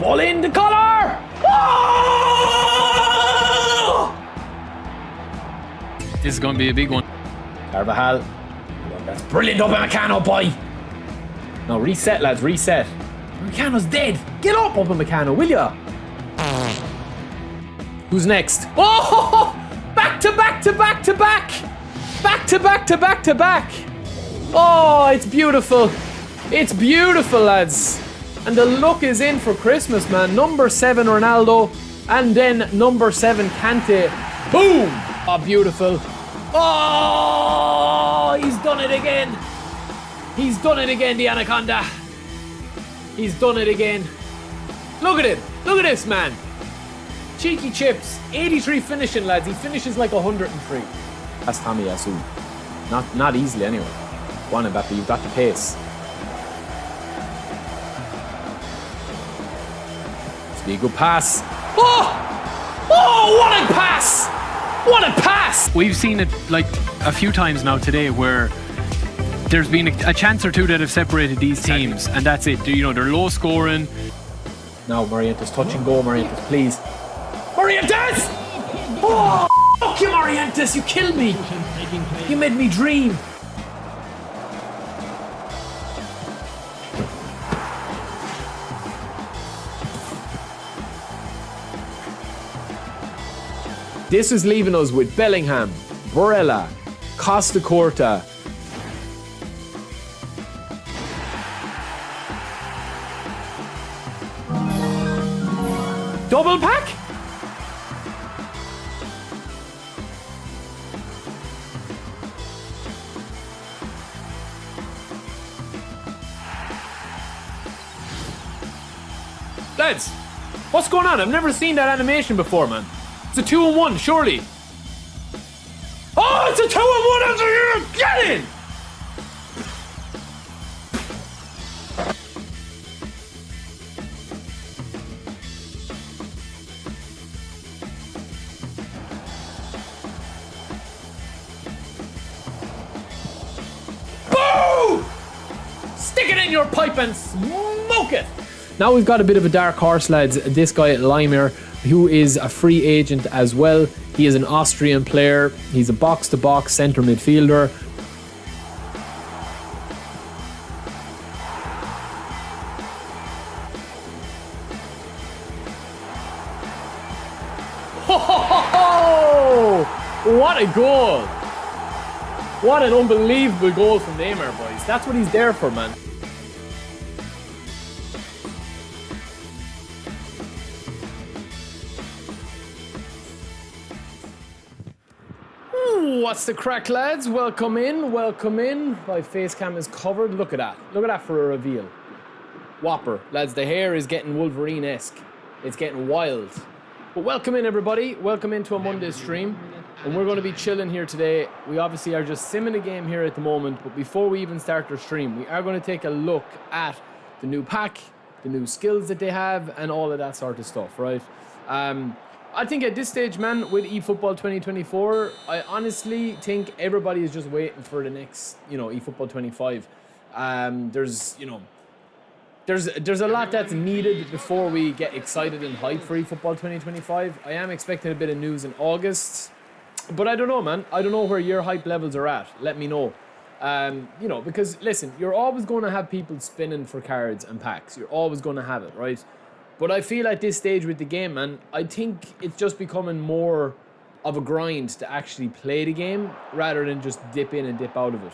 Ball in the collar! Oh! This is going to be a big one. Carvajal. That's brilliant, Upamecano, boy. No, reset, lads, reset. Upamecano's dead. Get up, Upamecano, will ya? Who's next? Oh! Back to back to back to back! Back to back to back to back! Oh, it's beautiful. It's beautiful, lads. And the look is in for Christmas, man. Number 7, Ronaldo. And then number 7, Kante. Boom! Oh, beautiful. Oh, he's done it again. He's done it again, the Anaconda. He's done it again. Look at him. Look at this, man. Cheeky chips. 83 finishing, lads. He finishes like 103. That's Tommy Yasu. Not easily, anyway. Go on, Mbappe. You've got the pace. This be a good pass. Oh! Oh, what a pass! What a pass! We've seen it like a few times now today where there's been a chance or two that have separated these teams, and that's it. You know, they're low scoring. Now, Morientes, touch and go, Morientes, please. Morientes! Oh, fuck you, Morientes, you killed me. You made me dream. This is leaving us with Bellingham, Barella, Costa Curta. Double pack? Lads, what's going on? I've never seen that animation before, man. It's a 2-on-1, surely. Oh, it's a 2-on-1 after you! Get in! Boom! Stick it in your pipe and smoke it! Now we've got a bit of a dark horse, lads. This guy at Leimer, who is a free agent as well. He is an Austrian player. He's a box-to-box centre midfielder. Oh, what a goal! What an unbelievable goal from Neymar, boys. That's what he's there for, man. What's the crack, lads? Welcome in, welcome in. My face cam is covered. Look at that. Look at that for a reveal. Whopper. Lads, the hair is getting Wolverine-esque. It's getting wild. But welcome in, everybody. Welcome into a Monday stream. And we're going to be chilling here today. We obviously are just simming the game here at the moment. But before we even start our stream, we are going to take a look at the new pack, the new skills that they have, and all of that sort of stuff, right? I think at this stage, man, with eFootball 2024, I honestly think everybody is just waiting for the next, eFootball 25. There's a lot that's needed before we get excited and hyped for eFootball 2025. I am expecting a bit of news in August, but I don't know, man. I don't know where your hype levels are at. Let me know. Because listen, you're always going to have people spinning for cards and packs. You're always going to have it, right? But I feel at this stage with the game, man, I think it's just becoming more of a grind to actually play the game rather than just dip in and dip out of it.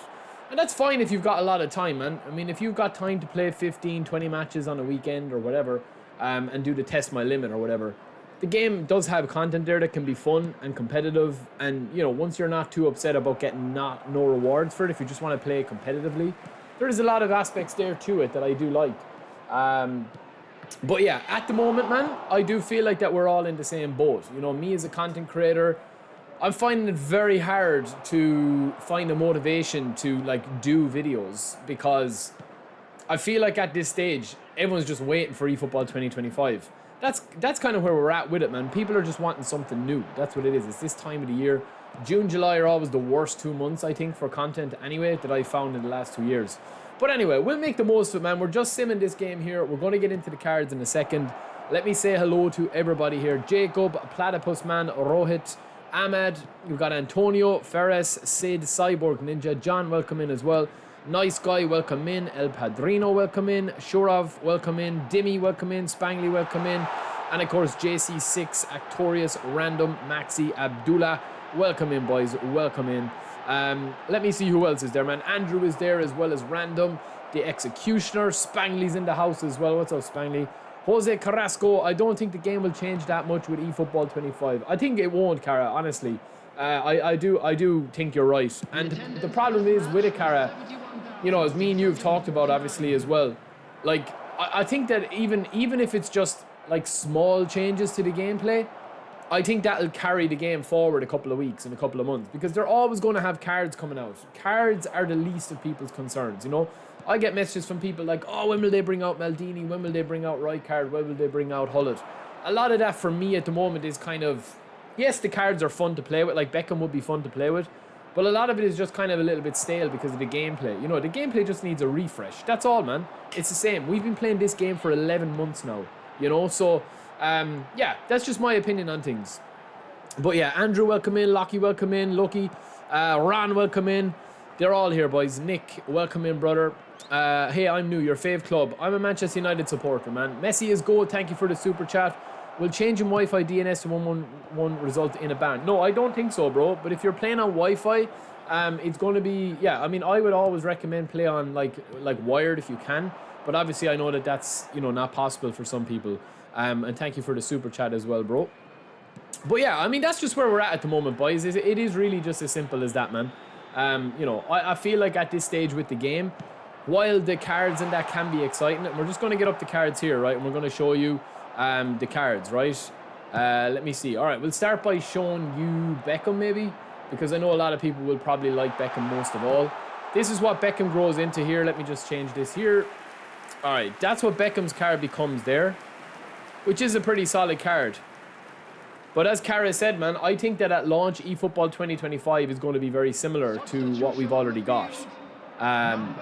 And that's fine if you've got a lot of time, man. I mean, if you've got time to play 15, 20 matches on a weekend or whatever, and do the test my limit or whatever, the game does have content there that can be fun and competitive. And, once you're not too upset about getting no rewards for it, if you just want to play competitively, there is a lot of aspects there to it that I do like. But yeah, at the moment, man, I do feel like that we're all in the same boat. Me as a content creator, I'm finding it very hard to find a motivation to do videos because I feel like at this stage, everyone's just waiting for eFootball 2025. That's kind of where we're at with it, man. People are just wanting something new. That's what it is. It's this time of the year. June, July are always the worst 2 months, I think, for content anyway, that I found in the last 2 years. But anyway, we'll make the most of it, man. We're just simming this game here. We're going to get into the cards in a second. Let me say hello to everybody here. Jacob, Platypus Man, Rohit, Ahmad, you've got Antonio, Ferris, Sid, Cyborg, Ninja, John, welcome in as well. Nice Guy, welcome in. El Padrino, welcome in. Shurav, welcome in. Dimmy, welcome in. Spangly, welcome in. And of course, JC6, Actorius, Random, Maxi, Abdullah, welcome in, boys. Welcome in. Let me see who else is there, man. Andrew is there as well as Random. The Executioner, Spangly's in the house as well. What's up, Spangly? Jose Carrasco, I don't think the game will change that much with eFootball 25. I think it won't, Cara, honestly. I do think you're right. And the problem is with it, Cara, you know, as me and you have talked about, obviously, as well. Like, I think that even if it's just, like, small changes to the gameplay, I think that'll carry the game forward a couple of weeks and a couple of months. Because they're always going to have cards coming out. Cards are the least of people's concerns, you know? I get messages from people like, oh, when will they bring out Maldini? When will they bring out Rijkaard? When will they bring out Hullet? A lot of that for me at the moment is kind of, yes, the cards are fun to play with. Like, Beckham would be fun to play with. But a lot of it is just kind of a little bit stale because of the gameplay. You know, the gameplay just needs a refresh. That's all, man. It's the same. We've been playing this game for 11 months now, you know? So, yeah, that's just my opinion on things. But yeah, Andrew, welcome in. Lockie, welcome in. Loki, Ron, welcome in. They're all here, boys. Nick, welcome in, brother. Hey, I'm new. Your fave club. I'm a Manchester United supporter, man. Messi is gold. Thank you for the super chat. Will changing Wi-Fi DNS to 111 result in a ban? No, I don't think so, bro. But if you're playing on Wi-Fi, it's going to be, yeah. I mean, I would always recommend play on like wired if you can. But obviously, I know that that's, you know, not possible for some people. And thank you for the super chat as well, bro. But yeah, I mean, that's just where we're at the moment, boys. It is really just as simple as that, man. You know, I feel like at this stage with the game, while the cards and that can be exciting, and we're just going to get up the cards here, right? And we're going to show you the cards, right? Let me see. All right, we'll start by showing you Beckham, maybe, because I know a lot of people will probably like Beckham most of all. This is what Beckham grows into here. Let me just change this here. All right, that's what Beckham's card becomes there, which is a pretty solid card. But as Kara said, man, I think that at launch, eFootball 2025 is going to be very similar to what we've already got,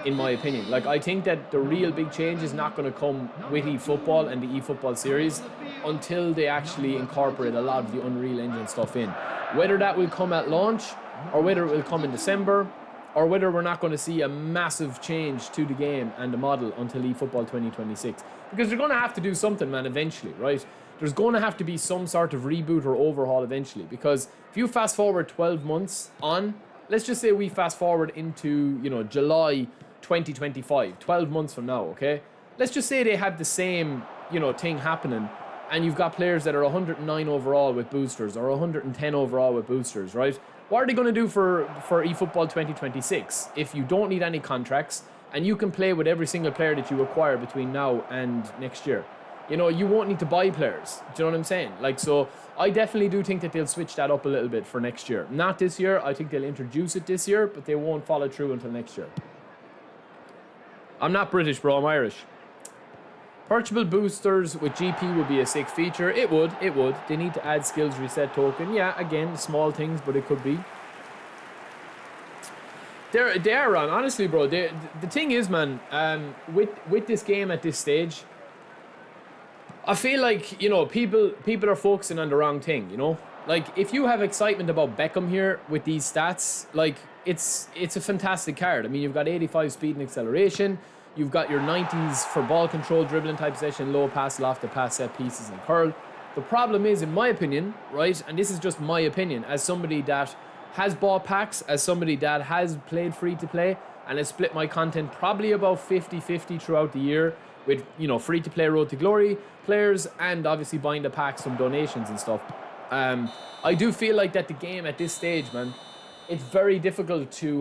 in my opinion. Like, I think that the real big change is not going to come with eFootball and the eFootball series until they actually incorporate a lot of the Unreal Engine stuff in. Whether that will come at launch, or whether it will come in December, or whether we're not going to see a massive change to the game and the model until eFootball 2026. Because they're going to have to do something, man, eventually, right? There's going to have to be some sort of reboot or overhaul eventually. Because if you fast forward 12 months on, let's just say we fast forward into, you know, July 2025, 12 months from now, okay? Let's just say they have the same, you know, thing happening, and you've got players that are 109 overall with boosters or 110 overall with boosters, right? What are they going to do for eFootball 2026 if you don't need any contracts and you can play with every single player that you acquire between now and next year? You know, you won't need to buy players. Do you know what I'm saying? Like, so I definitely do think that they'll switch that up a little bit for next year. Not this year. I think they'll introduce it this year, but they won't follow through until next year. I'm not British, bro. I'm Irish. Purchasable boosters with GP would be a sick feature. It would. They need to add skills reset token. Yeah, again, small things, but it could be. They are wrong. Honestly, bro. The thing is, man, with this game at this stage, I feel like, you know, people are focusing on the wrong thing, you know? Like, if you have excitement about Beckham here with these stats, like, it's a fantastic card. I mean, you've got 85 speed and acceleration. You've got your 90s for ball control, dribbling type possession, low pass, lofted pass, set pieces, and curl. The problem is, in my opinion, right, and this is just my opinion, as somebody that has bought packs, as somebody that has played free-to-play, and has split my content probably about 50-50 throughout the year, with, you know, free-to-play Road to Glory players and obviously buying the packs from donations and stuff. I do feel like that the game at this stage, man, it's very difficult to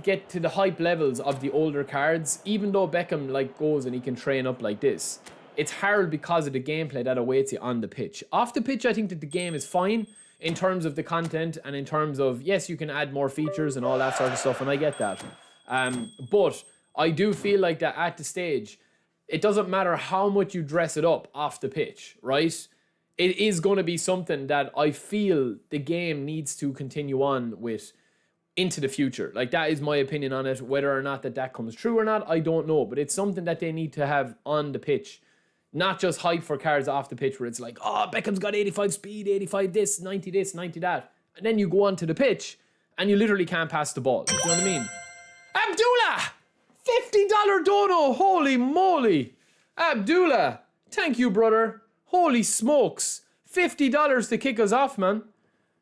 get to the hype levels of the older cards, even though Beckham like goes and he can train up like this. It's hard because of the gameplay that awaits you on the pitch. Off the pitch, I think that the game is fine in terms of the content and in terms of, yes, you can add more features and all that sort of stuff, and I get that. But I do feel like that at the stage, it doesn't matter how much you dress it up off the pitch, right? It is going to be something that I feel the game needs to continue on with into the future. Like, that is my opinion on it. Whether or not that comes true or not, I don't know. But it's something that they need to have on the pitch Not just hype for cards off the pitch where it's like, oh, Beckham's got 85 speed, 85 this, 90 that. And then you go onto the pitch and you literally can't pass the ball. You know what I mean? Abdullah! $50 dono, holy moly. Abdullah, thank you, brother. Holy smokes. $50 to kick us off, man.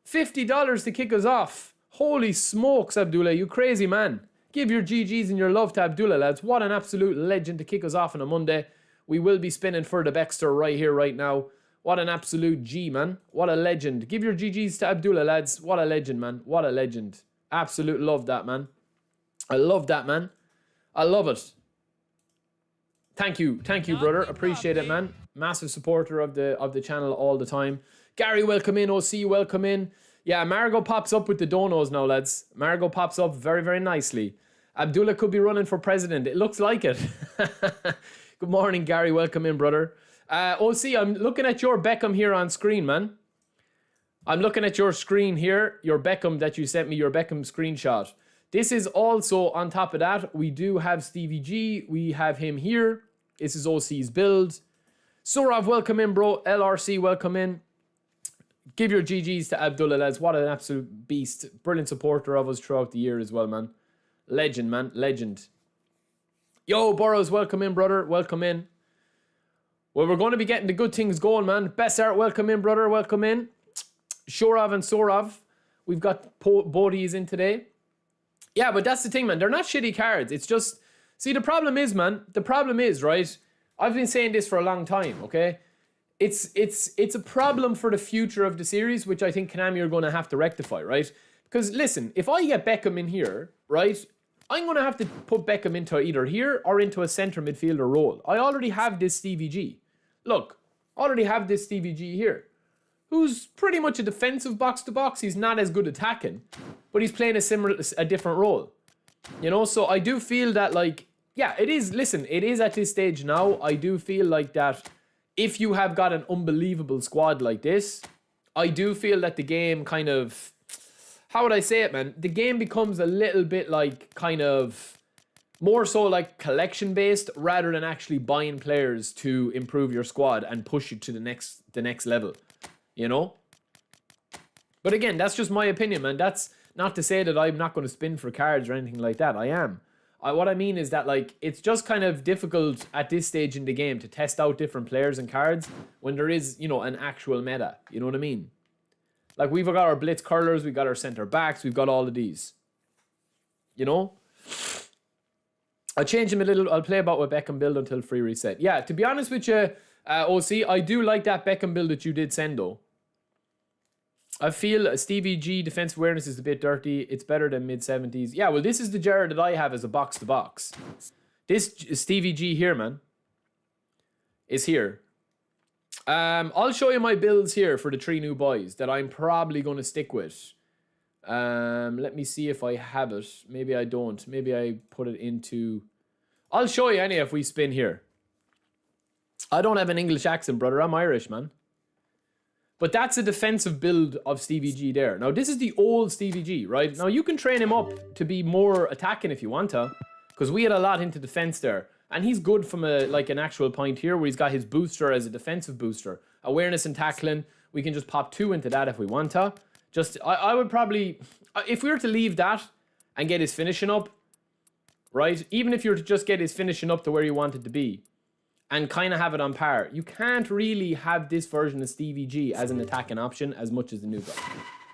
$50 to kick us off. Holy smokes, Abdullah, you crazy man. Give your GGs and your love to Abdullah, lads. What an absolute legend to kick us off on a Monday. We will be spinning for the Beckster right here, right now. What an absolute G, man. What a legend. Give your GGs to Abdullah, lads. What a legend, man. What a legend. Absolute love that, man. I love that, man. I love it. Thank you, brother. Appreciate it, man. Massive supporter of the channel all the time. Gary, welcome in. OC, welcome in. Yeah, Margot pops up with the donos now, lads. Margot pops up very, very nicely. Abdullah could be running for president. It looks like it. Good morning, Gary. Welcome in, brother. OC, I'm looking at your Beckham here on screen, man. I'm looking at your screen here, your Beckham that you sent me, your Beckham screenshot. This is also, on top of that, we do have Stevie G. We have him here. This is OC's build. Surav, welcome in, bro. LRC, welcome in. Give your GGs to Abdullah, lads. What an absolute beast. Brilliant supporter of us throughout the year as well, man. Legend, man. Legend. Yo, Burrows, welcome in, brother. Welcome in. Well, we're going to be getting the good things going, man. Best art, welcome in, brother. Welcome in. Shorav and Sorav. We've got Bodhi's in today. Yeah, but that's the thing, man. They're not shitty cards. It's just... See, the problem is, man. The problem is, right? I've been saying this for a long time, okay? It's a problem for the future of the series, which I think Konami are going to have to rectify, right? Because, listen, if I get Beckham in here, right, I'm going to have to put Beckham into either here or into a centre midfielder role. I already have this Stevie G. Look, I already have this Stevie G here, who's pretty much a defensive box-to-box. He's not as good attacking, but he's playing a different role. You know, so I do feel that, like, yeah, it is, listen, it is at this stage now, I do feel like that if you have got an unbelievable squad like this, I do feel that the game kind of, how would I say it, man? The game becomes a little bit like kind of more so like collection based rather than actually buying players to improve your squad and push you to the next level, you know? But again, that's just my opinion, man. That's not to say that I'm not going to spin for cards or anything like that. I am. What I mean is that, like, it's just kind of difficult at this stage in the game to test out different players and cards when there is, you know, an actual meta. You know what I mean? Like, we've got our blitz curlers, we've got our center backs, we've got all of these. You know? I'll change him a little. I'll play about with Beckham build until free reset. Yeah, to be honest with you, OC, I do like that Beckham build that you did send, though. I feel Stevie G defense awareness is a bit dirty. It's better than mid-70s. Yeah, well, this is the Jared that I have as a box-to-box. This Stevie G here, man, is here. I'll show you my builds here for the 3 new boys that I'm probably going to stick with. Let me see if I have it. Maybe I don't. Maybe I put it into... I'll show you anyway if we spin here. I don't have an English accent, brother. I'm Irish, man. But that's a defensive build of Stevie G there. Now, this is the old Stevie G, right? Now, you can train him up to be more attacking if you want to, because we had a lot into defense there. And he's good from an actual point here where he's got his booster as a defensive booster. Awareness and tackling, we can just pop 2 into that if we want to. Just, I would probably, if we were to leave that and get his finishing up, right? Even if you were to just get his finishing up to where you want it to be, and kind of have it on par, you can't really have this version of Stevie G as an attacking option as much as the new guy.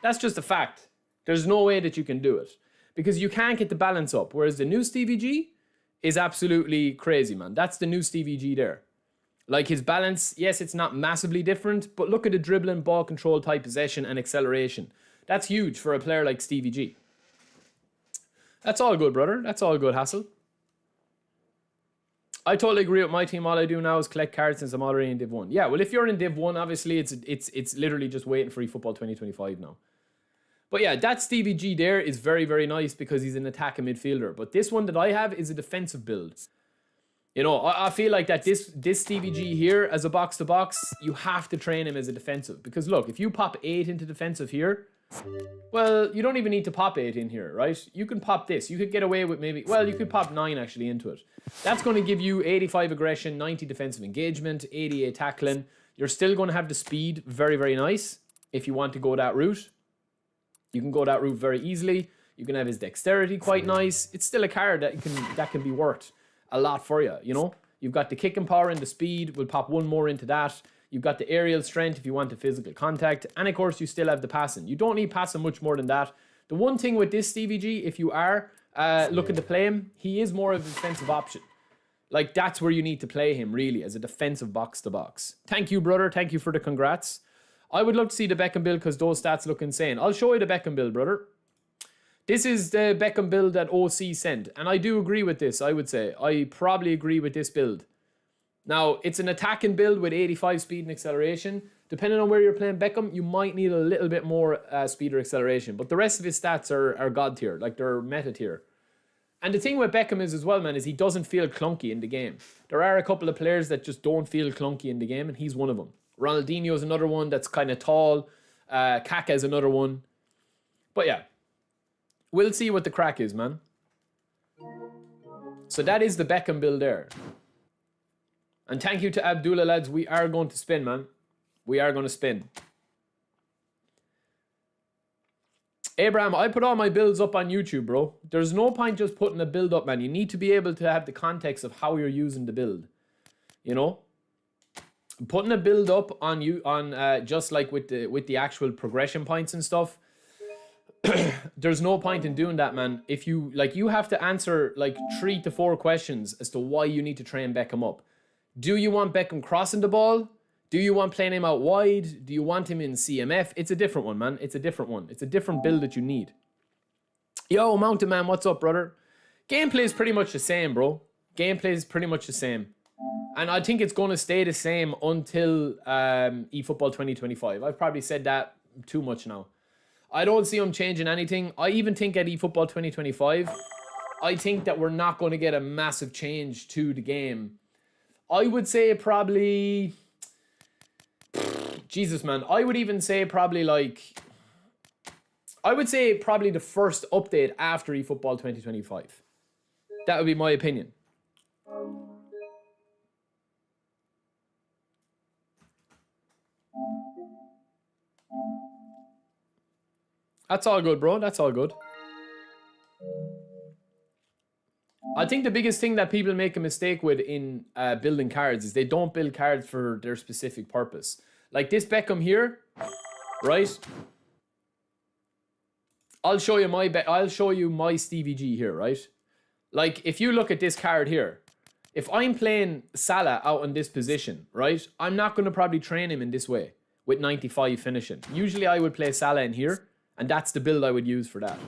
That's just a fact. There's no way that you can do it. Because you can't get the balance up. Whereas the new Stevie G is absolutely crazy, man. That's the new Stevie G there. Like, his balance, yes, it's not massively different, but look at the dribbling, ball control, tight possession, and acceleration. That's huge for a player like Stevie G. That's all good, brother. That's all good, Hassel. I totally agree with my team. All I do now is collect cards since I'm already in Div 1. Yeah, well, if you're in Div 1, obviously, it's literally just waiting for eFootball 2025 now. But yeah, that Stevie G there is very, very nice because he's an attacking midfielder. But this one that I have is a defensive build. You know, I feel like that this Stevie G here as a box-to-box, you have to train him as a defensive. Because look, if you pop 8 into defensive here, Well, you don't even need to pop 8 in here, right? You can pop this. You could get away with maybe, well, you could pop 9 actually into it. That's going to give you 85 aggression, 90 defensive engagement, 88 tackling. You're still going to have the speed, very, very nice. If you want to go that route, you can go that route very easily. You can have his dexterity quite nice. It's still a card that can be worth a lot for you, you know? You've got the kicking power and the speed. We'll pop 1 more into that. You've got the aerial strength if you want the physical contact. And of course, you still have the passing. You don't need passing much more than that. The one thing with this Stevie G, if you are looking to play him, he is more of a defensive option. Like, that's where you need to play him, really, as a defensive box-to-box. Thank you, brother. Thank you for the congrats. I would love to see the Beckham build because those stats look insane. I'll show you the Beckham build, brother. This is the Beckham build that OC sent. And I do agree with this, I would say. I probably agree with this build. Now, it's an attacking build with 85 speed and acceleration. Depending on where you're playing Beckham, you might need a little bit more speed or acceleration. But the rest of his stats are god tier, like they're meta tier. And the thing with Beckham is as well, man, is he doesn't feel clunky in the game. There are a couple of players that just don't feel clunky in the game, and he's one of them. Ronaldinho is another one that's kind of tall. Kaka is another one. But yeah, we'll see what the crack is, man. So that is the Beckham build there. And thank you to Abdullah, lads. We are going to spin, man. We are going to spin. Abraham, I put all my builds up on YouTube, bro. There's no point just putting a build up, man. You need to be able to have the context of how you're using the build. You know? Putting a build up on you just like with the actual progression points and stuff. There's no point in doing that, man. If you have to answer like 3 to 4 questions as to why you need to train Beckham up. Do you want Beckham crossing the ball? Do you want playing him out wide? Do you want him in CMF? It's a different one, man. It's a different one. It's a different build that you need. Yo, Mountain Man, what's up, brother? Gameplay is pretty much the same, bro. Gameplay is pretty much the same. And I think it's going to stay the same until eFootball 2025. I've probably said that too much now. I don't see them changing anything. I even think at eFootball 2025, I think that we're not going to get a massive change to the game. I would say probably... Jesus, man. I would even say probably like... I would say probably the first update after eFootball 2025. That would be my opinion. That's all good, bro. That's all good. I think the biggest thing that people make a mistake with in building cards is they don't build cards for their specific purpose. Like this Beckham here, right? I'll show you my Stevie G here, right? Like if you look at this card here, if I'm playing Salah out in this position, right? I'm not going to probably train him in this way with 95 finishing. Usually I would play Salah in here, and that's the build I would use for that.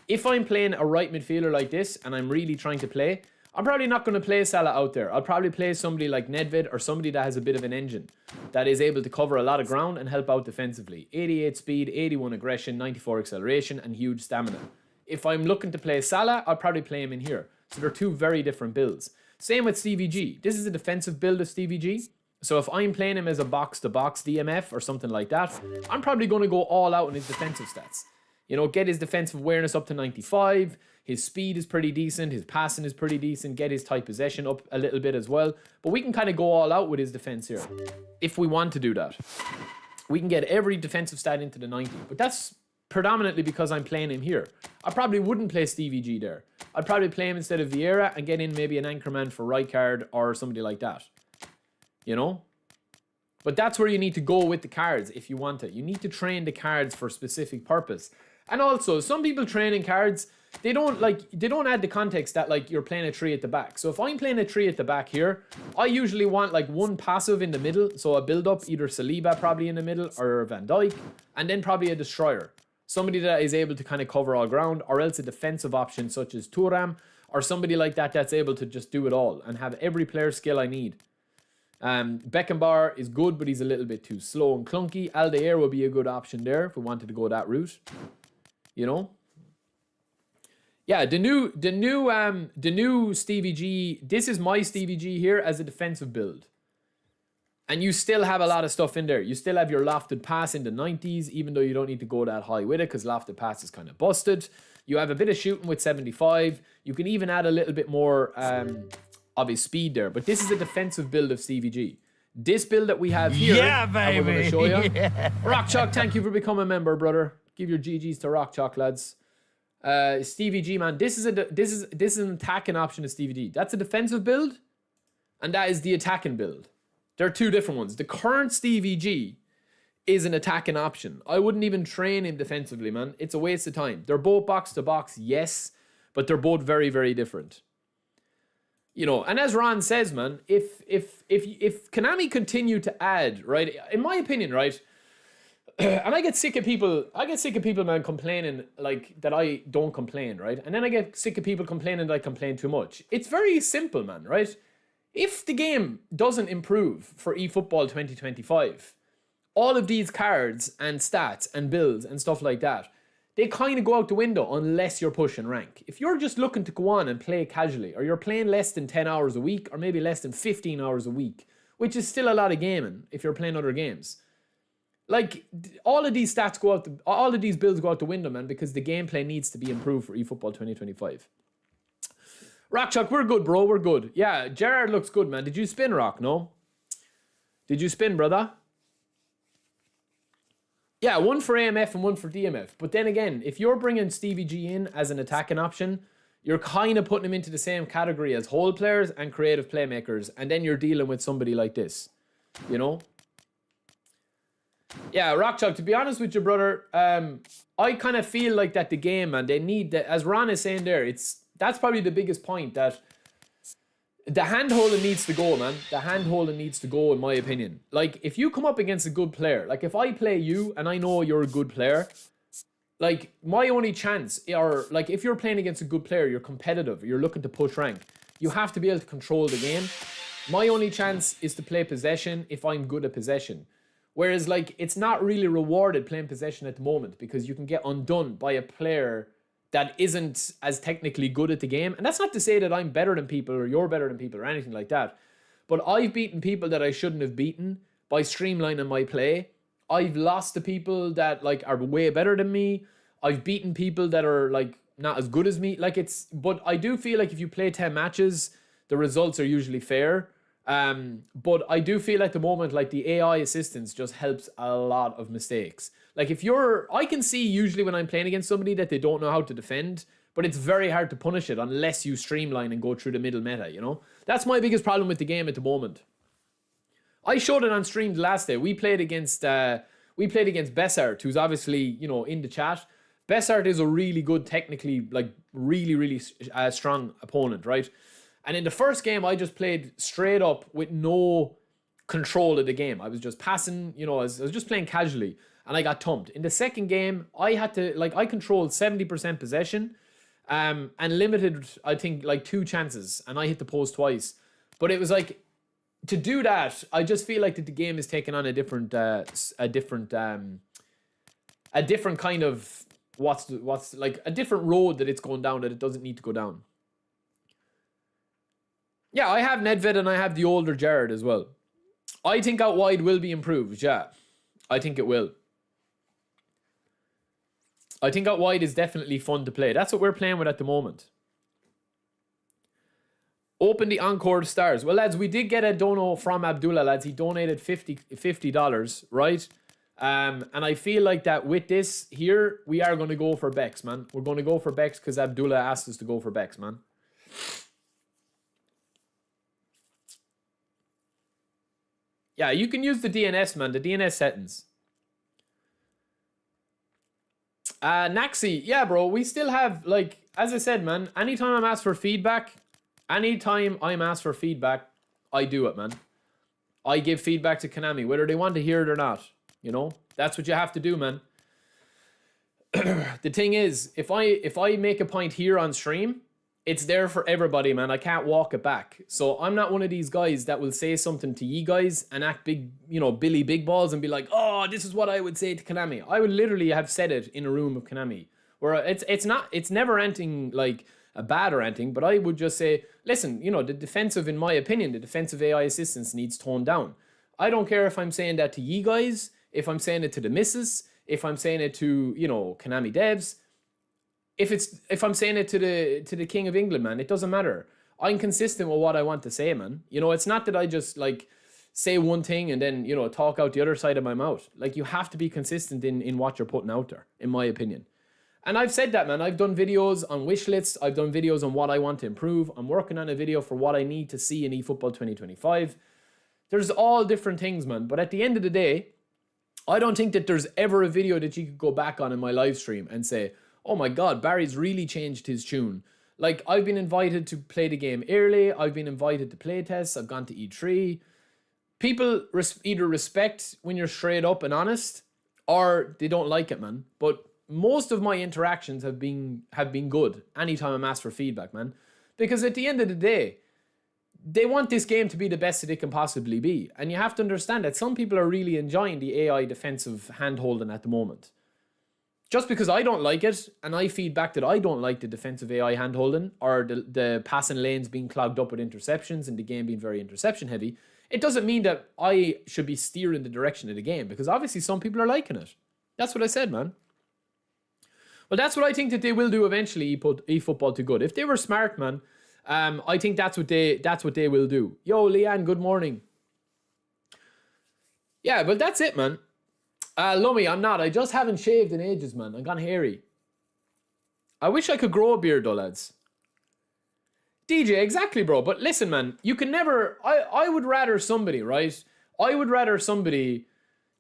If I'm playing a right midfielder like this and I'm really trying to play, I'm probably not going to play Salah out there. I'll probably play somebody like Nedved or somebody that has a bit of an engine that is able to cover a lot of ground and help out defensively. 88 speed, 81 aggression, 94 acceleration, and huge stamina. If I'm looking to play Salah, I'll probably play him in here. So they're two very different builds. Same with Stevie G. This is a defensive build of Stevie G. So if I'm playing him as a box-to-box DMF or something like that, I'm probably going to go all out on his defensive stats. You know, get his defensive awareness up to 95. His speed is pretty decent. His passing is pretty decent. Get his tight possession up a little bit as well. But we can kind of go all out with his defense here. If we want to do that. We can get every defensive stat into the 90. But that's predominantly because I'm playing him here. I probably wouldn't play Stevie G there. I'd probably play him instead of Vieira and get in maybe an anchorman for right card or somebody like that. You know? But that's where you need to go with the cards if you want it. You need to train the cards for a specific purpose. And also, some people training cards, they don't add the context that like you're playing a 3 at the back. So if I'm playing a 3 at the back here, I usually want like one passive in the middle. So a build up, either Saliba probably in the middle or Van Dijk, and then probably a destroyer. Somebody that is able to kind of cover all ground, or else a defensive option such as Thuram, or somebody like that that's able to just do it all and have every player skill I need. Beckenbauer is good, but he's a little bit too slow and clunky. Aldair would be a good option there if we wanted to go that route. You know? Yeah, the new Stevie G, this is my Stevie G here as a defensive build. And you still have a lot of stuff in there. You still have your lofted pass in the 90s, even though you don't need to go that high with it because lofted pass is kind of busted. You have a bit of shooting with 75. You can even add a little bit more of his speed there. But this is a defensive build of Stevie G. This build that we have here, baby. we're going to show you. Yeah. Rock Chalk, thank you for becoming a member, brother. Give your GGs to Rock Chalk, lads. Stevie G, man, this is an attacking option of Stevie G. That's a defensive build, and that is the attacking build. There are two different ones. The current Stevie G is an attacking option. I wouldn't even train him defensively, man. It's a waste of time. They're both box to box, yes, but they're both very, very different. You know, and as Ron says, man, if Konami continue to add, right, in my opinion, right, and I get sick of people, man, complaining like that I don't complain, right? And then I get sick of people complaining that I complain too much. It's very simple, man, right? If the game doesn't improve for eFootball 2025, all of these cards and stats and builds and stuff like that, they kind of go out the window unless you're pushing rank. If you're just looking to go on and play casually, or you're playing less than 10 hours a week, or maybe less than 15 hours a week, which is still a lot of gaming if you're playing other games, like, all of these stats go out, all of these builds go out the window, man, because the gameplay needs to be improved for eFootball 2025. Rock Chuck, we're good, bro. We're good. Yeah, Gerard looks good, man. Did you spin, Rock? No? Did you spin, brother? Yeah, one for AMF and one for DMF. But then again, if you're bringing Stevie G in as an attacking option, you're kind of putting him into the same category as whole players and creative playmakers. And then you're dealing with somebody like this. You know? Yeah, Rock Chuck, to be honest with you, brother, I kind of feel like that the game, man, they need that, as Ron is saying there, that's probably the biggest point, that the hand-holding needs to go, man. The hand-holding needs to go, in my opinion. Like, if you come up against a good player, like if I play you and I know you're a good player, like, my only chance, or like if you're playing against a good player, you're competitive, you're looking to push rank, you have to be able to control the game. My only chance is to play possession if I'm good at possession. Whereas, like, it's not really rewarded playing possession at the moment because you can get undone by a player that isn't as technically good at the game. And that's not to say that I'm better than people or you're better than people or anything like that. But I've beaten people that I shouldn't have beaten by streamlining my play. I've lost to people that, like, are way better than me. I've beaten people that are, like, not as good as me. Like, but I do feel like if you play 10 matches, the results are usually fair. But I do feel at the moment like the AI assistance just helps a lot of mistakes. Like I can see usually when I'm playing against somebody that they don't know how to defend, but it's very hard to punish it unless you streamline and go through the middle meta, you know? That's my biggest problem with the game at the moment. I showed it on stream the last day. We played against Bessart, who's obviously, you know, in the chat. Bessart is a really good, technically, like really, really strong opponent, right? And in the first game, I just played straight up with no control of the game. I was just passing, you know, I was just playing casually, and I got thumped. In the second game, I had to, like, I controlled 70% possession, and limited, I think, like 2 chances, and I hit the post twice. But it was like, to do that, I just feel like that the game is taking on a different kind of, what's like a different road that it's going down that it doesn't need to go down. Yeah, I have Nedved and I have the older Jared as well. I think out wide will be improved, yeah. I think it will. I think out wide is definitely fun to play. That's what we're playing with at the moment. Open the Encore stars. Well, lads, we did get a dono from Abdullah, lads. He donated $50, right? And I feel like that with this here, we are going to go for BECKS, man. We're going to go for BECKS because Abdullah asked us to go for BECKS, man. Yeah, you can use the DNS, man. The DNS settings. Naxi, yeah, bro. We still have, like, as I said, man, anytime I'm asked for feedback, I do it, man. I give feedback to Konami, whether they want to hear it or not. You know? That's what you have to do, man. The thing is, if I make a point here on stream, it's there for everybody, man. I can't walk it back. So I'm not one of these guys that will say something to you guys and act big, you know, Billy Big Balls and be like, oh, this is what I would say to Konami. I would literally have said it in a room of Konami. Where it's never anything like a bad or anything, but I would just say, listen, you know, in my opinion, the defensive AI assistance needs toned down. I don't care if I'm saying that to ye guys, if I'm saying it to the missus, if I'm saying it to, you know, Konami devs, if I'm saying it to the King of England, man, it doesn't matter. I'm consistent with what I want to say, man. You know, it's not that I just like say one thing and then, you know, talk out the other side of my mouth. Like, you have to be consistent in what you're putting out there, in my opinion. And I've said that, man. I've done videos on wish lists. I've done videos on what I want to improve. I'm working on a video for what I need to see in eFootball 2025. There's all different things, man. But at the end of the day, I don't think that there's ever a video that you could go back on in my live stream and say, oh my God, Barry's really changed his tune. Like, I've been invited to play the game early. I've been invited to play tests. I've gone to E3. People either respect when you're straight up and honest, or they don't like it, man. But most of my interactions have been good anytime I'm asked for feedback, man. Because at the end of the day, they want this game to be the best that it can possibly be. And you have to understand that some people are really enjoying the AI defensive hand-holding at the moment. Just because I don't like it, and I feed back that I don't like the defensive AI hand-holding, or the passing lanes being clogged up with interceptions and the game being very interception-heavy, it doesn't mean that I should be steering the direction of the game, because obviously some people are liking it. That's what I said, man. Well, that's what I think that they will do eventually, eFootball to good. If they were smart, man, I think that's what they will do. Yo, Leanne, good morning. Yeah, but that's it, man. Lummy, I'm not. I just haven't shaved in ages, man. I'm gone hairy. I wish I could grow a beard, though, lads. DJ, exactly, bro. But listen, man, you can never... I would rather somebody, right? I would rather somebody...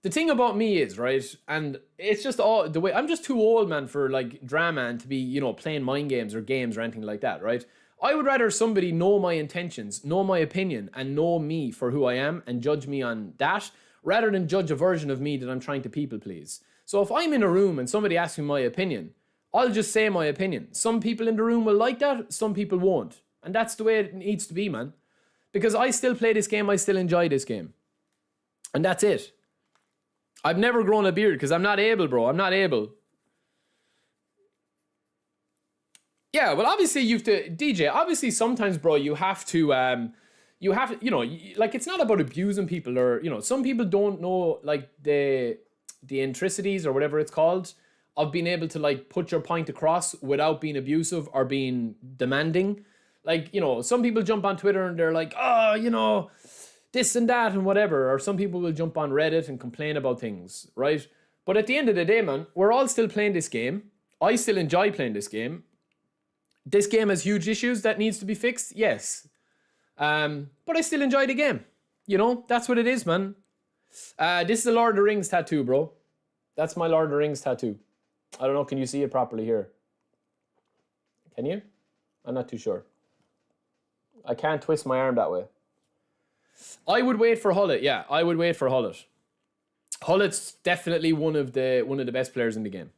The thing about me is, right, and it's just all the way... I'm just too old, man, for, like, drama and to be, you know, playing mind games or games or anything like that, right? I would rather somebody know my intentions, know my opinion, and know me for who I am and judge me on that, rather than judge a version of me that I'm trying to people please. So if I'm in a room and somebody asks me my opinion, I'll just say my opinion. Some people in the room will like that, some people won't. And that's the way it needs to be, man. Because I still play this game, I still enjoy this game. And that's it. I've never grown a beard because I'm not able, bro. I'm not able. Yeah, well, obviously you have to... DJ, obviously sometimes, bro, you have to, you know, like, it's not about abusing people or, you know, some people don't know, like, the intricacies or whatever it's called of being able to, like, put your point across without being abusive or being demanding. Like, you know, some people jump on Twitter and they're like, oh, you know, this and that and whatever. Or some people will jump on Reddit and complain about things, right? But at the end of the day, man, we're all still playing this game. I still enjoy playing this game. This game has huge issues that needs to be fixed, yes. But I still enjoy the game. You know, that's what it is, man. This is a Lord of the Rings tattoo, bro. That's my Lord of the Rings tattoo. I don't know, can you see it properly here? Can you? I'm not too sure. I can't twist my arm that way. I would wait for Hullet, yeah. I would wait for Hullet. Hullet's definitely one of the best players in the game.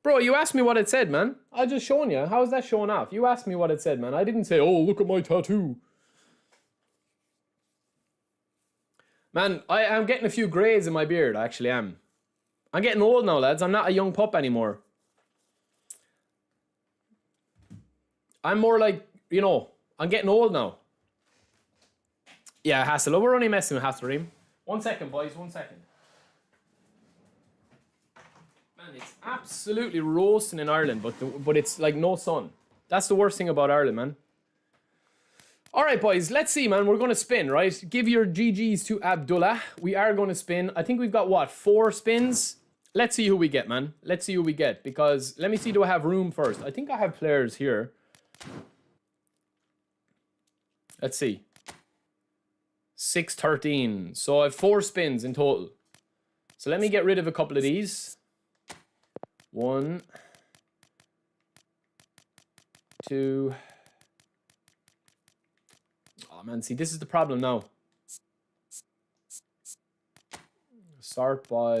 Bro, you asked me what it said, man. I just shown you. How is that showing off? You asked me what it said, man. I didn't say, oh, look at my tattoo. Man, I'm getting a few grays in my beard. I actually am. I'm getting old now, lads. I'm not a young pup anymore. I'm more like, you know, I'm getting old now. Yeah, Hassel. We're only messing with Hasselream. 1 second, boys. 1 second. Man, it's absolutely roasting in Ireland, but it's like no sun. That's the worst thing about Ireland, man. All right, boys. Let's see, man. We're going to spin, right? Give your GGs to Abdullah. We are going to spin. I think we've got, what, 4 spins? Let's see who we get, man. Let's see who we get. Because, let me see, do I have room first? I think I have players here. Let's see. 613. So I have 4 spins in total. So let me get rid of a couple of these. 1, 2. Oh man, see, this is the problem now. Start by...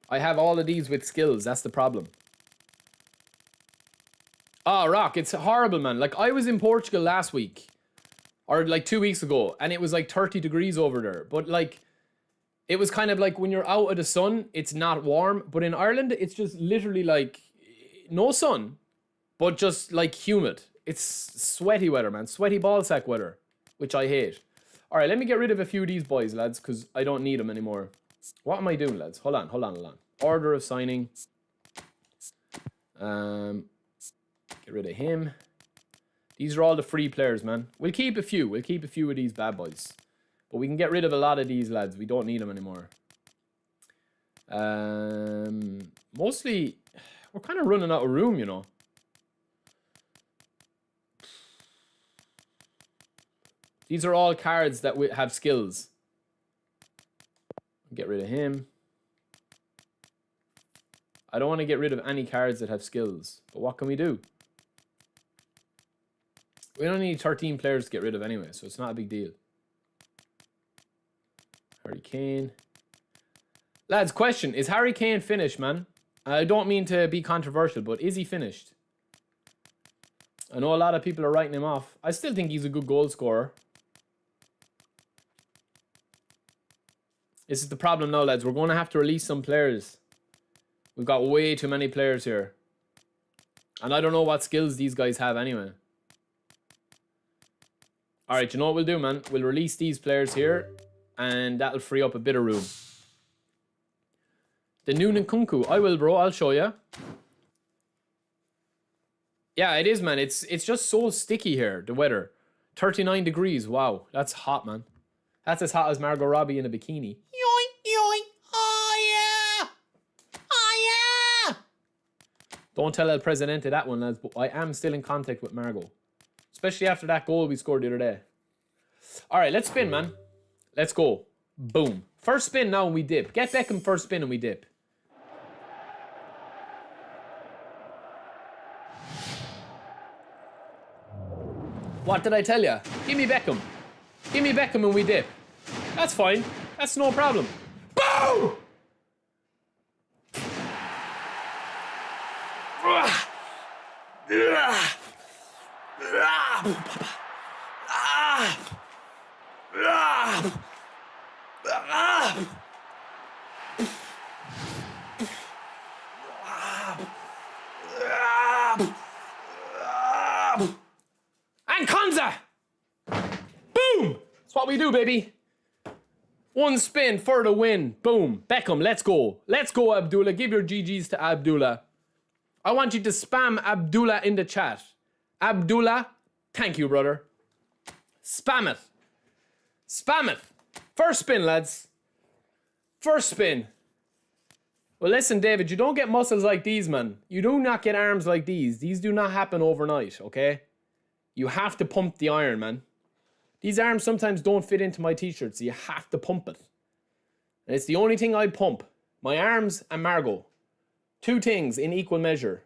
I have all of these with skills. That's the problem. Oh, Rock, it's horrible, man. Like, I was in Portugal last week. Or, like, 2 weeks ago. And it was, like, 30 degrees over there. But, like, it was kind of like when you're out of the sun, it's not warm. But in Ireland, it's just literally, like, no sun. but just like humid. It's sweaty weather, man. Sweaty ballsack weather, which I hate. All right, let me get rid of a few of these boys, lads, because I don't need them anymore. What am I doing, lads? Hold on. Order of signing. Get rid of him. These are all the free players, man. We'll keep a few. We'll keep a few of these bad boys. But we can get rid of a lot of these lads. We don't need them anymore. Mostly, we're kind of running out of room, you know. These are all cards that have skills. Get rid of him. I don't want to get rid of any cards that have skills. But what can we do? We only need 13 players to get rid of anyway, so it's not a big deal. Harry Kane. Lads, question. Is Harry Kane finished, man? I don't mean to be controversial, but is he finished? I know a lot of people are writing him off. I still think he's a good goal scorer. This is the problem now, lads. We're going to have to release some players. We've got way too many players here. And I don't know what skills these guys have anyway. Alright, you know what we'll do, man? We'll release these players here. And that'll free up a bit of room. The Noonan Kunku. I will, bro. I'll show you. Yeah, it is, man. It's just so sticky here, the weather. 39 degrees. Wow. That's hot, man. That's as hot as Margot Robbie in a bikini. Yoink, yoink. Oh, yeah. Oh, yeah. Don't tell El Presidente that one, lads. But I am still in contact with Margot. Especially after that goal we scored the other day. All right, let's spin, man. Let's go. Boom. First spin now and we dip. Get Beckham first spin and we dip. What did I tell you? Give me Beckham. Give me Beckham and we dip. That's fine. That's no problem. Boom! And Konza! Boom! That's what we do, baby. One spin for the win. Boom. Beckham, let's go. Let's go, Abdullah. Give your GGs to Abdullah. I want you to spam Abdullah in the chat. Abdullah, thank you, brother. Spam it. Spam it. First spin, lads. First spin. Well, listen, David, you don't get muscles like these, man. You do not get arms like these. These do not happen overnight, okay? You have to pump the iron, man. These arms sometimes don't fit into my t-shirt, so you have to pump it. And it's the only thing I pump. My arms and Margot. Two things in equal measure.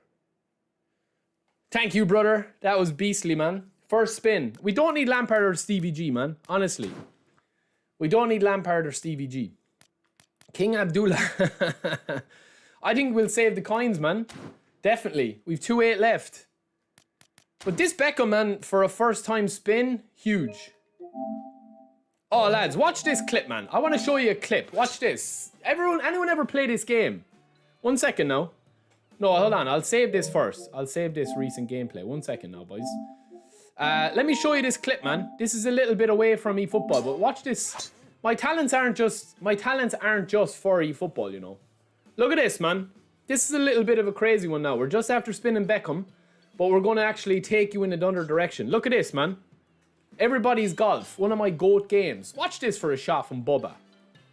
Thank you, brother. That was beastly, man. First spin. We don't need Lampard or Stevie G, man. Honestly. We don't need Lampard or Stevie G. King Abdullah. I think we'll save the coins, man. Definitely. We've 2-8 left. But this Beckham, man, for a first time spin, huge. Oh, lads, watch this clip, man. I want to show you a clip. Watch this. Anyone ever play this game? 1 second now. No, hold on. I'll save this first. I'll save this recent gameplay. 1 second now, boys. Let me show you this clip, man. This is a little bit away from eFootball, but watch this. My talents aren't just for eFootball, you know. Look at this, man. This is a little bit of a crazy one now. We're just after spinning Beckham, but we're going to actually take you in another direction. Look at this, man. Everybody's Golf, one of my GOAT games. Watch this for a shot from Bubba.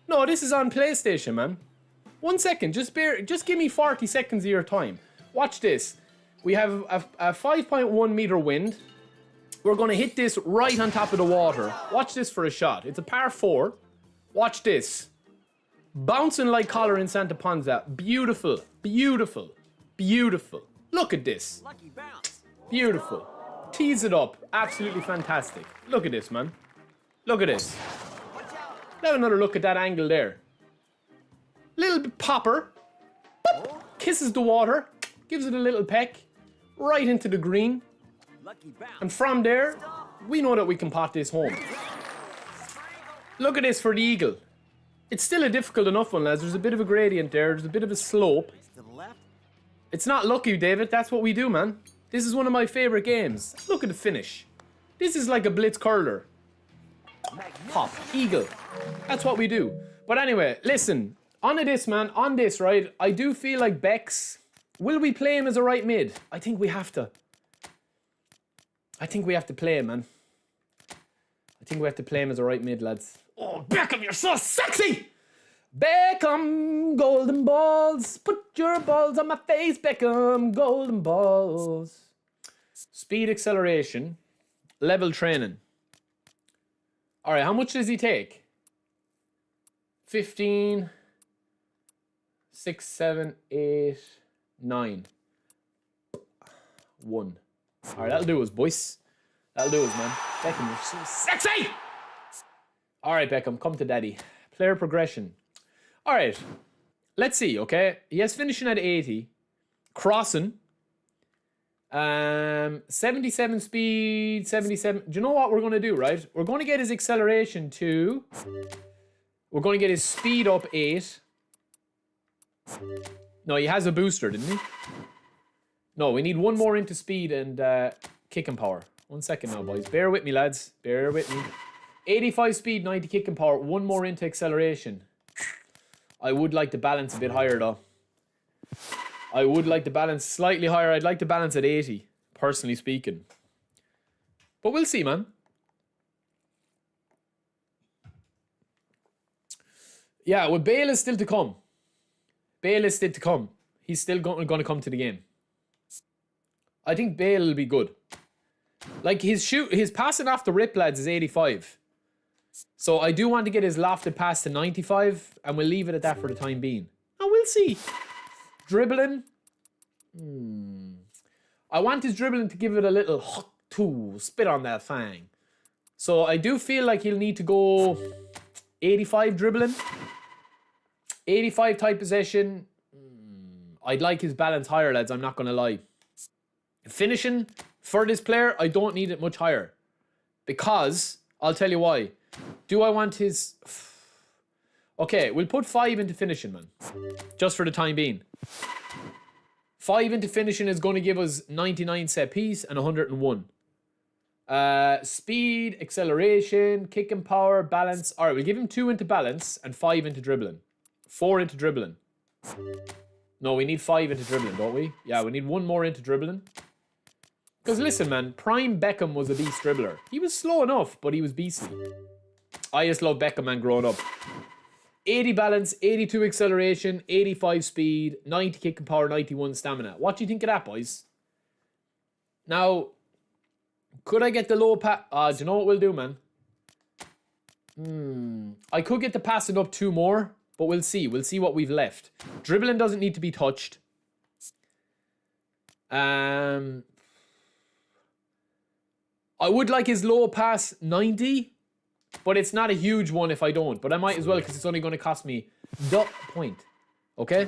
No, this is on PlayStation, man. 1 second, just give me 40 seconds of your time. Watch this. We have a 5.1 meter wind. We're going to hit this right on top of the water. Watch this for a shot. It's a par 4. Watch this. Bouncing like collar in Santa Ponza. Beautiful, beautiful, beautiful. Look at this. Lucky bounce. Beautiful. Tease it up. Absolutely fantastic. Look at this, man. Look at this. Have another look at that angle there. Little bit popper. Boop. Kisses the water. Gives it a little peck. Right into the green. Lucky bounce. And from there, we know that we can pot this home. Look at this for the eagle. It's still a difficult enough one, lads. There's a bit of a gradient there. There's a bit of a slope. To the left. It's not lucky, David. That's what we do, man. This is one of my favorite games. Look at the finish. This is like a blitz curler. Pop, eagle. That's what we do. But anyway, listen. On this, man. On this, right? I do feel like BECKS. Will we play him as a right mid? I think we have to. I think we have to play him, man. I think we have to play him as a right mid, lads. Oh, Beckham, you're so sexy! Beckham, golden balls. Put your balls on my face, Beckham, golden balls. Speed acceleration. Level training. Alright, how much does he take? 15, 6, 7, 8, 9. 1. Alright, that'll do us, boys. That'll do us, man. Beckham, you're so sexy! Alright, Beckham, come to daddy. Player progression. Alright, let's see, okay? He has finishing at 80. Crossing. 77 speed, 77. Do you know what we're going to do, right? We're going to get his acceleration to... We're going to get his speed up 8. No, he has a booster, didn't he? No, we need one more into speed and kick and power. 1 second now, boys. Bear with me, lads. Bear with me. 85 speed, 90 kick and power. One more into acceleration. I would like to balance a bit higher, though. I would like to balance slightly higher. I'd like to balance at 80, personally speaking. But we'll see, man. Yeah, well, Bale is still to come. Bale is still to come. He's still going to come to the game. I think Bale will be good. Like, his passing off the rip, lads, is 85. So I do want to get his lofted pass to 95, and we'll leave it at that for the time being. And we'll see. Dribbling. I want his dribbling to give it a little spit on that thing. So I do feel like he'll need to go 85 dribbling. 85 type possession. I'd like his balance higher, lads. I'm not going to lie. Finishing for this player, I don't need it much higher. Because, I'll tell you why. Do I want his... Okay, we'll put 5 into finishing, man. Just for the time being. 5 into finishing is going to give us 99 set piece and 101. Speed, acceleration, kick and power, balance. Alright, we'll give him 2 into balance and 5 into dribbling. 4 into dribbling. No, we need 5 into dribbling, don't we? Yeah, we need 1 more into dribbling. Because listen, man, prime Beckham was a beast dribbler. He was slow enough, but he was beastly. I just love Beckham, man, growing up. 80 balance, 82 acceleration, 85 speed, 90 kick and power, 91 stamina. What do you think of that, boys? Now, could I get the low pass? Do you know what we'll do, man? I could get the passing up 2 more, but we'll see. We'll see what we've left. Dribbling doesn't need to be touched. I would like his low pass 90. But it's not a huge one if I don't. But I might as well because it's only going to cost me the point. Okay?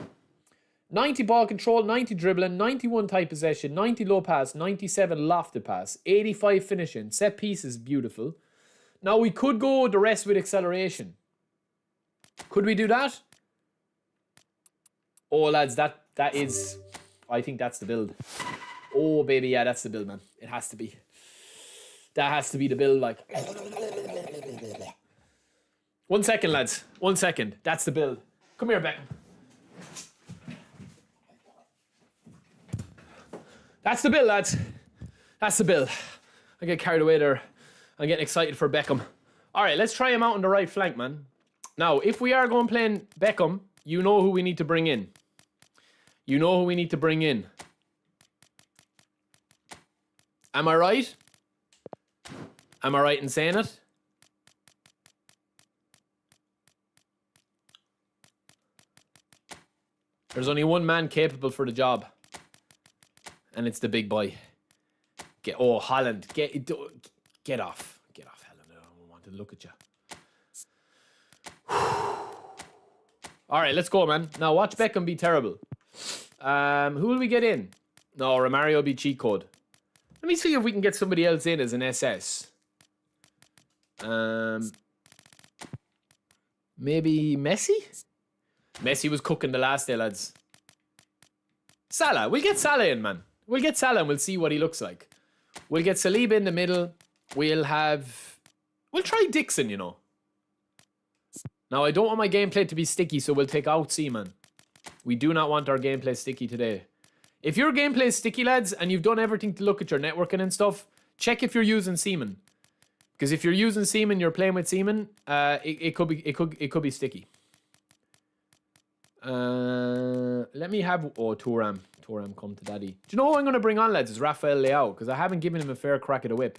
90 ball control, 90 dribbling, 91 tight possession, 90 low pass, 97 lofted pass, 85 finishing. Set piece is beautiful. Now we could go the rest with acceleration. Could we do that? Oh, lads, that is... I think that's the build. Oh, baby, yeah, that's the build, man. It has to be. That has to be the build, like... 1 second, lads. 1 second. That's the build. Come here, Beckham. That's the build, lads. That's the build. I get carried away there. I'm getting excited for Beckham. All right, let's try him out on the right flank, man. Now, if we are going playing Beckham, you know who we need to bring in. You know who we need to bring in. Am I right? Am I right in saying it? There's only one man capable for the job. And it's the big boy. Haaland. Get off. Get off, Haaland. I don't want to look at you. Alright, let's go, man. Now, watch Beckham be terrible. Who will we get in? No, Romario will be cheat code. Let me see if we can get somebody else in as an SS. Maybe Messi? Messi was cooking the last day, lads. Salah. We'll get Salah in, man. We'll get Salah and we'll see what he looks like. We'll get Saliba in the middle. We'll try Dixon, you know. Now, I don't want my gameplay to be sticky, so we'll take out Seaman. We do not want our gameplay sticky today. If your gameplay is sticky, lads, and you've done everything to look at your networking and stuff, check if you're using Seaman. Because if you're using Seaman, you're playing with Seaman, it could be sticky. Let me have... Oh, Thuram. Thuram, come to daddy. Do you know who I'm going to bring on, lads? Is Rafael Leao. Because I haven't given him a fair crack at a whip.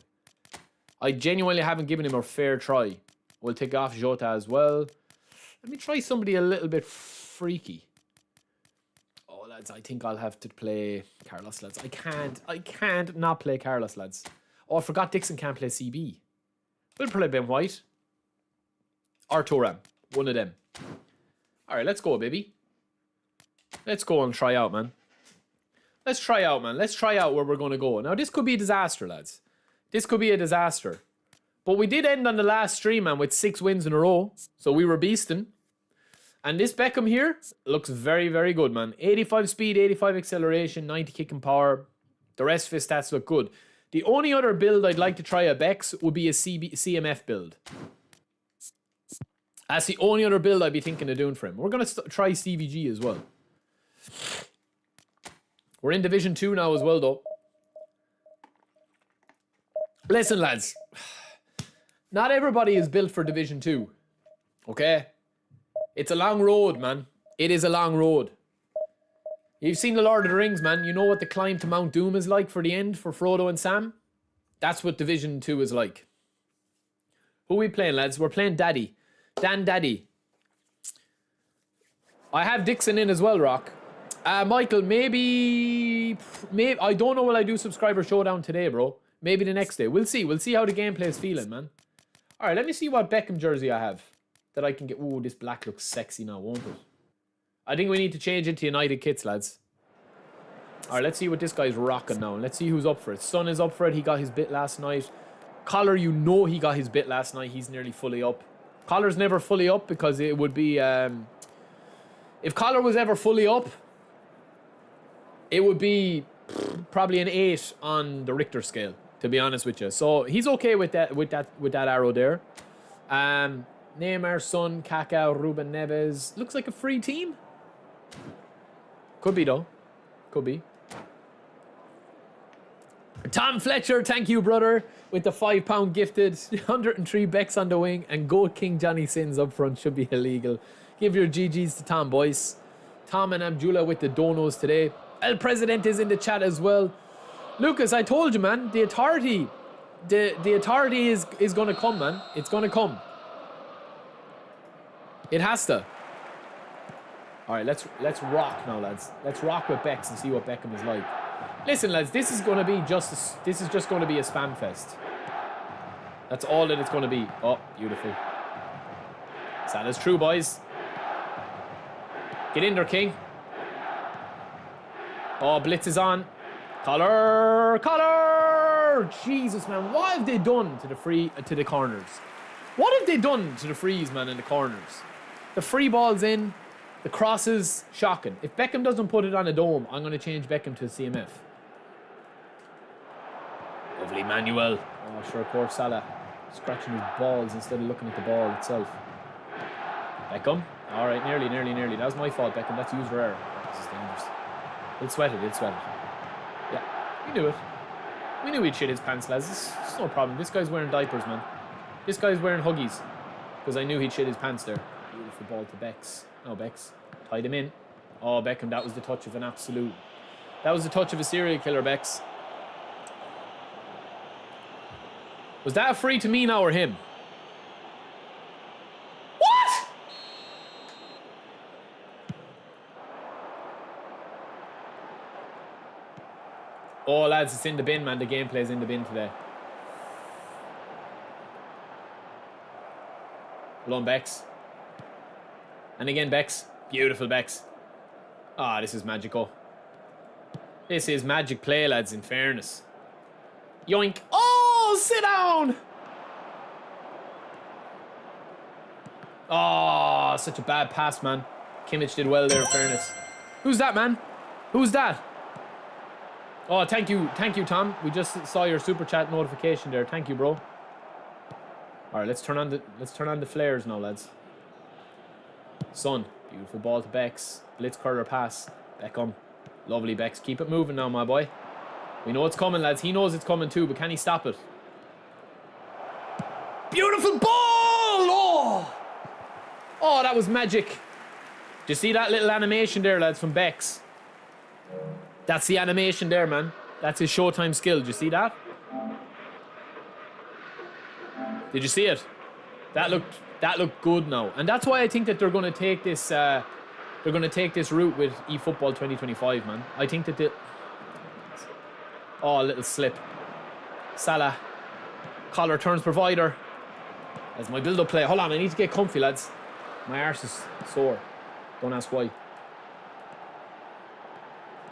I genuinely haven't given him a fair try. We'll take off Jota as well. Let me try somebody a little bit freaky. Oh, lads, I think I'll have to play Carlos, lads. I can't not play Carlos, lads. Oh, I forgot Dixon can't play CB. We'll play Ben White. Or Thuram. One of them. Alright, let's go, baby. Let's go and try out, man. Let's try out, man. Let's try out where we're going to go. Now, this could be a disaster, lads. This could be a disaster. But we did end on the last stream, man, with 6 wins in a row. So we were beasting. And this Beckham here looks very, very good, man. 85 speed, 85 acceleration, 90 kicking power. The rest of his stats look good. The only other build I'd like to try at BECKS would be a CMF build. That's the only other build I'd be thinking of doing for him. We're going to try Stevie G as well. We're in Division 2 now as well, though. Listen, lads. Not everybody is built for Division 2. Okay? It's a long road, man. It is a long road. You've seen The Lord of the Rings, man. You know what the climb to Mount Doom is like for the end for Frodo and Sam? That's what Division 2 is like. Who are we playing, lads? We're playing Daddy. Dan Daddy. I have Dixon in as well, Rock. Michael, maybe... I don't know will I do Subscriber Showdown today, bro. Maybe the next day. We'll see. We'll see how the gameplay is feeling, man. Alright, let me see what Beckham jersey I have. That I can get... Ooh, this black looks sexy now, won't it? I think we need to change into United kits, lads. Alright, let's see what this guy's rocking now. Let's see who's up for it. Son is up for it. He got his bit last night. Collar, you know he got his bit last night. He's nearly fully up. Collar's never fully up because it would be... if Collar was ever fully up, it would be probably an 8 on the Richter scale, to be honest with you. So he's okay with that arrow there. Neymar, Son, Kaká, Ruben Neves. Looks like a free team. Could be though. Could be. Tom Fletcher, thank you, brother, with the £5 gifted. 103 BECKS on the wing, and Goat King Johnny Sins up front should be illegal. Give your GGs to Tom, boys. Tom and Abdullah with the donos today. El President is in the chat as well. Lucas, I told you, man, the authority is gonna come, man. It's gonna come. It has to. All right, let's rock now, lads. Let's rock with BECKS and see what Beckham is like. Listen, lads, this is just going to be a spam fest. That's all that it's going to be. Oh, beautiful. Salah's true, boys. Get in there, King. Oh, blitz is on. Collar! Jesus, man, what have they done to the corners? What have they done to the frees, man, in the corners? The free ball's in. The crosses, shocking. If Beckham doesn't put it on a dome, I'm going to change Beckham to a CMF. Lovely Manuel. Oh, sure, poor Salah. Scratching his balls instead of looking at the ball itself. Beckham. All right, nearly. That was my fault, Beckham. That's user error. This is dangerous. He'll sweat it. Yeah, we knew it. We knew he'd shit his pants, lads. It's no problem. This guy's wearing diapers, man. This guy's wearing Huggies. Because I knew he'd shit his pants there. Beautiful ball to BECKS. No, BECKS. Tied him in. Oh, Beckham, that was the touch of an absolute... That was the touch of a serial killer, BECKS. Was that a free to me now or him? What? Oh, lads, it's in the bin, man. The gameplay's in the bin today. Well on, BECKS. And again, BECKS. Beautiful BECKS. Ah, this is magical. This is magic play, lads, in fairness. Yoink. Oh, sit down! Oh, such a bad pass, man. Kimmich did well there, in fairness. Who's that, man? Who's that? Oh, thank you, Tom. We just saw your super chat notification there. Thank you, bro. All right, let's turn on the flares now, lads. Son, beautiful ball to BECKS. Blitz curler pass. Beckham, lovely BECKS. Keep it moving now, my boy. We know it's coming, lads. He knows it's coming too, but can he stop it? Beautiful ball! Oh, that was magic. Do you see that little animation there, lads, from BECKS? That's the animation there, man. That's his Showtime skill. Did you see that? Did you see it? That looked good now. And that's why I think that they're going to take this route with eFootball 2025, man. I think that oh, a little slip. Salah. Collar turns provider. That's my build-up play. Hold on, I need to get comfy, lads. My arse is sore. Don't ask why.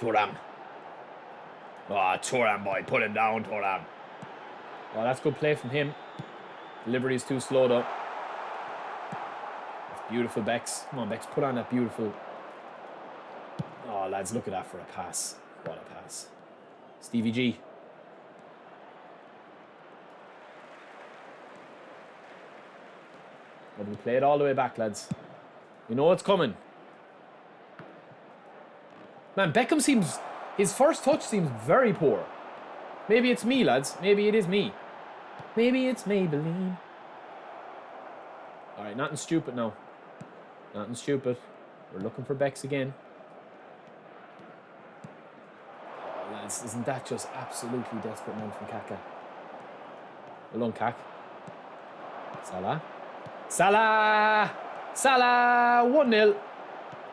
Thuram. Oh, Thuram, boy. Put him down, Thuram. Oh, that's good play from him. Delivery is too slow, though. That's beautiful, BECKS. Come on, BECKS. Put on that beautiful... Oh, lads, look at that for a pass. What a pass. Stevie G. But we play it all the way back, lads. You know what's coming. Man, Beckham seems... His first touch seems very poor. Maybe it's me, lads. Maybe it is me. Maybe it's Maybelline. Alright, nothing stupid now. Nothing stupid. We're looking for BECKS again. Oh, lads, isn't that just absolutely desperate man from Kaka? Well done, Kak. Salah. Salah! Salah! 1-0.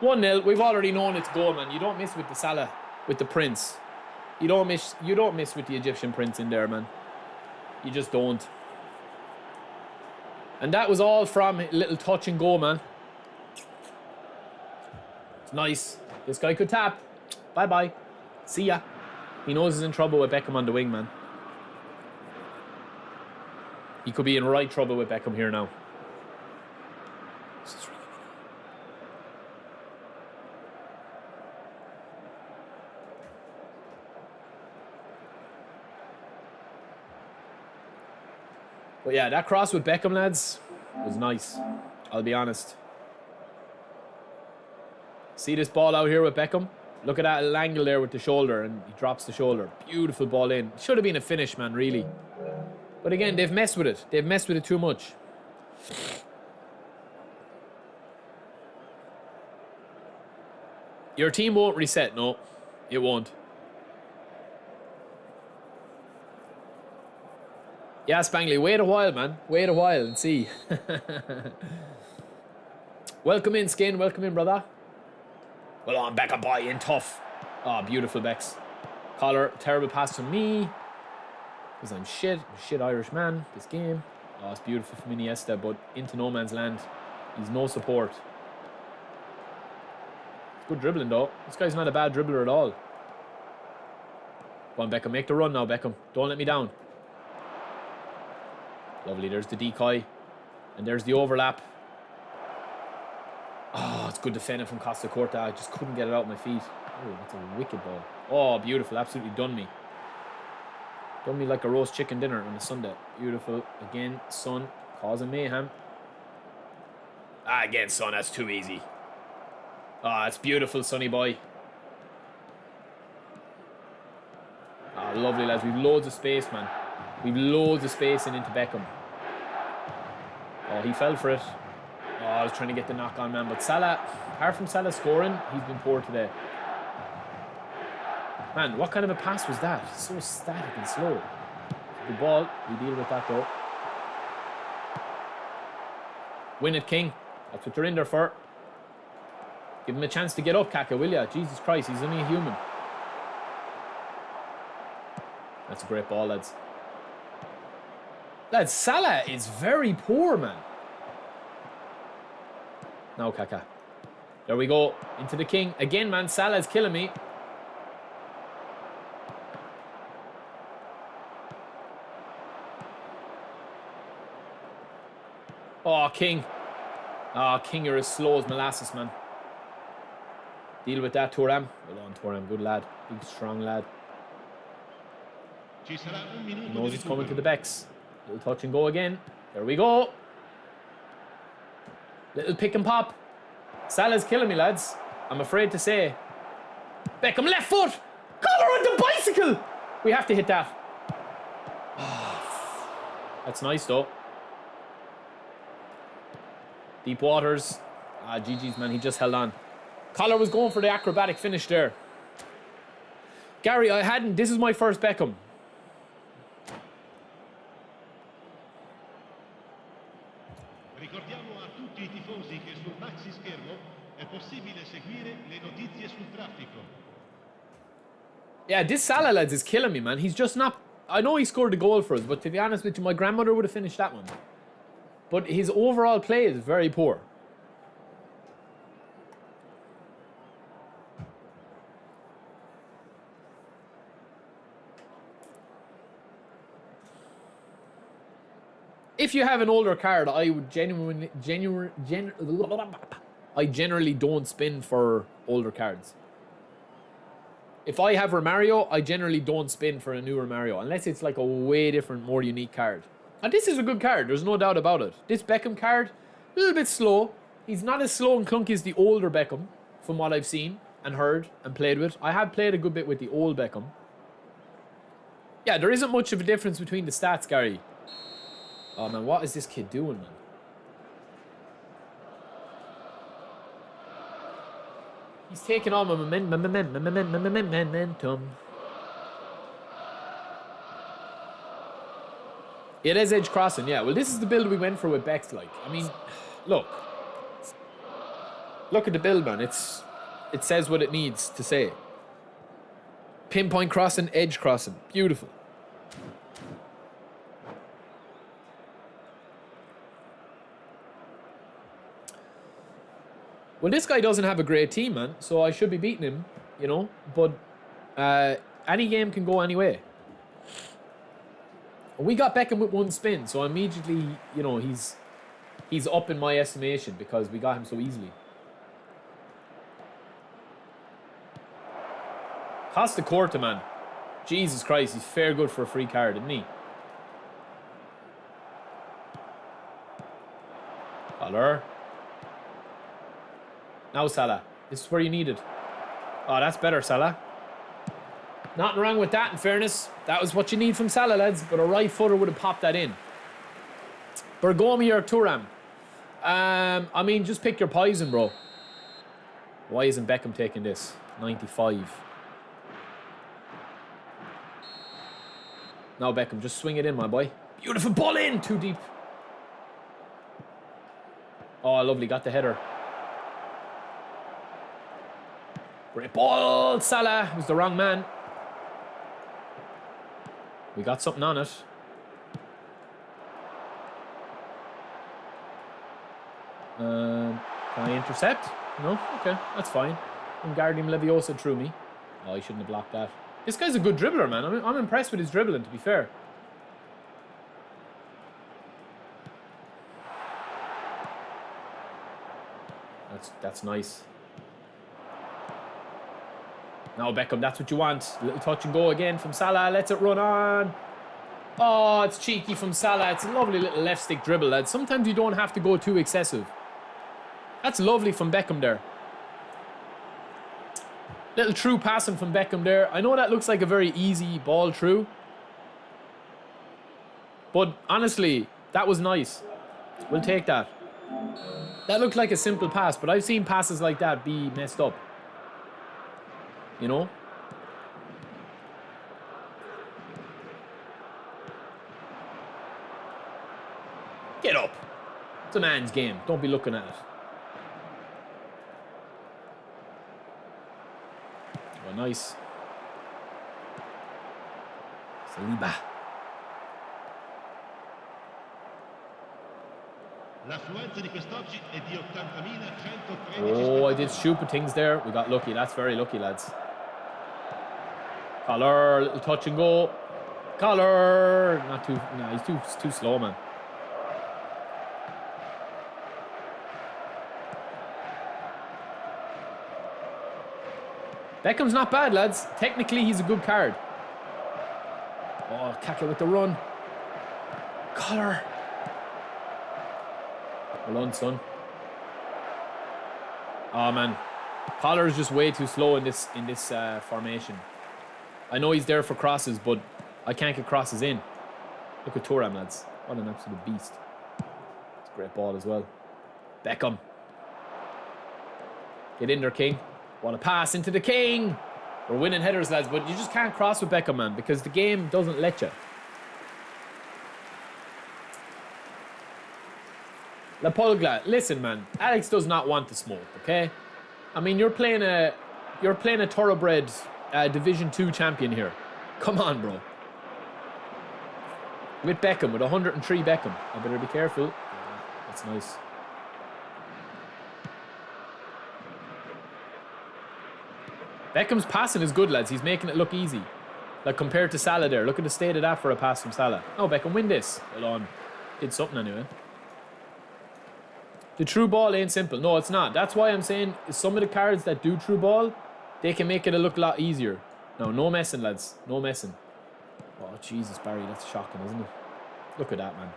1-0. We've already known it's goal, man. You don't miss with the Salah, with the Prince. You don't miss with the Egyptian Prince in there, man. You just don't. And that was all from a little touch and go, man. It's nice. This guy could tap. Bye-bye. See ya. He knows he's in trouble with Beckham on the wing, man. He could be in right trouble with Beckham here now. But yeah, that cross with Beckham, lads, was nice. I'll be honest. See this ball out here with Beckham? Look at that little angle there with the shoulder, and he drops the shoulder. Beautiful ball in. Should have been a finish, man, really. But again, they've messed with it. They've messed with it too much. Your team won't reset, no. It won't. Yeah, Spangley, wait a while, man. Wait a while and see. Welcome in, Skin. Welcome in, brother. Well on, Beckham boy, in tough. Oh, beautiful, BECKS. Collar, terrible pass from me. Because I'm shit Irish man this game. Oh, it's beautiful from Iniesta, but into no man's land. He's no support. Good dribbling, though. This guy's not a bad dribbler at all. Go on, Beckham. Make the run now, Beckham. Don't let me down. Lovely. There's the decoy. And there's the overlap. Oh, it's good defending from Costa Corta. I just couldn't get it out of my feet. Oh, that's a wicked ball. Oh, beautiful. Absolutely done me. Done me like a roast chicken dinner on a Sunday. Beautiful. Again, Son causing mayhem. Ah, again, Son. That's too easy. Ah, it's beautiful, Sonny boy. Ah, lovely, lads. We've loads of space, man. We've loads of space into Beckham. Oh, he fell for it. Oh, I was trying to get the knock on, man. But Salah, apart from Salah scoring, he's been poor today. Man, what kind of a pass was that? So static and slow. Good ball. We deal with that, though. Win it, King. That's what they're in there for. Give him a chance to get up, Kaka, will ya? Jesus Christ, he's only a human. That's a great ball, lads. Lads, Salah is very poor, man. Now, Kaka. There we go. Into the King. Again, man, Salah's killing me. Oh, King. Oh, King, you're as slow as molasses, man. Deal with that, Thuram. Well on, Thuram. Good lad. Big, strong lad. Ci sarà un He minuto knows di he's coming to the recupero. Becks. Little touch and go again. There we go. Little pick and pop. Salah's killing me, lads. I'm afraid to say. Beckham left foot. Collar on the bicycle. We have to hit that. That's nice though. Deep waters. Ah, GG's, man. He just held on. Collar was going for the acrobatic finish there. Gary, I hadn't. This is my first Beckham. Ricordiamo a tutti I tifosi che sul maxi schermo è possibile seguire le notizie sul traffico. Yeah, this Salah, lads, is killing me, man. He's just not... I know he scored the goal for us, but to be honest with you, my grandmother would have finished that one. But his overall play is very poor. If you have an older card, I would I generally don't spin for older cards. If I have Romario, I generally don't spin for a new Romario, unless it's like a way different, more unique card. And this is a good card, there's no doubt about it. This Beckham card, a little bit slow. He's not as slow and clunky as the older Beckham, from what I've seen and heard and played with. I have played a good bit with the old Beckham. Yeah, there isn't much of a difference between the stats, Gary. Oh man, what is this kid doing, man? He's taking on my momentum. It is edge crossing, yeah. Well, this is the build we went for with BECKS, like. I mean, look. Look at the build, man. It says what it needs to say. Pinpoint crossing, edge crossing. Beautiful. Well, this guy doesn't have a great team, man, so I should be beating him, you know, but any game can go any way. We got Beckham with one spin, so immediately, you know, he's up in my estimation because we got him so easily. Costa Corta, man. Jesus Christ, he's fair good for a free card, isn't he? Collar. Now Salah. This is where you need it. Oh, that's better, Salah. Nothing wrong with that, in fairness. That was what you need from Salah, lads. But a right footer would have popped that in. Bergomi or Thuram? I mean, just pick your poison, bro. Why isn't Beckham taking this? 95. Now Beckham, just swing it in, my boy. Beautiful ball in! Too deep. Oh, lovely. Got the header. Great ball, Salah. It was the wrong man. We got something on it. Can I intercept? No? Okay, that's fine. Wingardium Leviosa threw me. Oh, he shouldn't have blocked that. This guy's a good dribbler, man. I'm impressed with his dribbling, to be fair. That's nice. Now Beckham, that's what you want. Little touch and go again from Salah. Lets it run on. Oh, it's cheeky from Salah. It's a lovely little left stick dribble, lads. Sometimes you don't have to go too excessive. That's lovely from Beckham there. Little true passing from Beckham there. I know that looks like a very easy ball through. But honestly, that was nice. We'll take that. That looked like a simple pass, but I've seen passes like that be messed up. You know? Get up. It's a man's game. Don't be looking at it. Oh, nice. Saliba. L'affluenza di quest'oggi è di 80.113. Oh, I did stupid things there. We got lucky. That's very lucky, lads. Collar, little touch and go. Collar. Not too. No, he's too slow, man. Beckham's not bad, lads. Technically, he's a good card. Oh, Kaka with the run. Collar. Well done, son. Oh, man. Collar is just way too slow in this formation. I know he's there for crosses, but I can't get crosses in. Look at Thuram, lads. What an absolute beast. It's a great ball as well. Beckham. Get in there, King. What a pass into the King. We're winning headers, lads, but you just can't cross with Beckham, man, because the game doesn't let you. La Polgla, listen, man. Alex does not want the smoke, okay? I mean, you're playing a thoroughbred Division 2 champion here. Come on, bro. With Beckham, with 103 Beckham. I better be careful. That's nice. Beckham's passing is good, lads. He's making it look easy. Like, compared to Salah there. Look at the state of that for a pass from Salah. Oh, Beckham, win this. Well on. Did something anyway. The true ball ain't simple. No, it's not. That's why I'm saying some of the cards that do true ball, they can make it look a lot easier. No messing, lads. No messing. Oh, Jesus, Barry. That's shocking, isn't it? Look at that, man.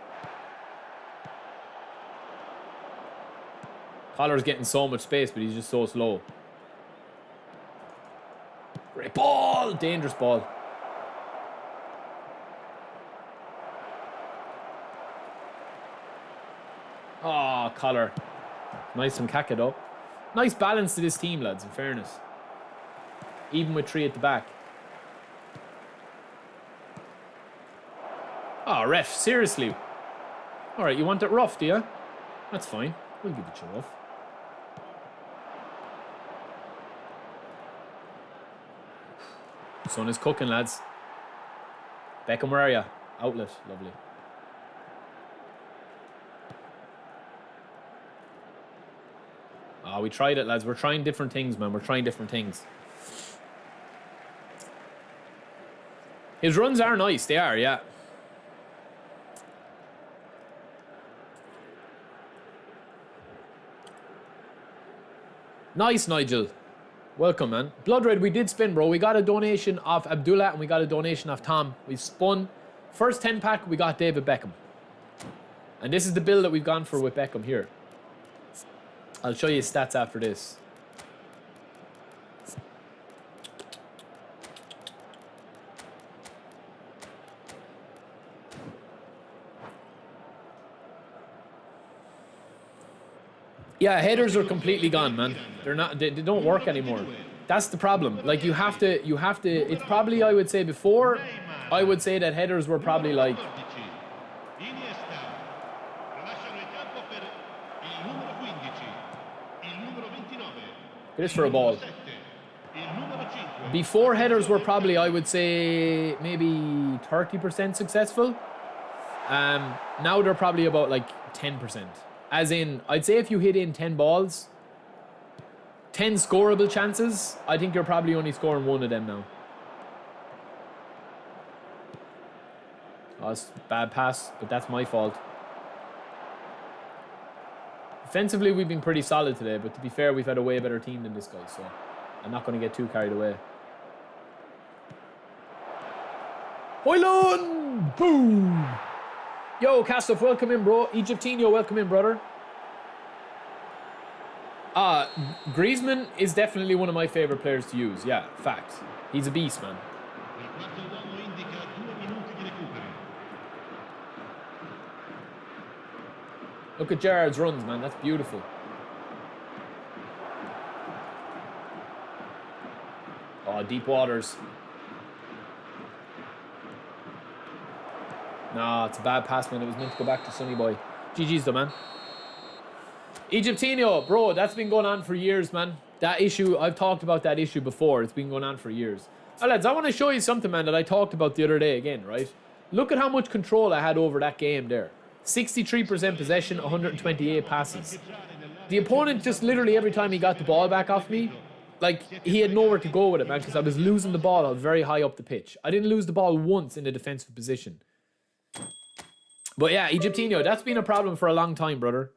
Collar's getting so much space, but he's just so slow. Great ball! Dangerous ball. Oh, Collar. Nice from Kaka, though. Nice balance to this team, lads, in fairness. Even with 3 at the back. Oh, ref, seriously. Alright, you want it rough, do you? That's fine. We'll give it you rough. Sun is cooking, lads. Beckham, where are you? Outlet, lovely. Oh, we tried it, lads. We're trying different things, man. We're trying different things. His runs are nice. They are, yeah. Nice, Nigel. Welcome, man. Blood Red, we did spin, bro. We got a donation off Abdullah and we got a donation off Tom. We've spun. First 10 pack, we got David Beckham. And this is the build that we've gone for with Beckham here. I'll show you his stats after this. Yeah, headers are completely gone, man. They're not. They don't work anymore. That's the problem. Like you have to. It's probably, I would say before, I would say that headers were probably like. It is for a ball. Before headers were probably, I would say, maybe 30% successful. Now they're probably about like 10%. As in, I'd say if you hit in 10 balls, 10 scoreable chances, I think you're probably only scoring 1 of them now. Oh, that's a bad pass, but that's my fault. Offensively, we've been pretty solid today, but to be fair, we've had a way better team than this guy, so I'm not going to get too carried away. Hoylun! Boom! Yo, Castleff, welcome in, bro. Egyptinho, welcome in, brother. Griezmann is definitely one of my favorite players to use. Yeah, fact. He's a beast, man. Look at Gerrard's runs, man. That's beautiful. Oh, deep waters. Nah, it's a bad pass, man. It was meant to go back to Sonny Boy. GG's though, man. Egyptinho, bro, that's been going on for years, man. That issue, I've talked about that issue before. It's been going on for years. Oh, lads, I want to show you something, man, that I talked about the other day again, right? Look at how much control I had over that game there. 63% possession, 128 passes. The opponent just literally every time he got the ball back off me, like, he had nowhere to go with it, man, because I was losing the ball. I was very high up the pitch. I didn't lose the ball once in the defensive position. But yeah, Egyptinho, that's been a problem for a long time, brother.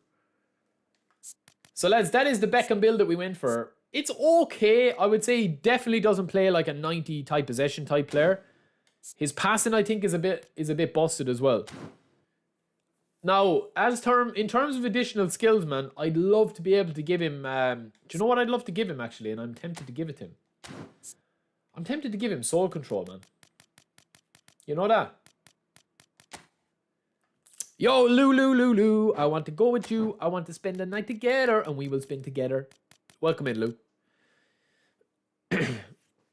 So, lads, that is the Beckham build that we went for. It's okay. I would say he definitely doesn't play like a 90 type possession type player. His passing, I think, is a bit busted as well. Now, in terms of additional skills, man, I'd love to be able to give him. Do you know what I'd love to give him actually? And I'm tempted to give it to him. I'm tempted to give him soul control, man. You know that? Yo, Lou. I want to go with you. I want to spend the night together, and we will spend together. Welcome in, Lou.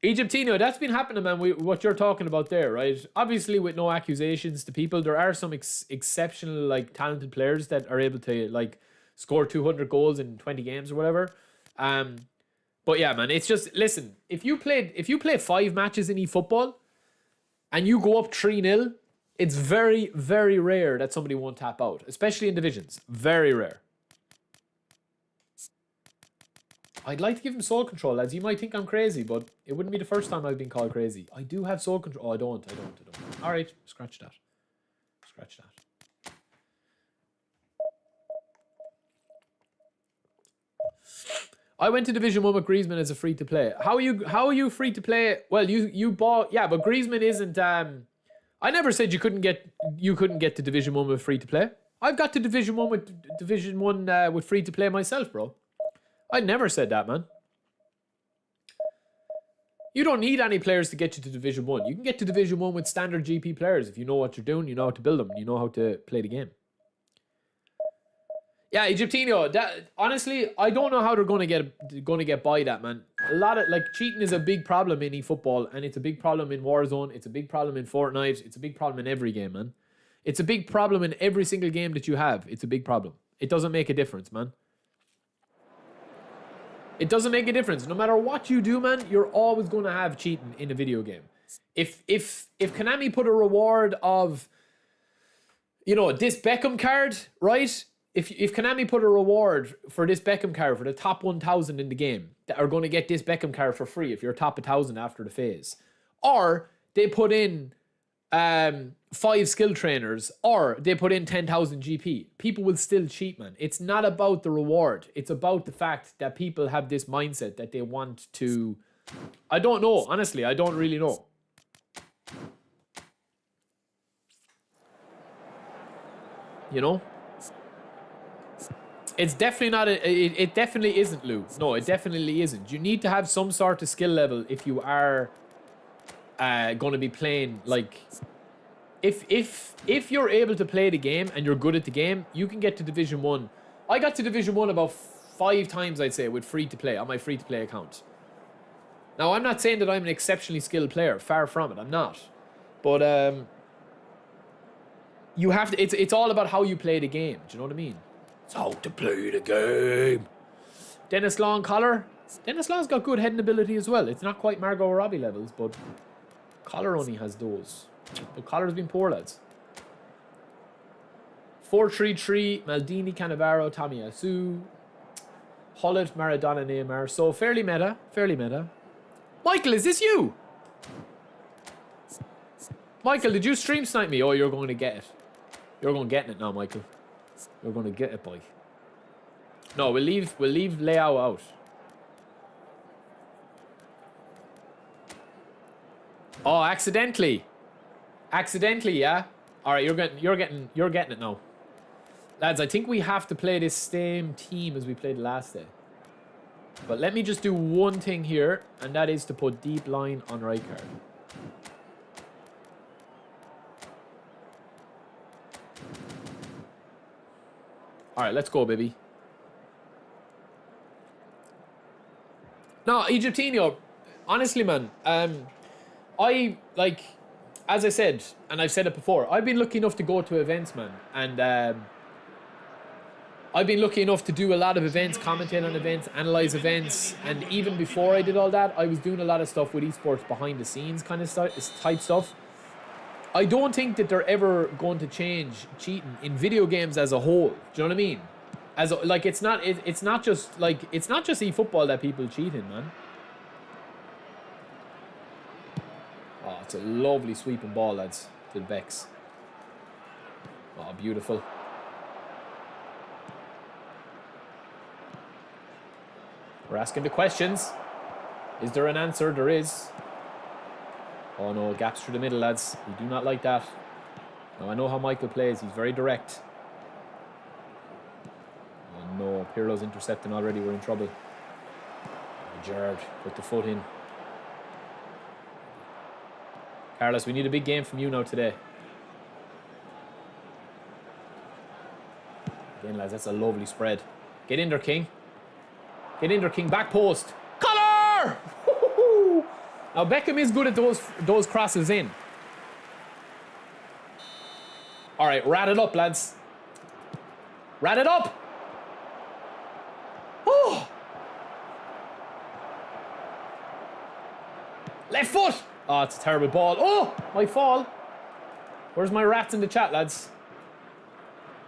Egyptino, that's been happening, man. What you're talking about there, right? Obviously, with no accusations to people, there are some exceptional, like, talented players that are able to, like, score 200 goals in 20 games or whatever. But yeah, man, it's just, listen, if you play 5 matches in eFootball and you go up 3-0, it's very, very rare that somebody won't tap out, especially in divisions. Very rare. I'd like to give him soul control, lads. You might think I'm crazy, but it wouldn't be the first time I've been called crazy. I do have soul control. Oh, I don't. All right, scratch that. I went to Division 1 with Griezmann as a free to play. How are you free to play? Well, you bought, yeah, but Griezmann isn't. I never said you couldn't get to Division 1 with free to play. I've got to Division 1 with free to play myself, bro. I never said that, man. You don't need any players to get you to Division 1. You can get to Division 1 with standard GP players if you know what you're doing, you know how to build them, you know how to play the game. Yeah, Egyptino, honestly, I don't know how they're going to get by that, man. A lot of, like, cheating is a big problem in eFootball, and it's a big problem in Warzone, it's a big problem in Fortnite, it's a big problem in every game, man. It's a big problem in every single game that you have. It's a big problem. It doesn't make a difference, man. It doesn't make a difference. No matter what you do, man, you're always going to have cheating in a video game. If Konami put a reward of, you know, this Beckham card, right? If Konami put a reward for this Beckham card for the top 1,000 in the game that are going to get this Beckham card for free if you're top 1,000 after the phase, or they put in 5 skill trainers, or they put in 10,000 GP, people will still cheat, man. It's not about the reward. It's about the fact that people have this mindset that they want to... I don't know. Honestly, I don't really know. You know? It's definitely not... It definitely isn't, Lou. No, it definitely isn't. You need to have some sort of skill level if you are going to be playing, like... If you're able to play the game and you're good at the game, you can get to Division 1. I got to Division 1 about 5 times, I'd say, with free to play on my free to play account. Now, I'm not saying that I'm an exceptionally skilled player. Far from it. I'm not. But you have to. It's all about how you play the game. Do you know what I mean? It's how to play the game. Dennis Law and Collar. Dennis Law's got good heading ability as well. It's not quite Margot Robbie levels, but Collar only has those. But Collar's been poor, lads. 4-3-3, Maldini, Cannavaro, Tomiyasu, Hullet, Maradona, Neymar. So fairly meta. Michael, is this you? Michael, did you stream snipe me? Oh, you're going to get it. You're going to get it now, Michael. You're going to get it, boy. No, we'll leave Leao out. Oh, accidentally. Accidentally, yeah. All right, you're getting it now, lads. I think we have to play this same team as we played last day. But let me just do one thing here, and that is to put deep line on right card. All right, let's go, baby. No, Egyptino. Honestly, man, I like. As I said, and I've said it before, I've been lucky enough to go to events, man. And I've been lucky enough to do a lot of events, commentate on events, analyze events. And even before I did all that, I was doing a lot of stuff with esports behind the scenes kind of type stuff. I don't think that they're ever going to change cheating in video games as a whole. Do you know what I mean? It's not just eFootball that people cheat in, man. Oh, it's a lovely sweeping ball, lads, to the BECKS. Oh, beautiful. We're asking the questions. Is there an answer? There is. Oh no, gaps through the middle, lads. We do not like that. Now, I know how Michael plays. He's very direct. Oh no, Pirlo's intercepting already. We're in trouble. Oh, Gerrard, put the foot in. Carlos, we need a big game from you now today. Again, lads, that's a lovely spread. Get in there, King. Get in there, King. Back post. Collar! Now, Beckham is good at those crosses in. All right, rat it up, lads. Rat it up! Oh! Left foot! Oh, it's a terrible ball. Oh, my fall. Where's my rats in the chat, lads?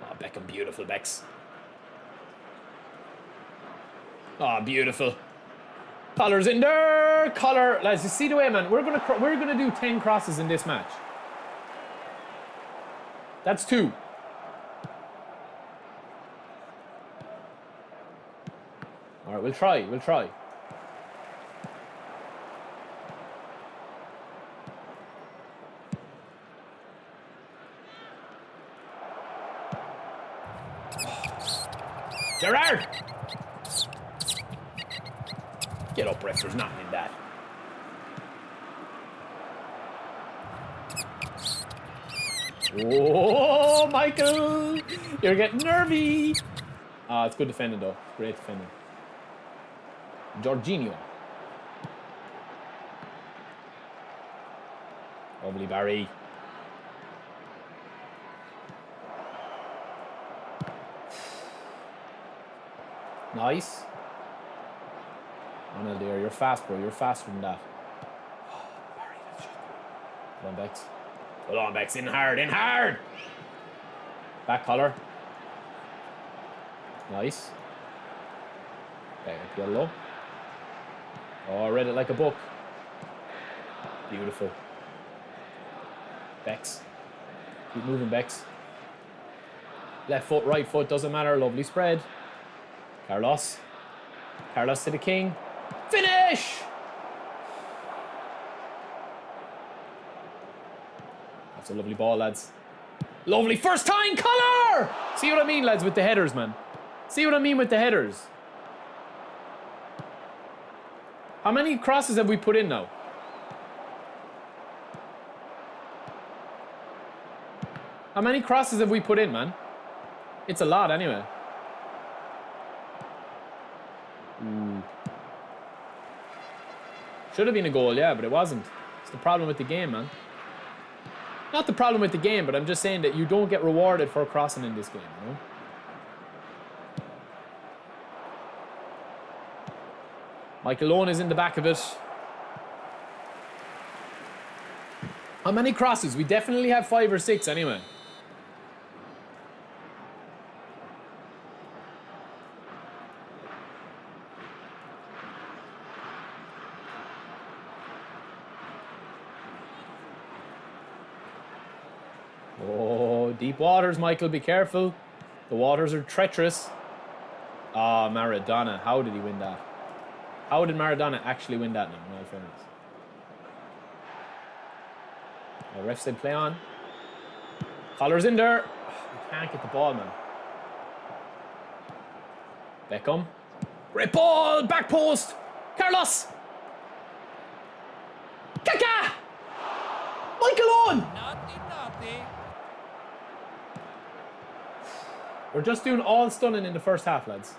Oh, Beckham, beautiful, Becks. Oh, beautiful. Collar's in there. Collar, lads, you see the way, man. We're gonna do 10 crosses in this match. That's 2. All right, we'll try. We'll try. Gerrard! Get up, ref. There's nothing in that. Oh, Michael! You're getting nervy. Ah, it's good defending, though. Great defending. Jorginho. Lovely, Barry. Nice. Ronald there, you're fast, bro. You're faster than that. Oh, Barry, that's shit. Come on, Becks. Hold on, Becks. In hard, in hard. Back collar. Nice. Okay, up yellow. Oh, I read it like a book. Beautiful. Becks. Keep moving, Becks. Left foot, right foot, doesn't matter. Lovely spread. Carlos. Carlos to the King. Finish! That's a lovely ball, lads. Lovely first time, Collar! See what I mean, lads, with the headers, man. See what I mean with the headers. How many crosses have we put in now? How many crosses have we put in, man? It's a lot, anyway. Should have been a goal, yeah, but it wasn't. It's the problem with the game, man. Not the problem with the game, but I'm just saying that you don't get rewarded for crossing in this game, you know? Michael Owen is in the back of it. How many crosses? We definitely have 5 or 6 anyway. Oh, deep waters, Michael. Be careful. The waters are treacherous. Ah, Maradona. How did he win that? How did Maradona actually win that now, in all fairness? The ref said play on. Collar's in there. We can't get the ball, man. Beckham. Great ball. Back post. Carlos. Kaka. Michael Owen. Naughty. We're just doing all stunning in the first half, lads.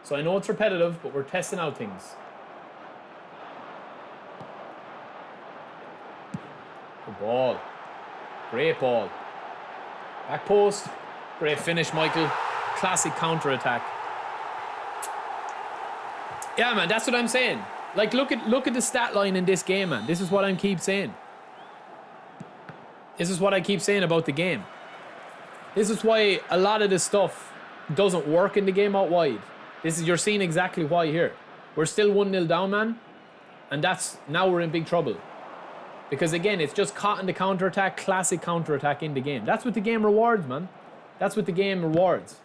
So I know it's repetitive, but we're testing out things. Good ball. Great ball. Back post. Great finish, Michael. Classic counter-attack. Yeah, man, that's what I'm saying. Like, look at the stat line in this game, man. This is what I keep saying. This is what I keep saying about the game. This is why a lot of this stuff doesn't work in the game out wide. You're seeing exactly why here. We're still 1-0 down, man. And now we're in big trouble. Because again, it's just caught in the counter-attack, classic counter-attack in the game. That's what the game rewards, man. That's what the game rewards.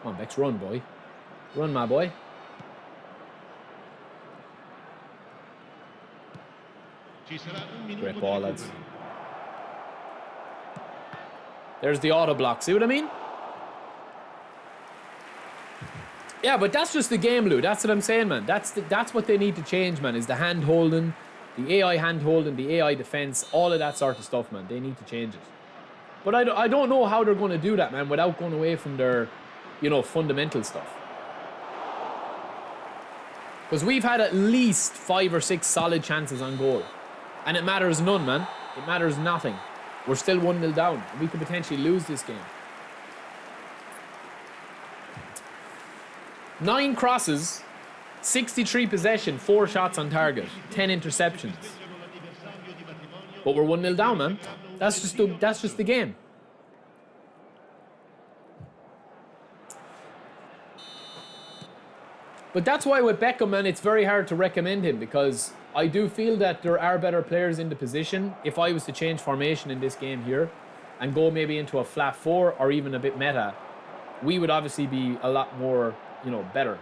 Come on, Becks, run, boy. Run, my boy. Ci sarà un minuto Great di ball, recupero. lads. There's the auto block. See what I mean? Yeah, but that's just the game, Lou. That's what I'm saying, man. That's what they need to change, man, is the hand holding, the AI hand holding, the AI defense, all of that sort of stuff, man. They need to change it. But I don't know how they're going to do that, man, without going away from their, fundamental stuff. Because we've had at least 5 or 6 solid chances on goal. And it matters none, man. It matters nothing. We're still 1-0 down. We could potentially lose this game. 9 crosses, 63 possession, 4 shots on target, 10 interceptions. But we're 1-0 down, man. That's just the game. But that's why with Beckham, man, it's very hard to recommend him, because I do feel that there are better players in the position. If I was to change formation in this game here and go maybe into a flat 4 or even a bit meta, we would obviously be a lot more, better.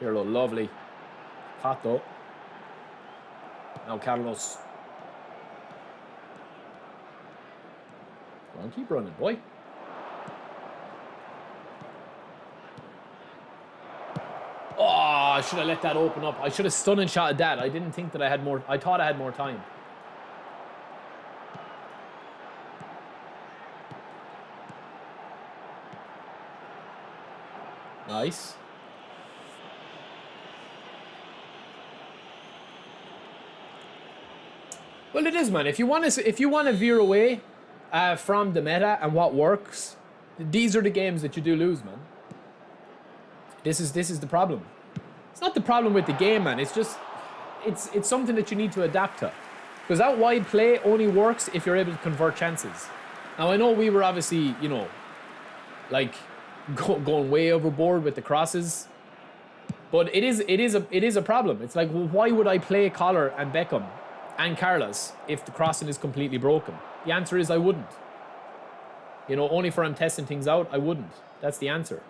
Pirlo, lovely. Hot though. Now Carlos. Go on, keep running, boy. Oh, I should have let that open up. I should have stunning shot at that. I didn't think that I had more. I thought I had more time. Nice. Well, it is, man. If you want to veer away from the meta and what works, these are the games that you do lose, man. This is the problem. It's not the problem with the game, man. It's just it's something that you need to adapt to. Because that wide play only works if you're able to convert chances. Now I know we were obviously, like going way overboard with the crosses, but it is a problem. It's like, well, why would I play Collar and Beckham and Carlos if the crossing is completely broken? The answer is I wouldn't. Only for I'm testing things out, I wouldn't. That's the answer.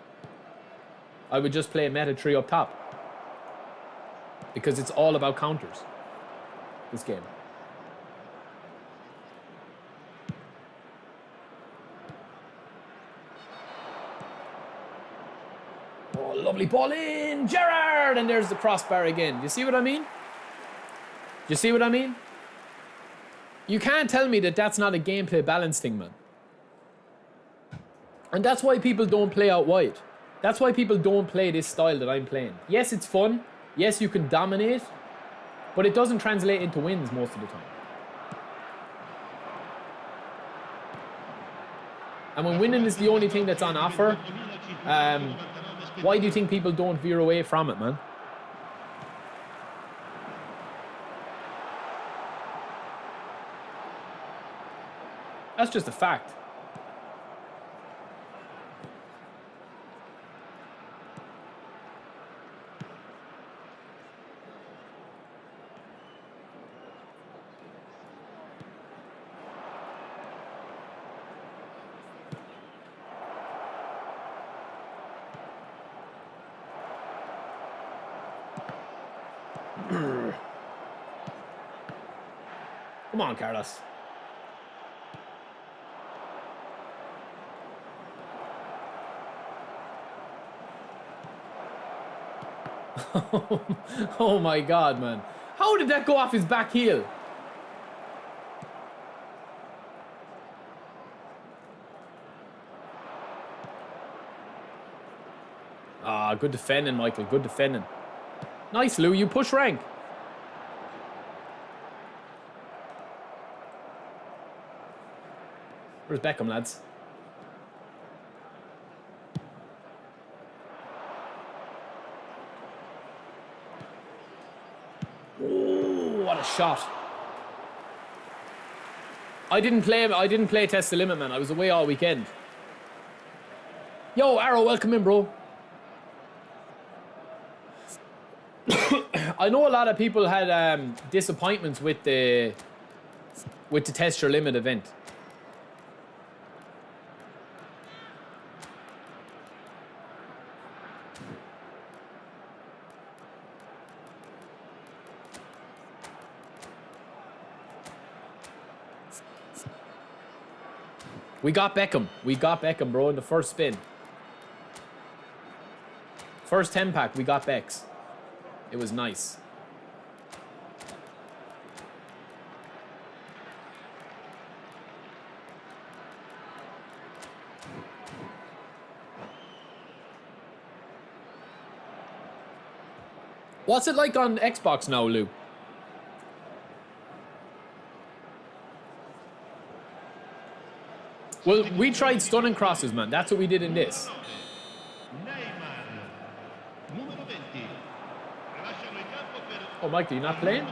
I would just play a meta 3 up top. Because it's all about counters, this game. Oh, lovely ball in, Gerrard! And there's the crossbar again. You see what I mean? You see what I mean? You can't tell me that that's not a gameplay balance thing, man. And that's why people don't play out wide. That's why people don't play this style that I'm playing. Yes, it's fun. Yes, you can dominate. But it doesn't translate into wins most of the time. And when winning is the only thing that's on offer, why do you think people don't veer away from it, man? That's just a fact. Come on, Carlos. Oh my God, man. How did that go off his back heel? Ah, good defending, Michael. Good defending. Nice, Lou. You push rank. Where's Beckham, lads? Oh, what a shot. I didn't play Test the Limit, man. I was away all weekend. Yo, Arrow, welcome in, bro. I know a lot of people had disappointments with the with the test your limit event. We got Beckham. We got Beckham, bro, in the first spin. First 10-pack, we got BECKS. It was nice. What's it like on Xbox now, Lou? Well, we tried stunning crosses, man. That's what we did in this. Oh, Michael, you're not playing?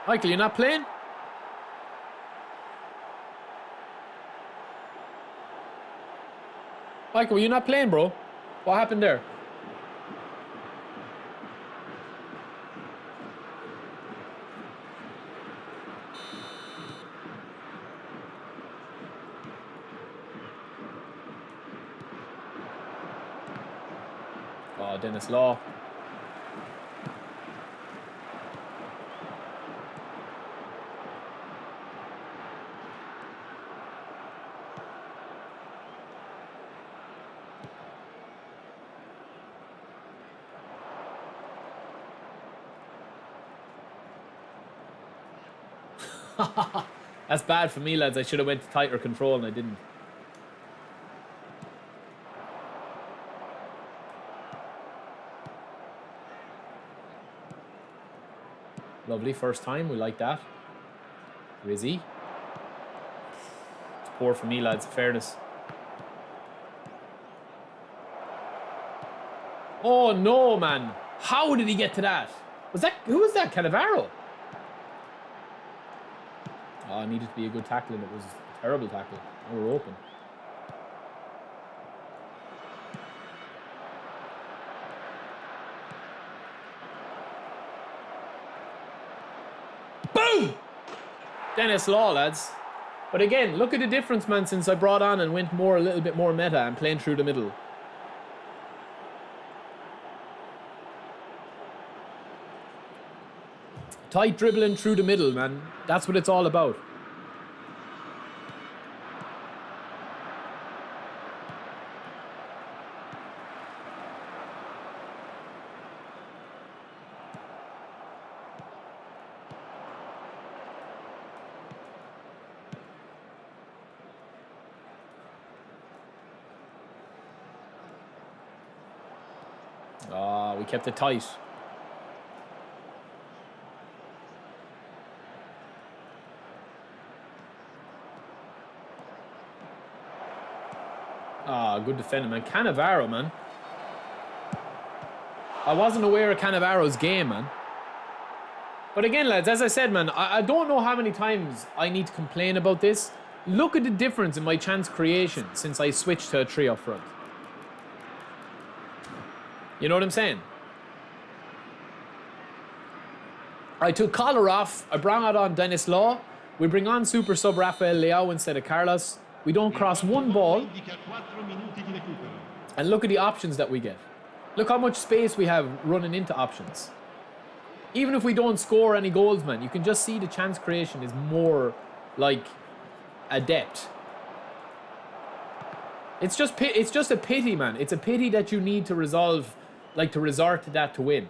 Michael, you're not playing? Michael, you're not playing, bro? What happened there? Oh, Dennis Law. That's bad for me, lads. I should have went to tighter control and I didn't. Lovely first time. We like that. Rizzy. It's poor for me, lads. Fairness. Oh no, man. How did he get to that? Who was that? Cannavaro? Oh, it needed to be a good tackle, and it was a terrible tackle. Now we're open. Boom! Dennis Law, lads. But again, look at the difference, man, since I brought on and went a little bit more meta and playing through the middle. Tight dribbling through the middle, man. That's what it's all about. Ah, we kept it tight. Ah, good defending, man. Cannavaro, man. I wasn't aware of Cannavaro's game, man. But again, lads, as I said, man, I don't know how many times I need to complain about this. Look at the difference in my chance creation since I switched to a 3 up front. You know what I'm saying? I took Collar off. I brought on Dennis Law. We bring on super sub Rafael Leao instead of Carlos. We don't cross one ball. And look at the options that we get. Look how much space we have running into options. Even if we don't score any goals, man, you can just see the chance creation is more like adept. It's just a pity, man. It's a pity that you need to resort to that to win.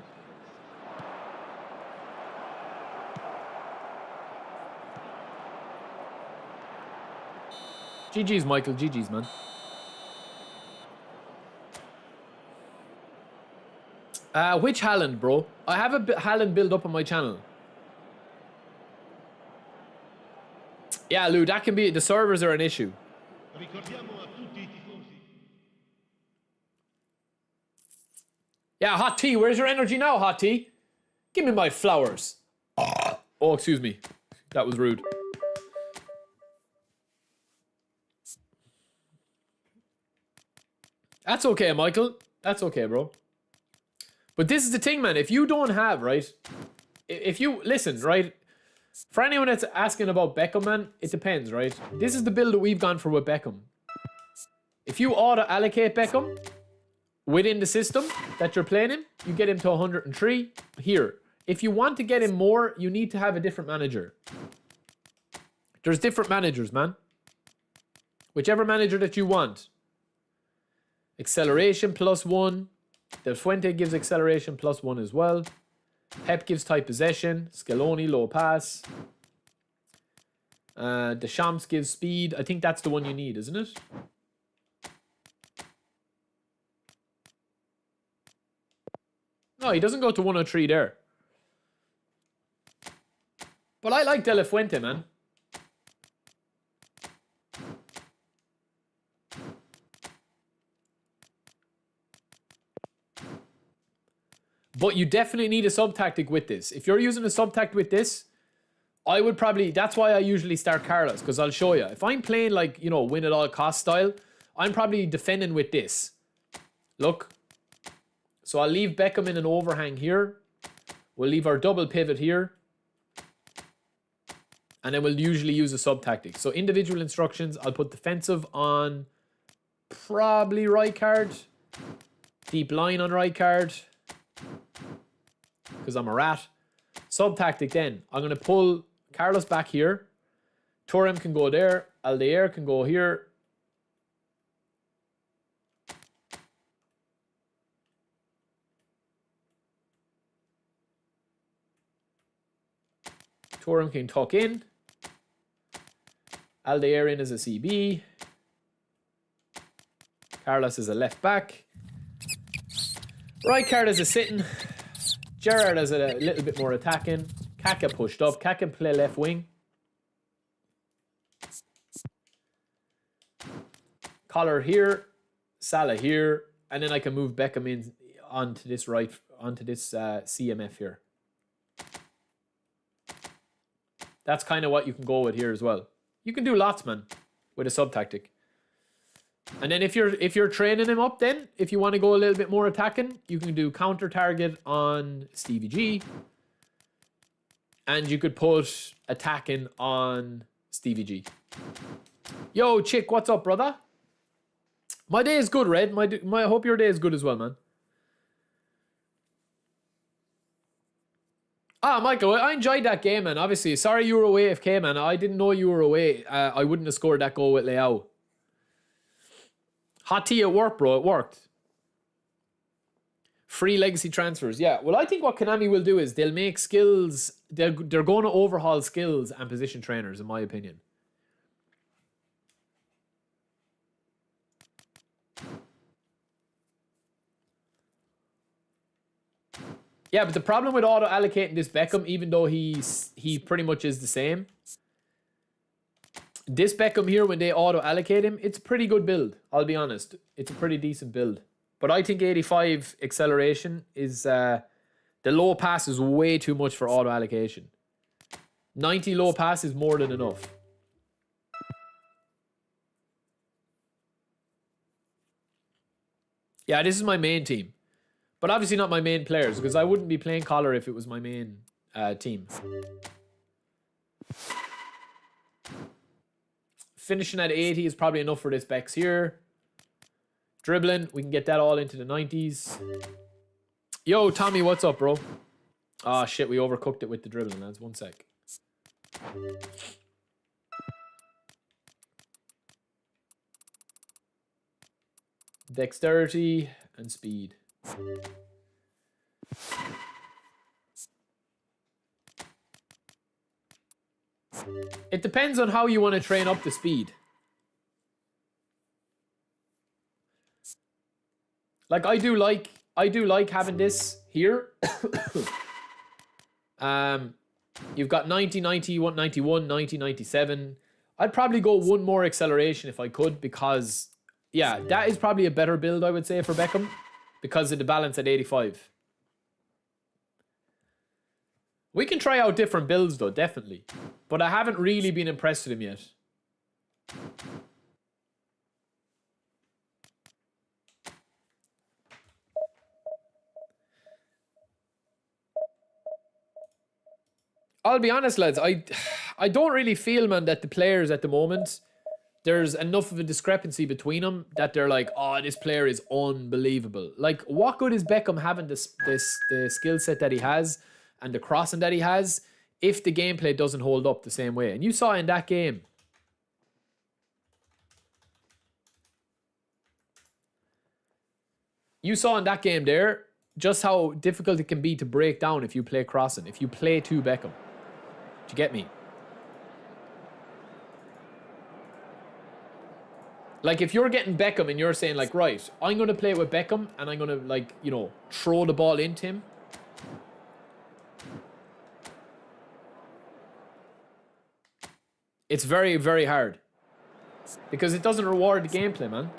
GG's, Michael. GG's, man. Which Haaland, bro? I have a Haaland build up on my channel. Yeah, Lou, that can be... The servers are an issue. Yeah, Hot Tea. Where's your energy now, Hot Tea? Give me my flowers. Oh, excuse me. That was rude. That's okay, Michael. That's okay, bro. But this is the thing, man. If you don't have, right? If you listen, right? For anyone that's asking about Beckham, man, it depends, right? This is the build that we've gone for with Beckham. If you auto-allocate Beckham within the system that you're playing in, you get him to 103. Here, if you want to get him more, you need to have a different manager. There's different managers, man. Whichever manager that you want. Acceleration +1. Del Fuente gives acceleration +1 as well. Pep gives tight possession. Scaloni, low pass. Deschamps gives speed. I think that's the one you need, isn't it? No, he doesn't go to 103 there. But I like De La Fuente, man. But you definitely need a sub-tactic with this. If you're using a sub-tactic with this, I would probably... That's why I usually start Carlos, because I'll show you. If I'm playing, like, you know, win at all cost style, I'm probably defending with this. Look. So I'll leave Beckham in an overhang here. We'll leave our double pivot here. And then we'll usually use a sub-tactic. So individual instructions, I'll put defensive on probably right card. Deep line on right card. Because I'm a rat. Sub-tactic then. I'm going to pull Carlos back here. Thuram can go there. Aldair can go here. Thuram can tuck in. Aldair in as a CB. Carlos is a left back. Right card is a sitting. Gerrard is a little bit more attacking. Kaka pushed up. Kaka can play left wing. Collar here. Salah here. And then I can move Beckham in onto this CMF here. That's kind of what you can go with here as well. You can do lots, man, with a sub-tactic. And then if you're training him up, then if you want to go a little bit more attacking, you can do counter target on Stevie G, and you could put attacking on Stevie G. Yo, chick, what's up, brother? My day is good, Red. I hope your day is good as well, man. Ah, Michael, I enjoyed that game, man. Obviously, sorry you were away, AFK, man. I didn't know you were away. I wouldn't have scored that goal with Leao. Hot tea at work, bro. It worked. Free legacy transfers. Yeah. Well, I think what Konami will do is they'll make skills. They're going to overhaul skills and position trainers, in my opinion. Yeah, but the problem with auto-allocating this Beckham, even though he pretty much is the same, this Beckham here, when they auto-allocate him, it's a pretty good build, I'll be honest. It's a pretty decent build. But I think 85 acceleration is... the low pass is way too much for auto-allocation. 90 low pass is more than enough. Yeah, this is my main team. But obviously not my main players, because I wouldn't be playing Collar if it was my main team. Finishing at 80 is probably enough for this BECKS here. Dribbling, we can get that all into the 90s. Yo, Tommy, what's up, bro? Ah, shit, we overcooked it with the dribbling, lads. 1 sec. Dexterity and speed. It depends on how you want to train up the speed. Like I do like having this here. You've got 90, 91, 91, 90, 97. I'd probably go one more acceleration if I could, because yeah, that is probably a better build, I would say, for Beckham, because of the balance at 85. We can try out different builds though, definitely. But I haven't really been impressed with him yet. I'll be honest, lads. I don't really feel, man, that the players at the moment, there's enough of a discrepancy between them that they're like, oh, this player is unbelievable. Like, what good is Beckham having the skill set that he has and the crossing that he has if the gameplay doesn't hold up the same way? And you saw in that game. You saw in that game there just how difficult it can be to break down if you play crossing, if you play to Beckham. Do you get me? Like, if you're getting Beckham and you're saying, like, right, I'm going to play with Beckham and I'm going to, like, you know, throw the ball into him. It's very, very hard. Because it doesn't reward the gameplay, man.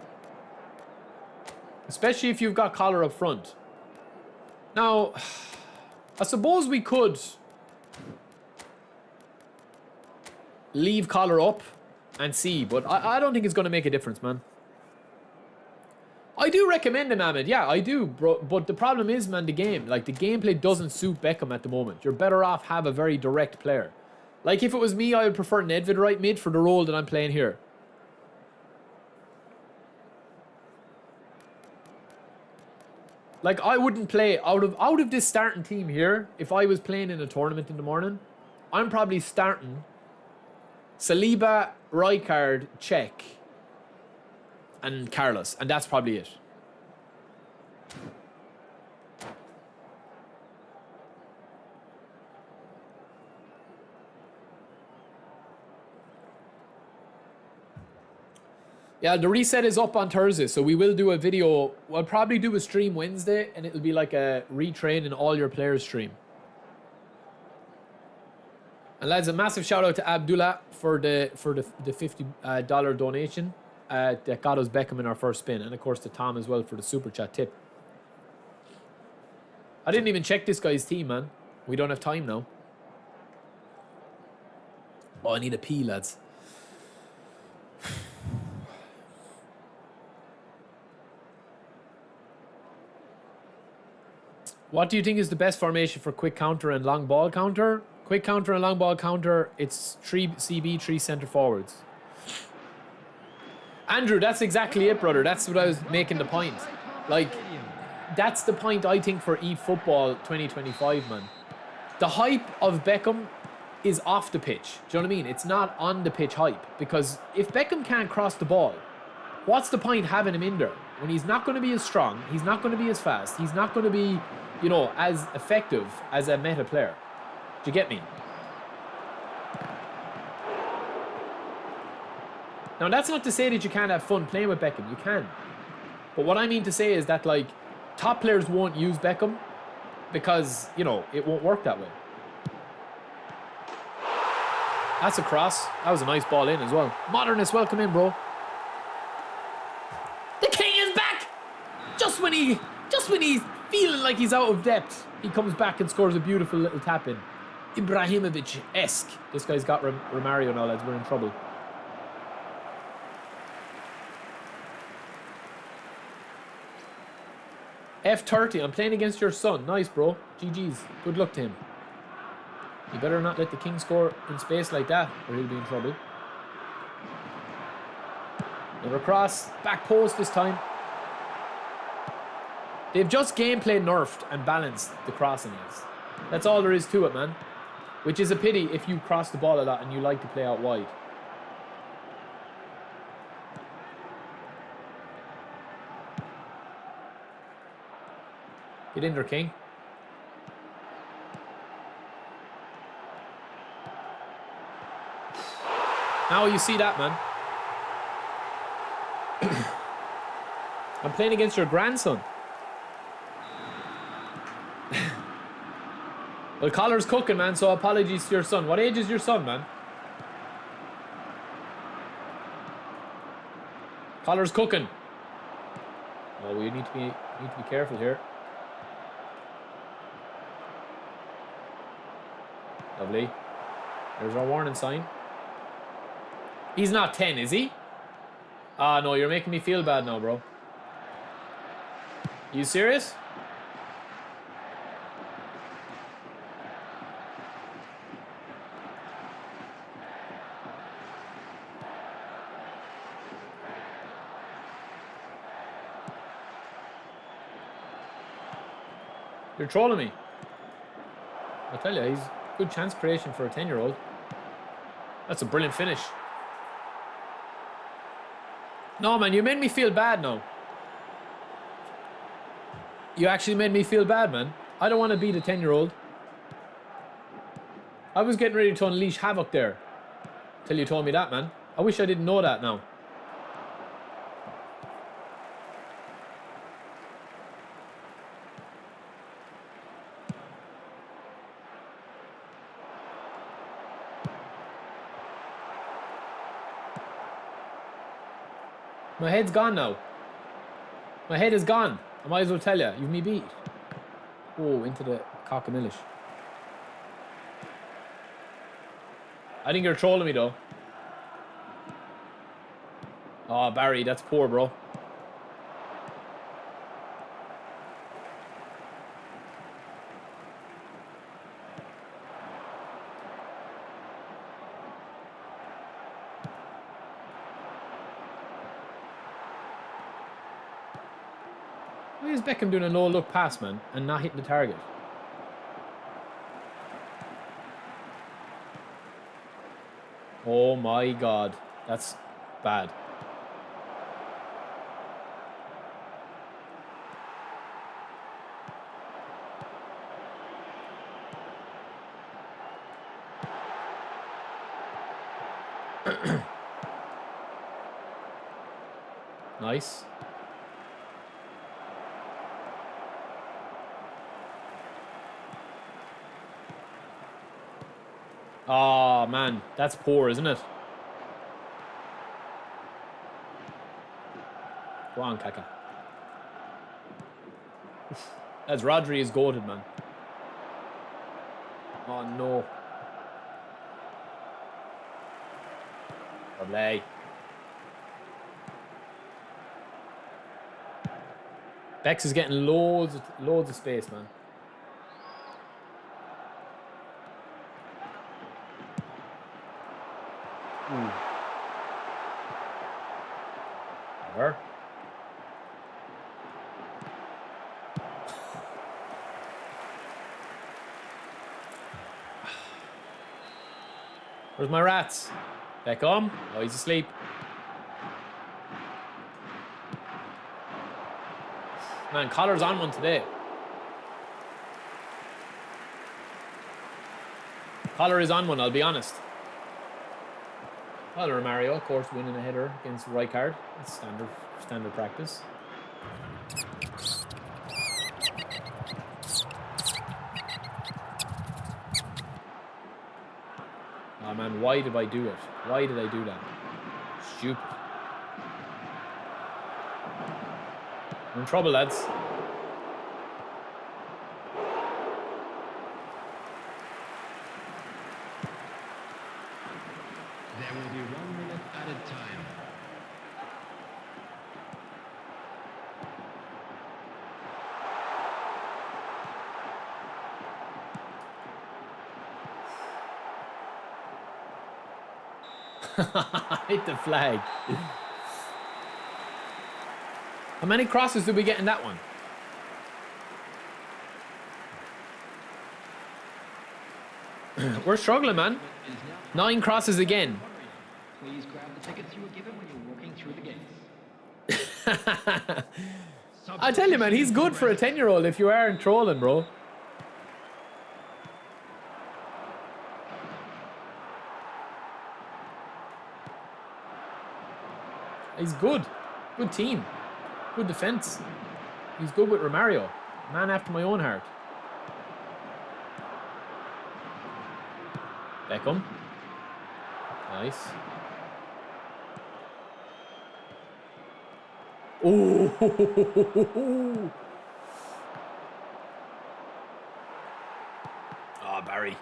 Especially if you've got Collar up front. Now, I suppose we could leave Collar up and see, but I don't think it's going to make a difference, man. I do recommend him, Ahmed. Yeah, I do, bro. But the problem is, man, the game. Like, the gameplay doesn't suit Beckham at the moment. You're better off have a very direct player. Like, if it was me, I would prefer Nedved right mid for the role that I'm playing here. Like, I wouldn't play out of this starting team here. If I was playing in a tournament in the morning, I'm probably starting Saliba, Rijkaard, Cech, and Carlos, and that's probably it. Yeah, the reset is up on Thursday, so we will do a video. We'll probably do a stream Wednesday, and it'll be like a retrain in all your players stream. And lads, a massive shout out to Abdullah for the $50 donation that got us Beckham in our first spin, and of course to Tom as well for the super chat tip. I didn't even check this guy's team, man. We don't have time now. Oh, I need a pee, lads. What do you think is the best formation for quick counter and long ball counter? Quick counter and long ball counter, it's 3 CB, 3 centre forwards. Andrew, that's exactly it, brother. That's what I was making the point. Like, that's the point, I think, for eFootball 2025, man. The hype of Beckham is off the pitch. Do you know what I mean? It's not on the pitch hype. Because if Beckham can't cross the ball, what's the point having him in there? When he's not going to be as strong, he's not going to be as fast, he's not going to be, you know, as effective as a meta player. Do you get me? Now, that's not to say that you can't have fun playing with Beckham. You can. But what I mean to say is that, like, top players won't use Beckham because, you know, it won't work that way. That's a cross. That was a nice ball in as well. Modernist, welcome in, bro. The king is back! Just when he's feeling like he's out of depth, he comes back and scores a beautiful little tap in. Ibrahimovic-esque. This guy's got Romario now, lads. We're in trouble. F30, I'm playing against your son. Nice, bro. GG's. Good luck to him. You better not let the king score in space like that, or he'll be in trouble. Another cross. Back post this time. They've just gameplay nerfed and balanced the crossing is. That's all there is to it, man. Which is a pity if you cross the ball a lot and you like to play out wide. Get in there, King. Now you see that, man. I'm playing against your grandson. Well, Collar's cooking, man, so apologies to your son. What age is your son, man? Collar's cooking. Oh, we need to be careful here. Lovely. There's our warning sign. He's not 10, is he? Ah, no, you're making me feel bad now, bro. You serious? You're trolling me. I tell you, he's good chance creation for a 10-year-old. That's a brilliant finish. No, man, you made me feel bad now. You actually made me feel bad, man. I don't want to beat a 10-year-old. I was getting ready to unleash havoc there. Till you told me that, man. I wish I didn't know that now. My head's gone now. My head is gone. I might as well tell you. You've me beat. Oh, into the cockamillish. I think you're trolling me, though. Oh, Barry, that's poor, bro. Why is Beckham doing a no-look pass, man, and not hitting the target? Oh my God, that's bad. Nice. Oh man, that's poor, isn't it? Go on, Kaka. As Rodri is goated, man. Oh no. Lovely. BECKS is getting loads of space, man. Ooh. There. Where's my rats? Beckham? Oh, he's asleep. Man, Collar's on one today. Collar is on one, I'll be honest. Well, Mario, of course, winning a header against Rijkaard. That's standard practice. Oh man, why did I do it? Why did I do that? Stupid. I'm in trouble, lads. There will be 1 minute added time. Hit the flag. How many crosses did we get in that one? We're struggling, man. 9 crosses again. Please grab the tickets you were given when you were walking through the gates. I tell you, man, he's good for a 10-year-old if you aren't trolling, bro. He's good. Good team. Good defense. He's good with Romario. Man after my own heart. Beckham. Nice. Oh. Oh, Barry.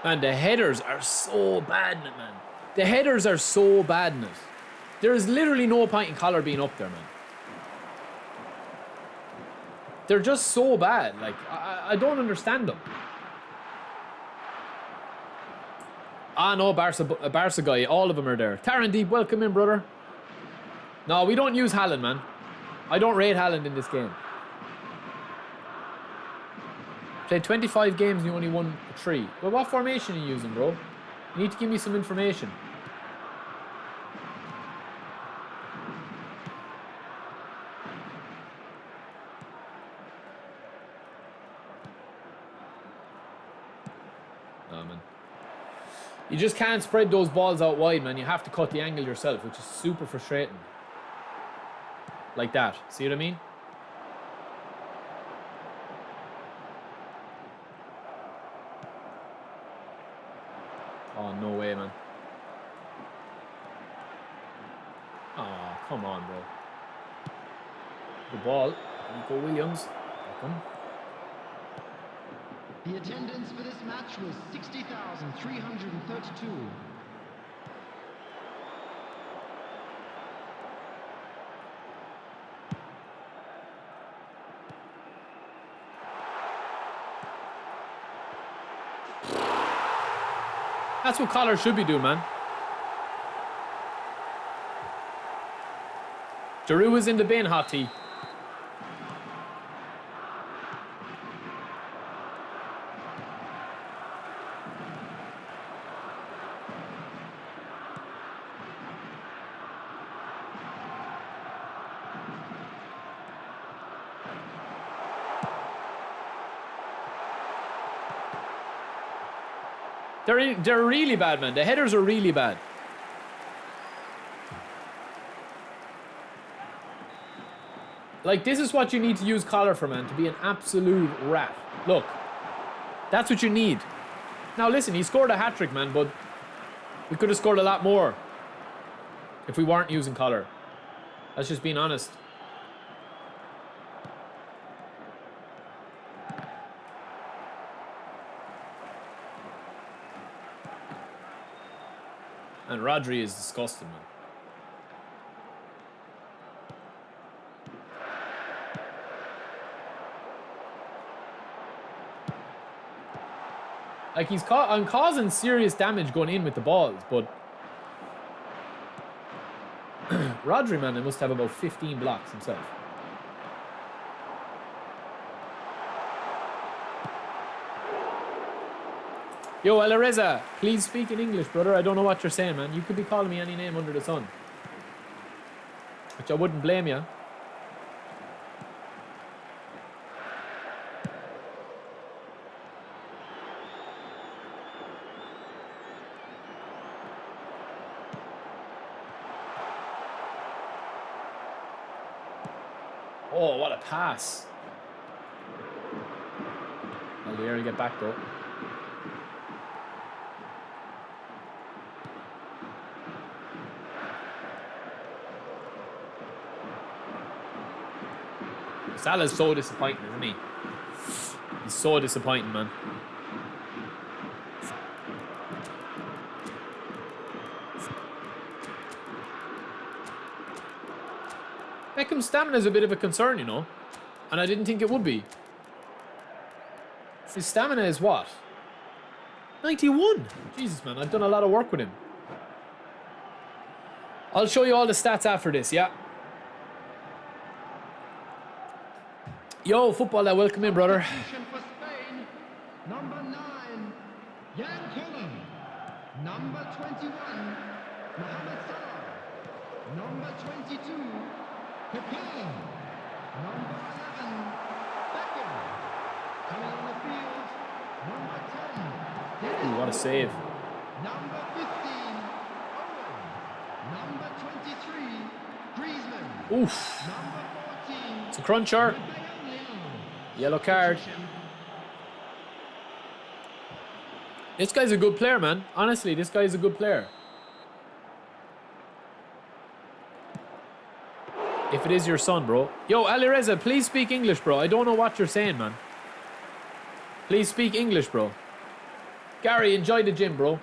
Man, the headers are so bad in it, man. The headers are so bad in it. There is literally no point in Collar being up there, man. They're just so bad. Like, I don't understand them. Ah, no, Barca guy. All of them are there. Taran Deep, welcome in, brother. No, we don't use Haaland, man. I don't rate Haaland in this game. Played 25 games and you only won 3. Well, what formation are you using, bro? You need to give me some information. Oh, man. You just can't spread those balls out wide, man. You have to cut the angle yourself, which is super frustrating. Like that. See what I mean? Oh, no way, man. Oh, come on, bro. The ball. Nico Williams. Welcome. The attendance for this match was 60,332. That's what Collar should be doing, man. Giroud is in the bin, Hottie. They're really bad, man. The headers are really bad. Like, this is what you need to use Collar for, man. To be an absolute rat. Look. That's what you need. Now, listen, he scored a hat-trick, man, but we could have scored a lot more if we weren't using Collar. That's just being honest. And Rodri is disgusting, man. Like, I'm causing serious damage going in with the balls, but Rodri, man, he must have about 15 blocks himself. Yo, Alareza, please speak in English, brother. I don't know what you're saying, man. You could be calling me any name under the sun. Which I wouldn't blame you. Oh, what a pass. I'll get back, though. Salah's so disappointing, isn't he? He's so disappointing, man. Beckham's stamina is a bit of a concern, you know. And I didn't think it would be. His stamina is what? 91! Jesus, man, I've done a lot of work with him. I'll show you all the stats after this, yeah? Yo, football, welcome in, brother. For Spain, number 9, Jan Cullen. Number 21, Mohamed Salah. Number 22, Pepe. Number 11, Beckham. Coming on the field, number 10, Ooh, what a save. number 15, Owen. Number 23, Griezmann. Oof. Number 14, It's a cruncher. Yellow card. This guy's a good player, man. Honestly, this guy's a good player. If it is your son, bro. Yo, Alireza, please speak English, bro. I don't know what you're saying, man. Please speak English, bro. Gary, enjoy the gym, bro.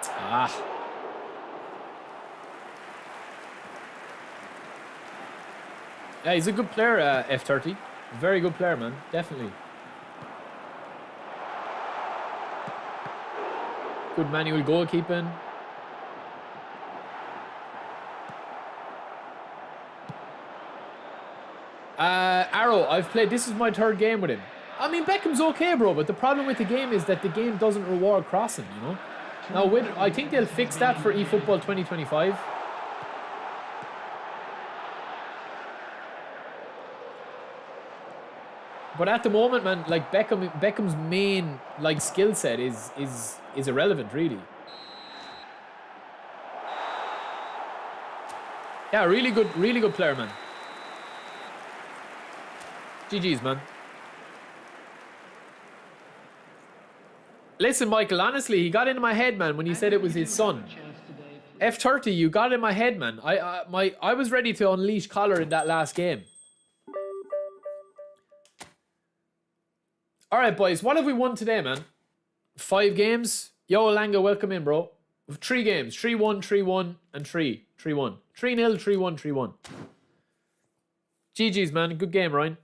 Ah. Yeah, he's a good player, F30. Very good player, man. Definitely. Good manual goalkeeping. Arrow, I've played, this is my 3rd game with him. I mean, Beckham's okay, bro, but the problem with the game is that the game doesn't reward crossing, you know? Now, I think they'll fix that for eFootball 2025. But at the moment, man, like Beckham's main like skill set is irrelevant, really. Yeah, really good player, man. GG's, man. Listen, Michael, honestly, he got into my head, man, when he said it was his son. F30, you got in my head, man. I was ready to unleash Collar in that last game. All right, boys, what have we won today, man? 5 games. Yo, Langa, welcome in, bro. 3 games. 3-1, 3-1, and 3. 3-1. 3-0, 3-1, 3-1. GG's, man. Good game, Ryan.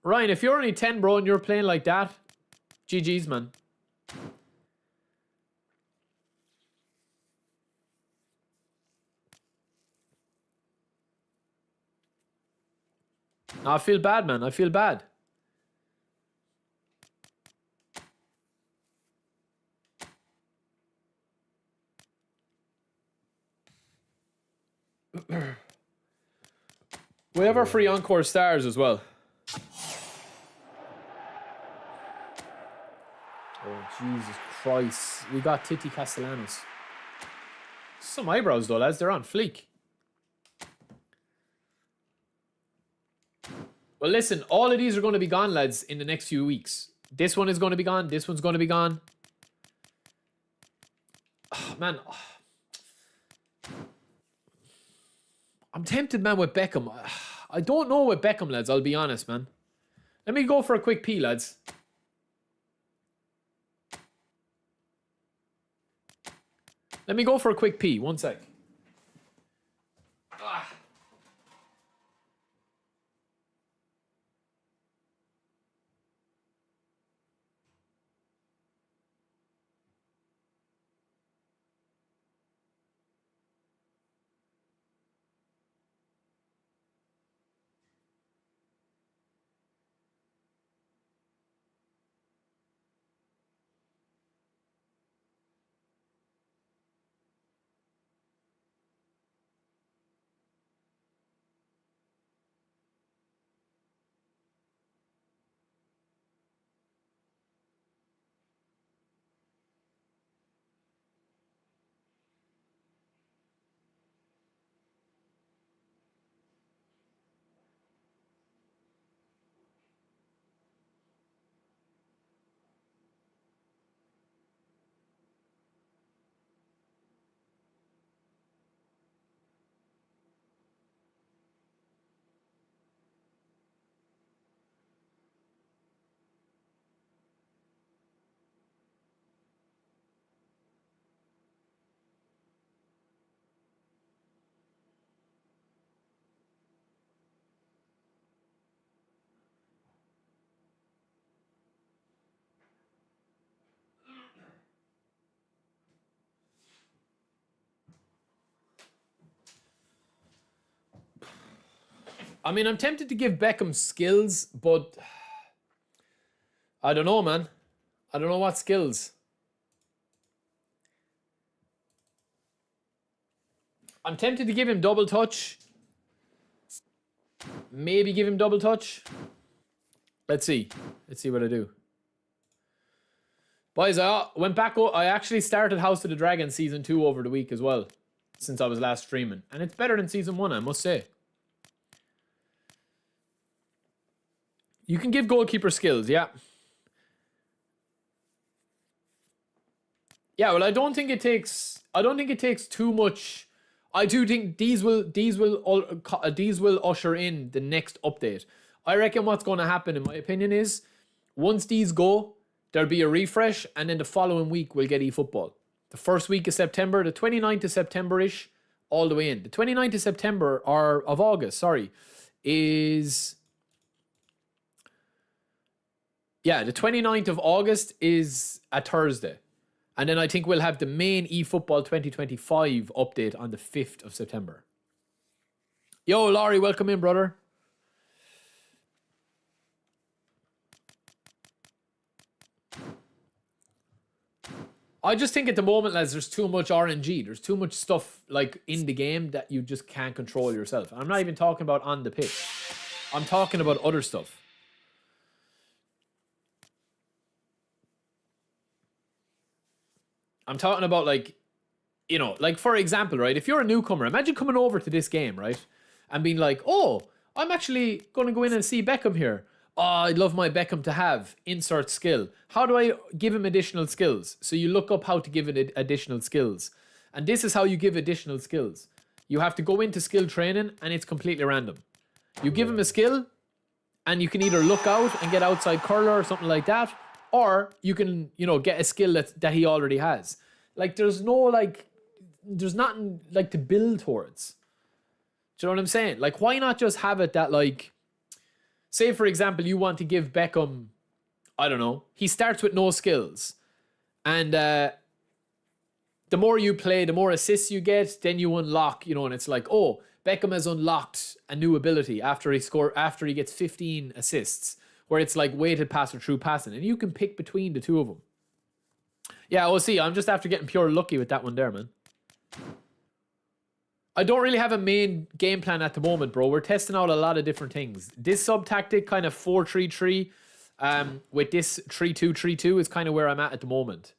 Ryan, if you're only 10, bro, and you're playing like that, GG's, man. I feel bad, man. I feel bad. We have our free Encore stars as well. Oh, Jesus Christ. We got Titi Castellanos. Some eyebrows, though, lads. They're on fleek. Well, listen. All of these are going to be gone, lads, in the next few weeks. This one is going to be gone. This one's going to be gone. Oh, man. I'm tempted, man, with Beckham. I don't know with Beckham, lads. I'll be honest, man. Let me go for a quick pee, lads. Let me go for a quick pee. One sec. I mean, I'm tempted to give Beckham skills, but I don't know, man. I don't know what skills. I'm tempted to give him double touch. Maybe give him double touch. Let's see. Let's see what I do. Boys, I went back. I actually started House of the Dragon Season 2 over the week as well, since I was last streaming. And it's better than Season 1, I must say. You can give goalkeeper skills, yeah. Yeah, well, I don't think it takes too much. I do think these will usher in the next update. I reckon what's going to happen, in my opinion, is once these go, there'll be a refresh, and then the following week we'll get eFootball. The first week of September, the 29th of September-ish, all the way in. The 29th of September, or of August, sorry, is... Yeah, the 29th of August is a Thursday. And then I think we'll have the main eFootball 2025 update on the 5th of September. Yo, Laurie, welcome in, brother. I just think at the moment, lads, there's too much RNG. There's too much stuff like in the game that you just can't control yourself. I'm not even talking about on the pitch. I'm talking about other stuff. I'm talking about like, you know, like for example, right? If you're a newcomer, imagine coming over to this game, right? And being like, oh, I'm actually going to go in and see Beckham here. Oh, I'd love my Beckham to have insert skill. How do I give him additional skills? So you look up how to give it additional skills. And this is how you give additional skills. You have to go into skill training and it's completely random. You give him a skill and you can either look out and get outside curler or something like that. Or you can, you know, get a skill that he already has. Like there's nothing like to build towards. Do you know what I'm saying? Like why not just have it that like, say for example, you want to give Beckham, I don't know, he starts with no skills. And the more you play, the more assists you get, then you unlock, you know, and it's like, oh, Beckham has unlocked a new ability after he gets 15 assists, where it's like weighted pass or true passing, and you can pick between the two of them. Yeah, we'll see. I'm just after getting pure lucky with that one there, man. I don't really have a main game plan at the moment, bro. We're testing out a lot of different things. This sub-tactic, kind of 4-3-3, with this 3-2-3-2 is kind of where I'm at the moment.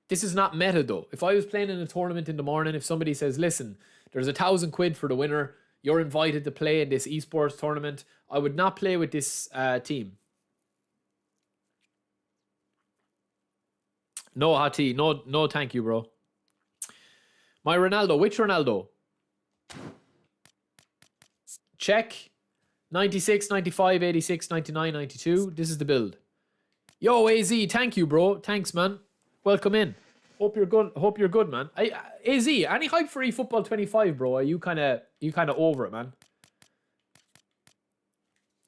This is not meta, though. If I was playing in a tournament in the morning, if somebody says, listen, there's £1,000 for the winner, you're invited to play in this esports tournament, I would not play with this team. No, Hati. No, thank you, bro. My Ronaldo. Which Ronaldo? Check. 96, 95, 86, 99, 92. This is the build. Yo, AZ. Thank you, bro. Thanks, man. Welcome in. Hope you're good, man. AZ, any hype for eFootball 25, bro? Are you kind of over it, man?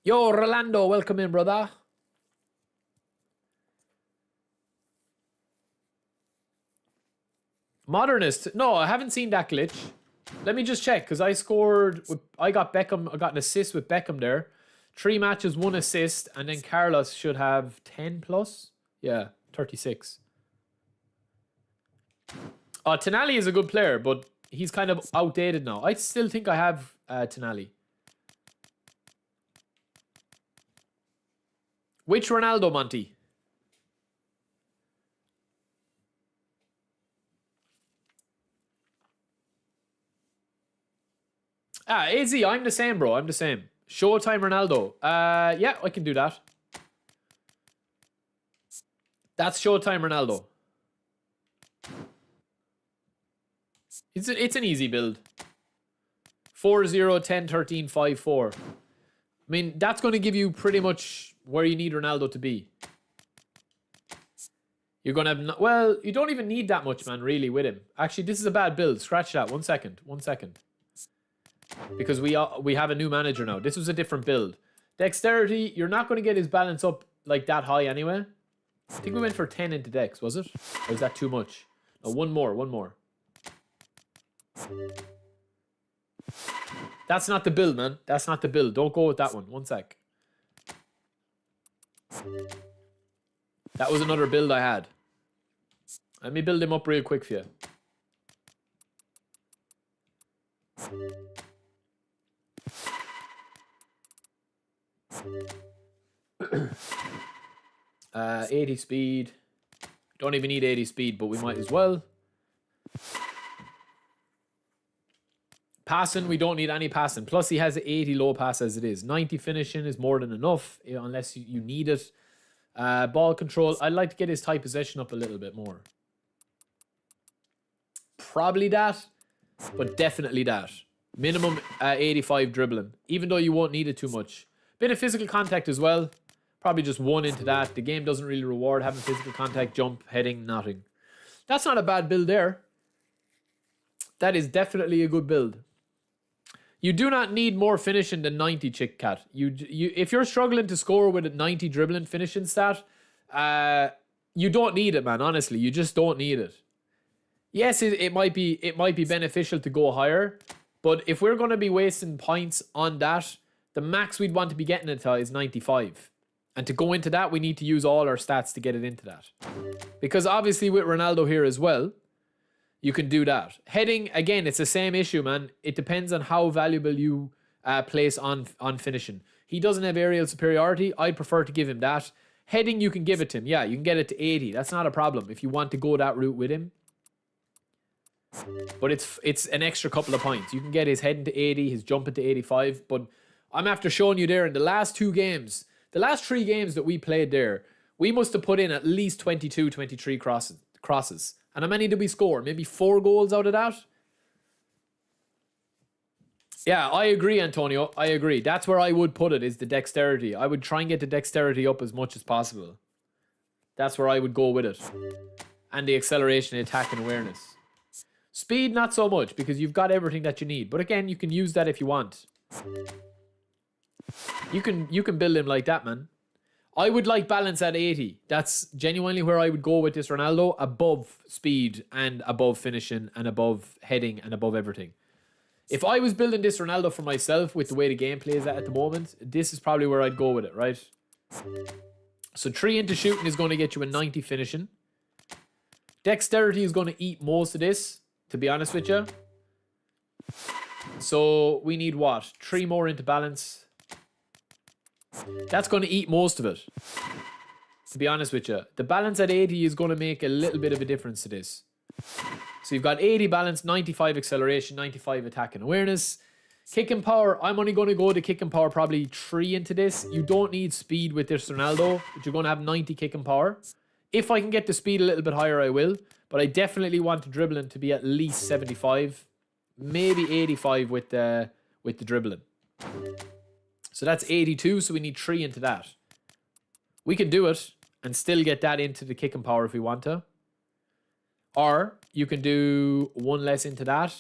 Yo, Rolando. Welcome in, brother. Modernist. No, I haven't seen that glitch. Let me just check, because I got Beckham, I got an assist with Beckham there. 3 matches, 1 assist, and then Carlos should have 10 plus. Yeah, 36. Tonali is a good player, but he's kind of outdated now. I still think I have Tonali. Which Ronaldo, Monty? AZ, I'm the same, bro. I'm the same. Showtime Ronaldo. Yeah, I can do that. That's Showtime Ronaldo. It's an easy build. 4-0, 10, 13, 5, 4. I mean, that's going to give you pretty much where you need Ronaldo to be. You're going to have... Well, you don't even need that much, man, really, with him. Actually, this is a bad build. Scratch that. 1 second. 1 second. Because we have a new manager now. This was a different build. Dexterity, you're not going to get his balance up like that high anyway. I think we went for 10 into Dex, was it? Or is that too much? No, one more. That's not the build, man. That's not the build. Don't go with that one. 1 sec. That was another build I had. Let me build him up real quick for you. 80 speed. Don't even need 80 speed, but we might as well. Passing, we don't need any passing. Plus, he has 80 low pass as it is. 90 finishing is more than enough, unless you need it. Ball control, I'd like to get his tight possession up a little bit more. Probably that, but definitely that. Minimum 85 dribbling, even though you won't need it too much. Bit of physical contact as well. Probably just 1 into that. The game doesn't really reward having physical contact, jump, heading, nothing. That's not a bad build there. That is definitely a good build. You do not need more finishing than 90, Chick Cat. If you're struggling to score with a 90 dribbling finishing stat, you don't need it, man. Honestly, you just don't need it. Yes, it might be beneficial to go higher, but if we're going to be wasting points on that, the max we'd want to be getting it to is 95. And to go into that, we need to use all our stats to get it into that. Because obviously with Ronaldo here as well, you can do that. Heading, again, it's the same issue, man. It depends on how valuable you place on finishing. He doesn't have aerial superiority. I'd prefer to give him that. Heading, you can give it to him. Yeah, you can get it to 80. That's not a problem if you want to go that route with him. But it's an extra couple of points. You can get his heading to 80, his jumping to 85. But I'm after showing you there in the last 2 games, the last 3 games that we played there, we must have put in at least 22, 23 crosses. And how many did we score? Maybe 4 goals out of that? Yeah, I agree, Antonio. I agree. That's where I would put it, is the dexterity. I would try and get the dexterity up as much as possible. That's where I would go with it. And the acceleration, attack, and awareness. Speed, not so much, because you've got everything that you need. But again, you can use that if you want. You can build him like that, man. I would like balance at 80. That's genuinely where I would go with this Ronaldo, above speed and above finishing and above heading and above everything. If I was building this Ronaldo for myself with the way the gameplay is at the moment, this is probably where I'd go with it, right? So 3 into shooting is going to get you a 90 finishing. Dexterity is going to eat most of this, to be honest with you. So we need what? 3 more into balance. That's going to eat most of it, to be honest with you. The balance at 80 is going to make a little bit of a difference to this. So you've got 80 balance, 95 acceleration, 95 attack and awareness. Kick and power, I'm only going to go to kick and power probably 3 into this. You don't need speed with this Ronaldo, but you're going to have 90 kick and power. If I can get the speed a little bit higher, I will. But I definitely want the dribbling to be at least 75. Maybe 85 with the dribbling. So that's 82, so we need 3 into that. We can do it and still get that into the kick and power if we want to. Or you can do 1 less into that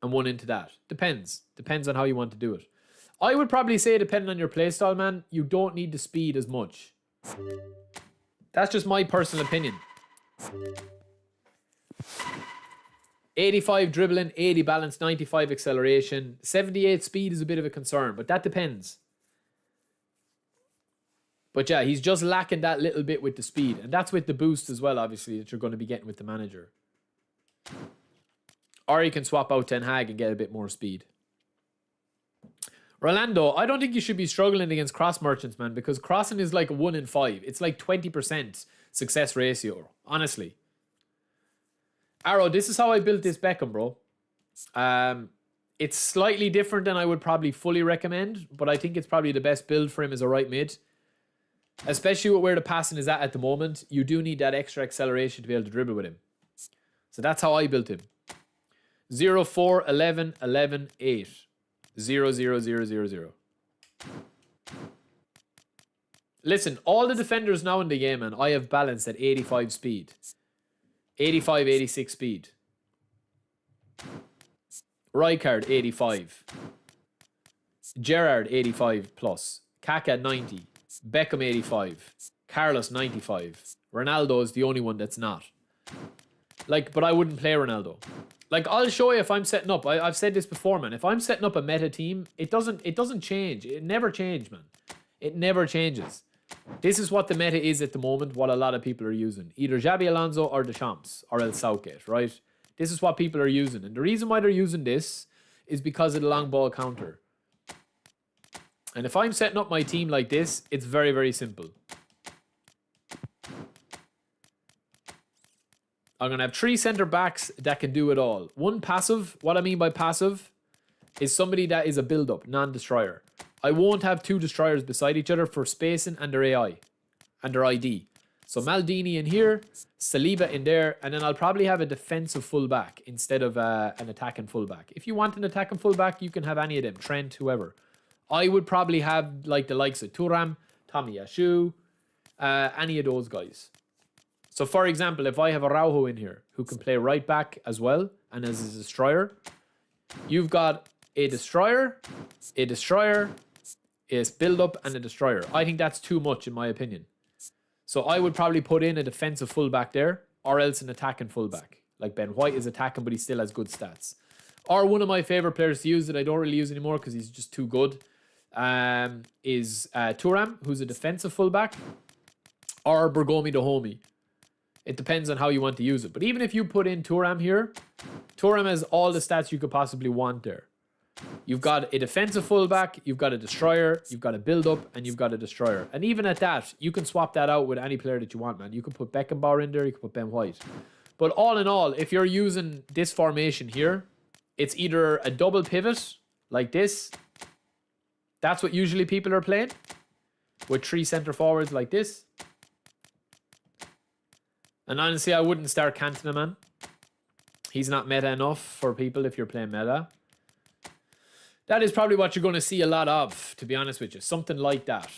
and 1 into that. Depends. Depends on how you want to do it. I would probably say, depending on your playstyle, man, you don't need the speed as much. That's just my personal opinion. 85 dribbling, 80 balance, 95 acceleration. 78 speed is a bit of a concern, but that depends. But yeah, he's just lacking that little bit with the speed. And that's with the boost as well, obviously, that you're going to be getting with the manager. Or you can swap out Ten Hag and get a bit more speed. Rolando, I don't think you should be struggling against cross merchants, man, because crossing is like a 1 in 5. It's like 20% success ratio, honestly. Arrow, this is how I built this Beckham, bro. It's slightly different than I would probably fully recommend, but I think it's probably the best build for him as a right mid. Especially with where the passing is at the moment. You do need that extra acceleration to be able to dribble with him. So that's how I built him. 0, 4, 11, 11, 8. 0, 0, 0, 0, 0. Listen, all the defenders now in the game, man, I have balanced at 85 speed. 85, 86 speed. Rijkaard, 85. Gerrard, 85 plus. Kaká, 90. Beckham, 85. Carlos, 95. Ronaldo is the only one that's not. Like, but I wouldn't play Ronaldo. Like, I'll show you if I'm setting up. I've said this before, man. If I'm setting up a meta team, it doesn't change. It never changes, man. It never changes. This is what the meta is at the moment, what a lot of people are using. Either Xabi Alonso or Deschamps or El Southgate, right? This is what people are using. And the reason why they're using this is because of the long ball counter. And if I'm setting up my team like this, it's very, very simple. I'm going to have 3 centre backs that can do it all. 1 passive. What I mean by passive is somebody that is a build-up, non-destroyer. I won't have 2 destroyers beside each other for spacing and their AI and their ID. So Maldini in here, Saliba in there, and then I'll probably have a defensive fullback instead of an attacking fullback. If you want an attacking fullback, you can have any of them, Trent, whoever. I would probably have like the likes of Thuram, Tomiyasu, any of those guys. So for example, if I have a Rauho in here who can play right back as well and as a destroyer, you've got a destroyer, a build up, and a destroyer. I think that's too much in my opinion. So I would probably put in a defensive fullback there, or else an attacking fullback. Like Ben White is attacking, but he still has good stats. Or one of my favorite players to use that I don't really use anymore because he's just too good, is Thuram, who's a defensive fullback, or Bergomi Dahomey. It depends on how you want to use it. But even if you put in Thuram here, Thuram has all the stats you could possibly want there. You've got a defensive fullback, you've got a destroyer, you've got a build-up, and you've got a destroyer. And even at that, you can swap that out with any player that you want, man. You can put Beckenbauer in there, you can put Ben White. But all in all, if you're using this formation here, it's either a double pivot, like this. That's what usually people are playing, with 3 center forwards like this. And honestly, I wouldn't start Cantona, man. He's not meta enough for people if you're playing meta. That is probably what you're going to see a lot of, to be honest with you. Something like that.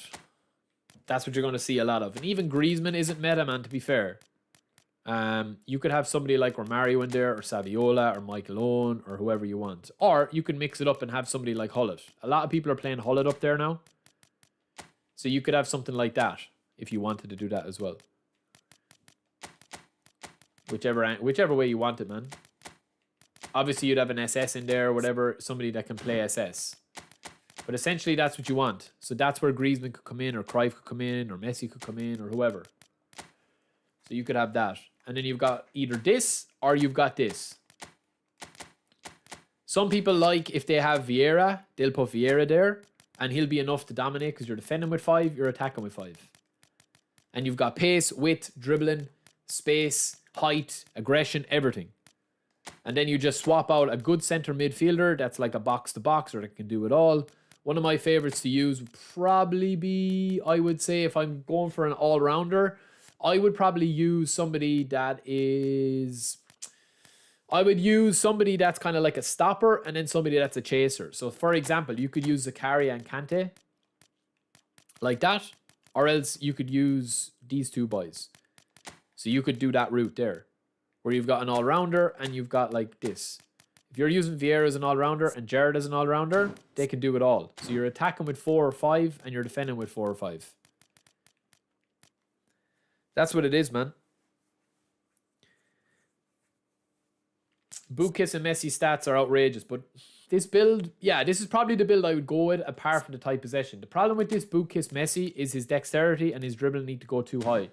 That's what you're going to see a lot of. And even Griezmann isn't meta, man, to be fair. You could have somebody like Romario in there, or Saviola, or Michael Owen, or whoever you want. Or you can mix it up and have somebody like Hullet. A lot of people are playing Hullet up there now. So you could have something like that, if you wanted to do that as well. Whichever way you want it, man. Obviously, you'd have an SS in there or whatever, somebody that can play SS. But essentially, that's what you want. So that's where Griezmann could come in, or Cruyff could come in, or Messi could come in, or whoever. So you could have that. And then you've got either this, or you've got this. Some people like, if they have Vieira, they'll put Vieira there, and he'll be enough to dominate, because you're defending with 5, you're attacking with 5. And you've got pace, width, dribbling, space, height, aggression, everything. And then you just swap out a good center midfielder that's like a box-to-box, or that can do it all. One of my favorites to use would probably be, I would say, if I'm going for an all-rounder, I would probably use somebody that is... I would use somebody that's kind of like a stopper, and then somebody that's a chaser. So, for example, you could use Zakaria and Kante, like that. Or else you could use these two boys. So you could do that route there, where you've got an all-rounder and you've got like this. If you're using Vieira as an all-rounder and Jared as an all-rounder, they can do it all. So you're attacking with 4 or 5 and you're defending with 4 or 5. That's what it is, man. Bukiss and Messi stats are outrageous, but this build, yeah, this is probably the build I would go with, apart from the tight possession. The problem with this Bukiss Messi is his dexterity and his dribbling need to go too high.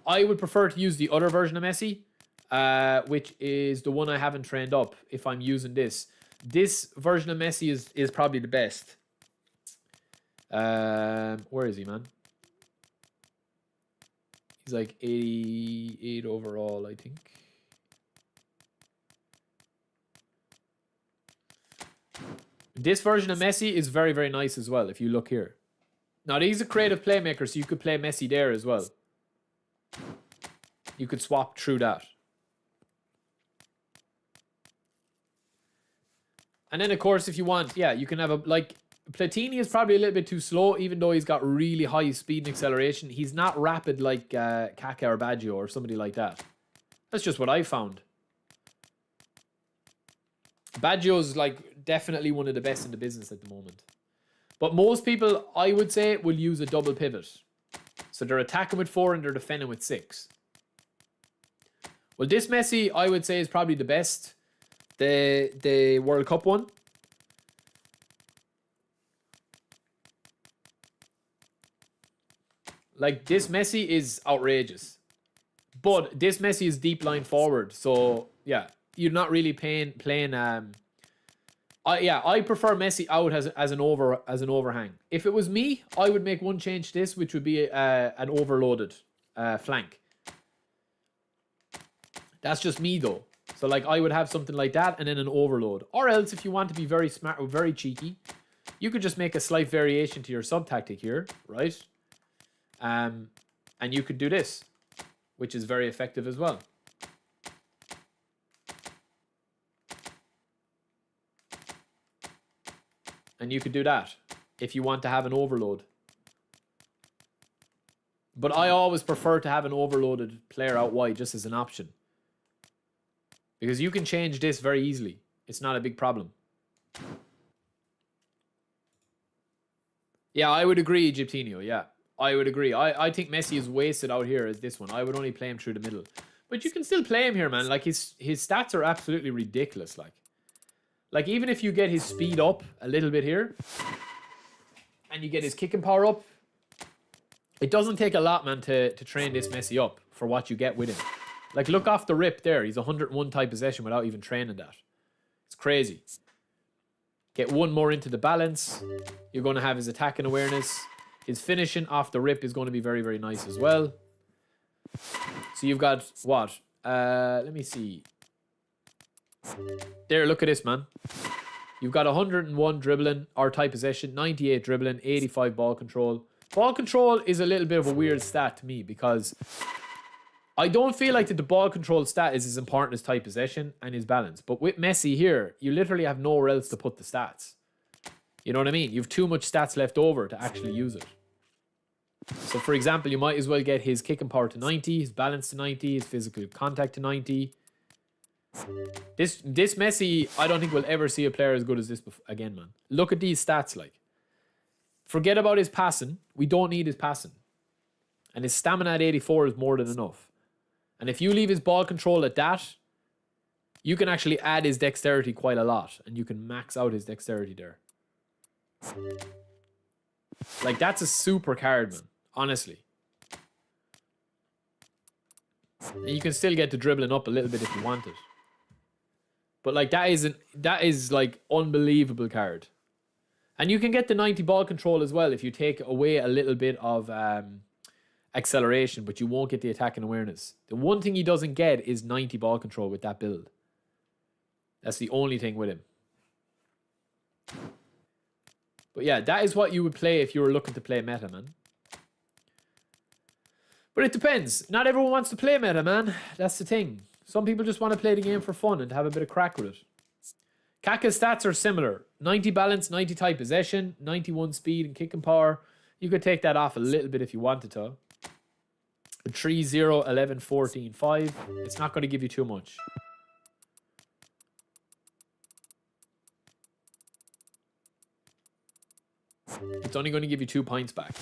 I would prefer to use the other version of Messi, which is the one I haven't trained up if I'm using this. This version of Messi is probably the best. Where is he, man? He's like 88 overall, I think. This version of Messi is very, very nice as well, if you look here. Now, he's a creative playmaker, so you could play Messi there as well. You could swap through that. And then, of course, if you want, yeah, you can have a, like, Platini is probably a little bit too slow, even though he's got really high speed and acceleration. He's not rapid like Kaka or Baggio or somebody like that. That's just what I found. Baggio's, like, definitely one of the best in the business at the moment. But most people, I would say, will use a double pivot. So they're attacking with 4 and they're defending with 6. Well, this Messi, I would say, is probably the best. The World Cup one. Like, this Messi is outrageous. But this Messi is deep line forward. So, yeah, you're not really playing I prefer Messi out as an overhang. If it was me, I would make one change to this, which would be an overloaded flank. That's just me, though. So, like, I would have something like that and then an overload. Or else, if you want to be very smart or very cheeky, you could just make a slight variation to your sub-tactic here, right? And you could do this, which is very effective as well. And you could do that if you want to have an overload. But I always prefer to have an overloaded player out wide just as an option. Because you can change this very easily. It's not a big problem. Yeah, I would agree, Egyptinio. Yeah, I would agree. I think Messi is wasted out here as this one. I would only play him through the middle. But you can still play him here, man. Like, his stats are absolutely ridiculous. Like, even if you get his speed up a little bit here, and you get his kicking power up, it doesn't take a lot, man, to train this Messi up for what you get with him. Like, look off the rip there. He's 101 type possession without even training that. It's crazy. Get one more into the balance. You're going to have his attacking awareness. His finishing off the rip is going to be very, very nice as well. So you've got what? Let me see. There, look at this, man. You've got 101 dribbling, or type possession, 98 dribbling, 85 ball control. Ball control is a little bit of a weird stat to me because I don't feel like that the ball control stat is as important as type possession and his balance. But with Messi here, you literally have nowhere else to put the stats. You know what I mean? You have too much stats left over to actually use it. So, for example, you might as well get his kicking power to 90, his balance to 90, his physical contact to 90. This Messi, I don't think we'll ever see a player as good as this again, man. Look at these stats, like. Forget about his passing. We don't need his passing. And his stamina at 84 is more than enough. And if you leave his ball control at that, you can actually add his dexterity quite a lot. And you can max out his dexterity there. Like, that's a super card, man. Honestly. And you can still get the dribbling up a little bit if you want it. But, like, that is like, unbelievable card. And you can get the 90 ball control as well if you take away a little bit of acceleration, but you won't get the attacking awareness. The one thing he doesn't get is 90 ball control with that build. That's the only thing with him. But yeah, that is what you would play if you were looking to play meta, man. But it depends. Not everyone wants to play meta, man. That's the thing. Some people just want to play the game for fun and have a bit of crack with it. Kaka's stats are similar. 90 balance, 90 type possession, 91 speed and kicking power. You could take that off a little bit if you wanted to. 3, 0, 11, 14, 5. It's not going to give you too much. It's only going to give you 2 points back.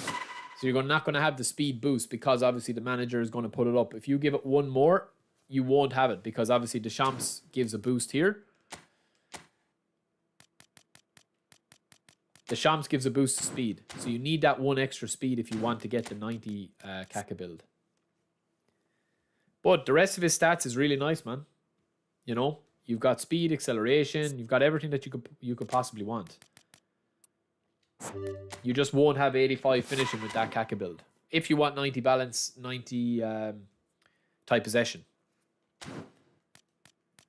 So you're not going to have the speed boost because obviously the manager is going to put it up. If you give it one more, you won't have it because obviously Deschamps gives a boost here. Deschamps gives a boost to speed. So you need that one extra speed if you want to get the 90 Kaka build. But the rest of his stats is really nice, man. You know, you've got speed, acceleration, you've got everything that you could possibly want. You just won't have 85 finishing with that Kaka build. If you want 90 balance, 90 type possession.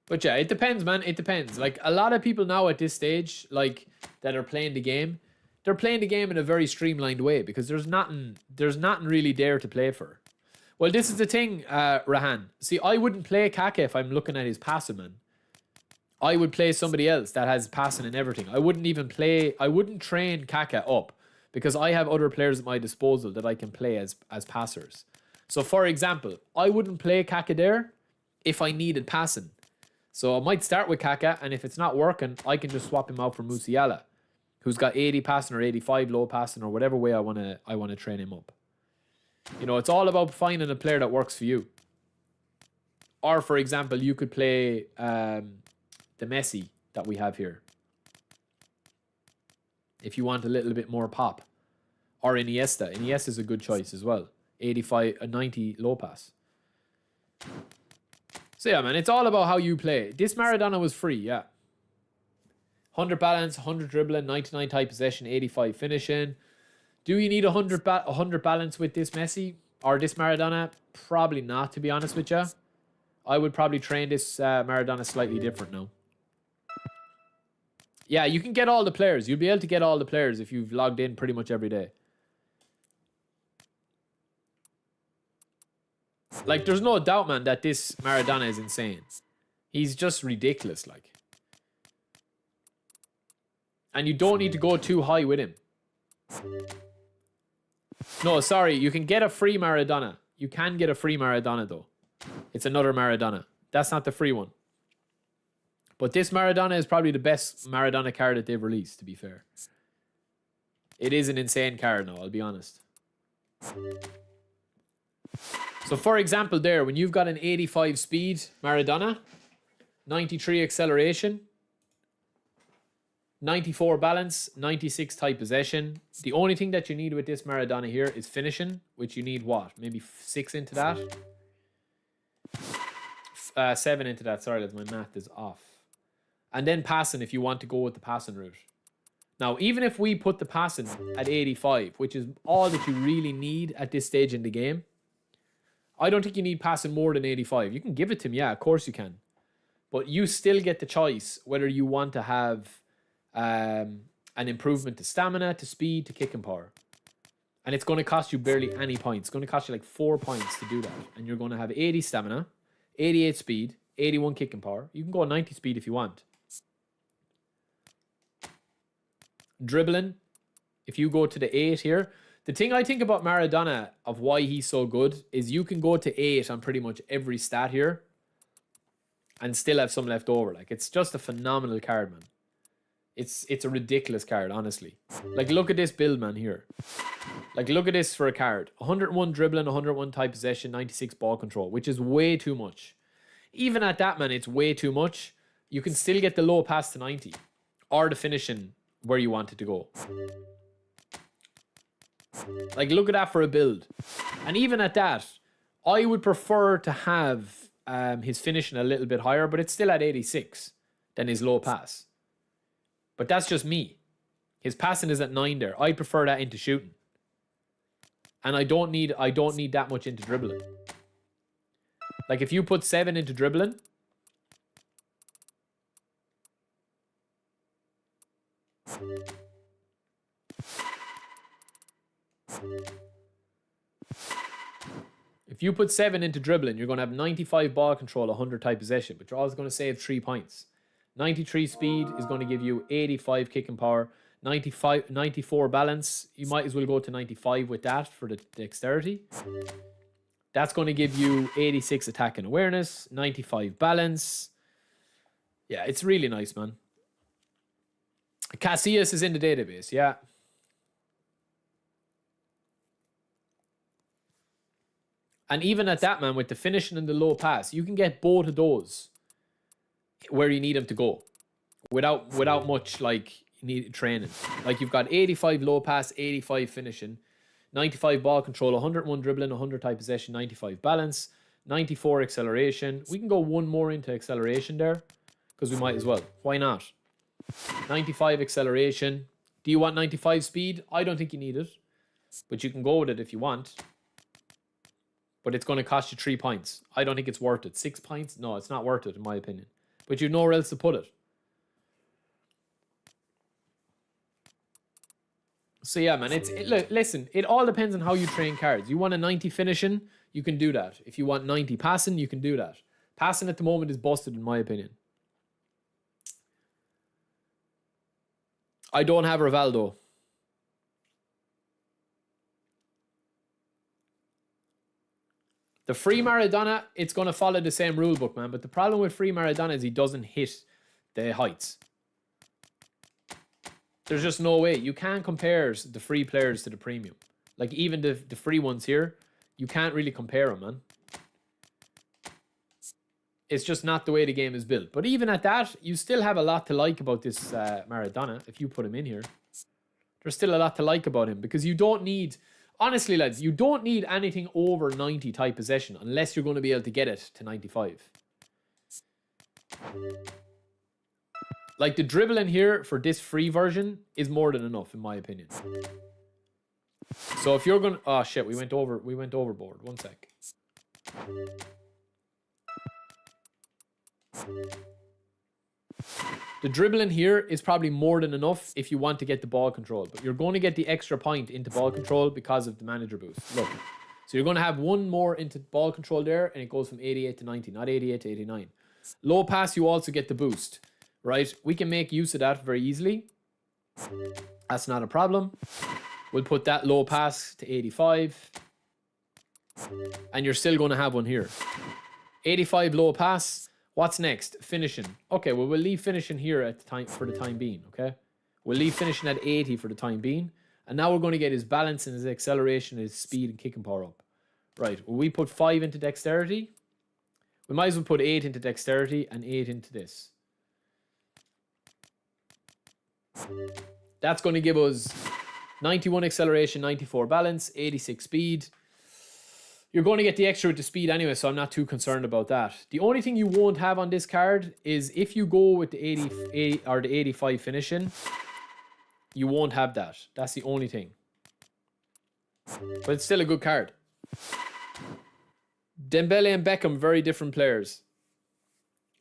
But yeah, it depends, man. It depends. Like, a lot of people now at this stage, like, that are playing the game, they're playing the game in a very streamlined way because there's nothing really there to play for. Well, this is the thing, Rahan. See, I wouldn't play Kaka if I'm looking at his passing, man. I would play somebody else that has passing and everything. I wouldn't train Kaka up because I have other players at my disposal that I can play as passers. So, for example, I wouldn't play Kaka there if I needed passing. So I might start with Kaka, and if it's not working, I can just swap him out for Musiala, who's got 80 passing or 85 low passing or whatever way I want to train him up. You know, it's all about finding a player that works for you. Or, for example, you could play the Messi that we have here. If you want a little bit more pop. Or Iniesta. Iniesta is a good choice as well. 90 low pass. So yeah, man, it's all about how you play. This Maradona was free, yeah. 100 balance, 100 dribbling, 99 type possession, 85 finishing. Do you need 100 balance with this Messi or this Maradona? Probably not, to be honest with you. I would probably train this Maradona slightly different now. Yeah, you can get all the players. You'll be able to get all the players if you've logged in pretty much every day. Like, there's no doubt, man, that this Maradona is insane. He's just ridiculous, like. And you don't need to go too high with him. No, sorry. You can get a free Maradona. You can get a free Maradona, though. It's another Maradona. That's not the free one. But this Maradona is probably the best Maradona card that they've released, to be fair. It is an insane card now, I'll be honest. So, for example, there, when you've got an 85 speed Maradona, 93 acceleration, 94 balance, 96 tight possession. The only thing that you need with this Maradona here is finishing, which you need what? Maybe 6 into that? 7 into that. Sorry, lads, my math is off. And then passing if you want to go with the passing route. Now, even if we put the passing at 85, which is all that you really need at this stage in the game, I don't think you need passing more than 85. You can give it to him, yeah, of course you can. But you still get the choice whether you want to have an improvement to stamina, to speed, to kicking power. And it's going to cost you barely any points. It's going to cost you like 4 points to do that. And you're going to have 80 stamina, 88 speed, 81 kicking power. You can go 90 speed if you want. Dribbling, if you go to the 8 here, the thing I think about Maradona of why he's so good is you can go to 8 on pretty much every stat here and still have some left over. Like, it's just a phenomenal card, man. It's a ridiculous card, honestly. Like, look at this build, man, here. Like, look at this for a card. 101 dribbling, 101 tight possession, 96 ball control, which is way too much. Even at that, man, it's way too much. You can still get the low pass to 90 or the finishing where you want it to go. Like, look at that for a build. And even at that, I would prefer to have his finishing a little bit higher, but it's still at 86 than his low pass. But that's just me. His passing is at 9 there. I prefer that into shooting. And I don't need that much into dribbling. Like, if you put 7 into dribbling, if you put 7 into dribbling, you're going to have 95 ball control, 100 tight possession, but you're also going to save 3 points. 93 speed is going to give you 85 kicking power, 94 balance. You might as well go to 95 with that for the dexterity. That's going to give you 86 attack and awareness, 95 balance. Yeah, it's really nice, man. Casillas is in the database, yeah. And even at that, man, with the finishing and the low pass, you can get both of those where you need them to go without much like need training. Like, you've got 85 low pass, 85 finishing, 95 ball control, 101 dribbling, 100 tight possession, 95 balance, 94 acceleration. We can go one more into acceleration there because we might as well. Why not? 95 acceleration. Do you want 95 speed? I don't think you need it, but you can go with it if you want. But it's going to cost you 3 points. I don't think it's worth it. 6 points? No, it's not worth it, in my opinion. But you know where else to put it. So yeah, man, look, listen, it all depends on how you train cards. You want a 90 finishing, you can do that. If you want 90 passing, you can do that. Passing at the moment is busted, in my opinion. I don't have Rivaldo. The free Maradona, it's going to follow the same rule book, man. But the problem with free Maradona is he doesn't hit the heights. There's just no way. You can't compare the free players to the premium. Like, even the free ones here, you can't really compare them, man. It's just not the way the game is built. But even at that, you still have a lot to like about this Maradona, if you put him in here. There's still a lot to like about him, because you don't need... Honestly, lads, you don't need anything over 90 tight possession unless you're going to be able to get it to 95. Like, the dribbling here for this free version is more than enough, in my opinion. So if you're going to... Oh, shit, we went overboard. One sec. The dribbling here is probably more than enough if you want to get the ball control. But you're going to get the extra point into ball control because of the manager boost. Look. So you're going to have one more into ball control there, and it goes from 88 to 90, not 88 to 89. Low pass, you also get the boost, right? We can make use of that very easily. That's not a problem. We'll put that low pass to 85. And you're still going to have one here. 85 low pass. What's next? Finishing. Okay, well, we'll leave finishing here at the time for the time being, okay? We'll leave finishing at 80 for the time being. And now we're going to get his balance and his acceleration, his speed and kicking power up. Right, will we put 5 into dexterity? We might as well put 8 into dexterity and 8 into this. That's going to give us 91 acceleration, 94 balance, 86 speed. You're going to get the extra with the speed anyway, so I'm not too concerned about that. The only thing you won't have on this card is if you go with the 80 or the 85 finishing, you won't have that. That's the only thing. But it's still a good card. Dembele and Beckham, very different players.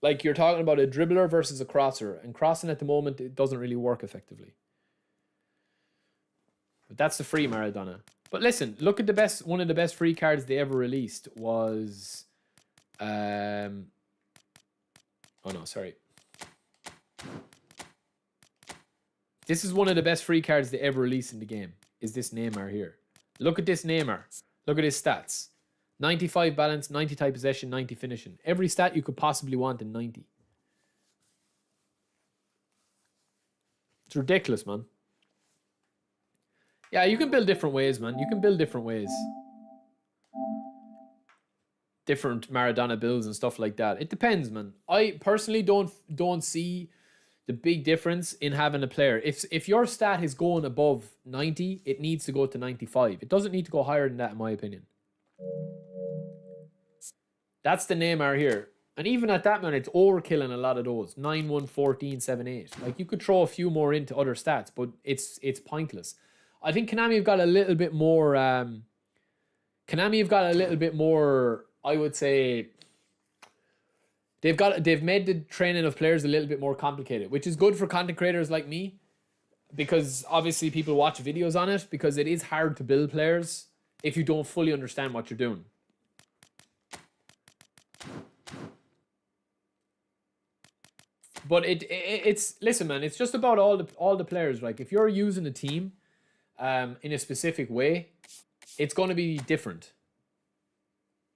Like, you're talking about a dribbler versus a crosser, and crossing at the moment, it doesn't really work effectively. But that's the free Maradona. But listen, look at the best. One of the best free cards they ever released was, oh no, sorry. This is one of the best free cards they ever released in the game. Is this Neymar here? Look at this Neymar. Look at his stats. 95 balance, 90 tight possession, 90 finishing. Every stat you could possibly want in 90. It's ridiculous, man. Yeah, you can build different ways, man. You can build different ways. Different Maradona builds and stuff like that. It depends, man. I personally don't see the big difference in having a player. If your stat is going above 90, it needs to go to 95. It doesn't need to go higher than that, in my opinion. That's the Neymar here. And even at that, man, it's overkilling a lot of those. 9, 1, 14, 7, 8. Like, you could throw a few more into other stats, but it's pointless. I think Konami have got a little bit more... I would say... They've made the training of players a little bit more complicated, which is good for content creators like me, because obviously people watch videos on it, because it is hard to build players if you don't fully understand what you're doing. But it's listen, man, it's just about all the players. Like, if you're using a team in a specific way, it's going to be different.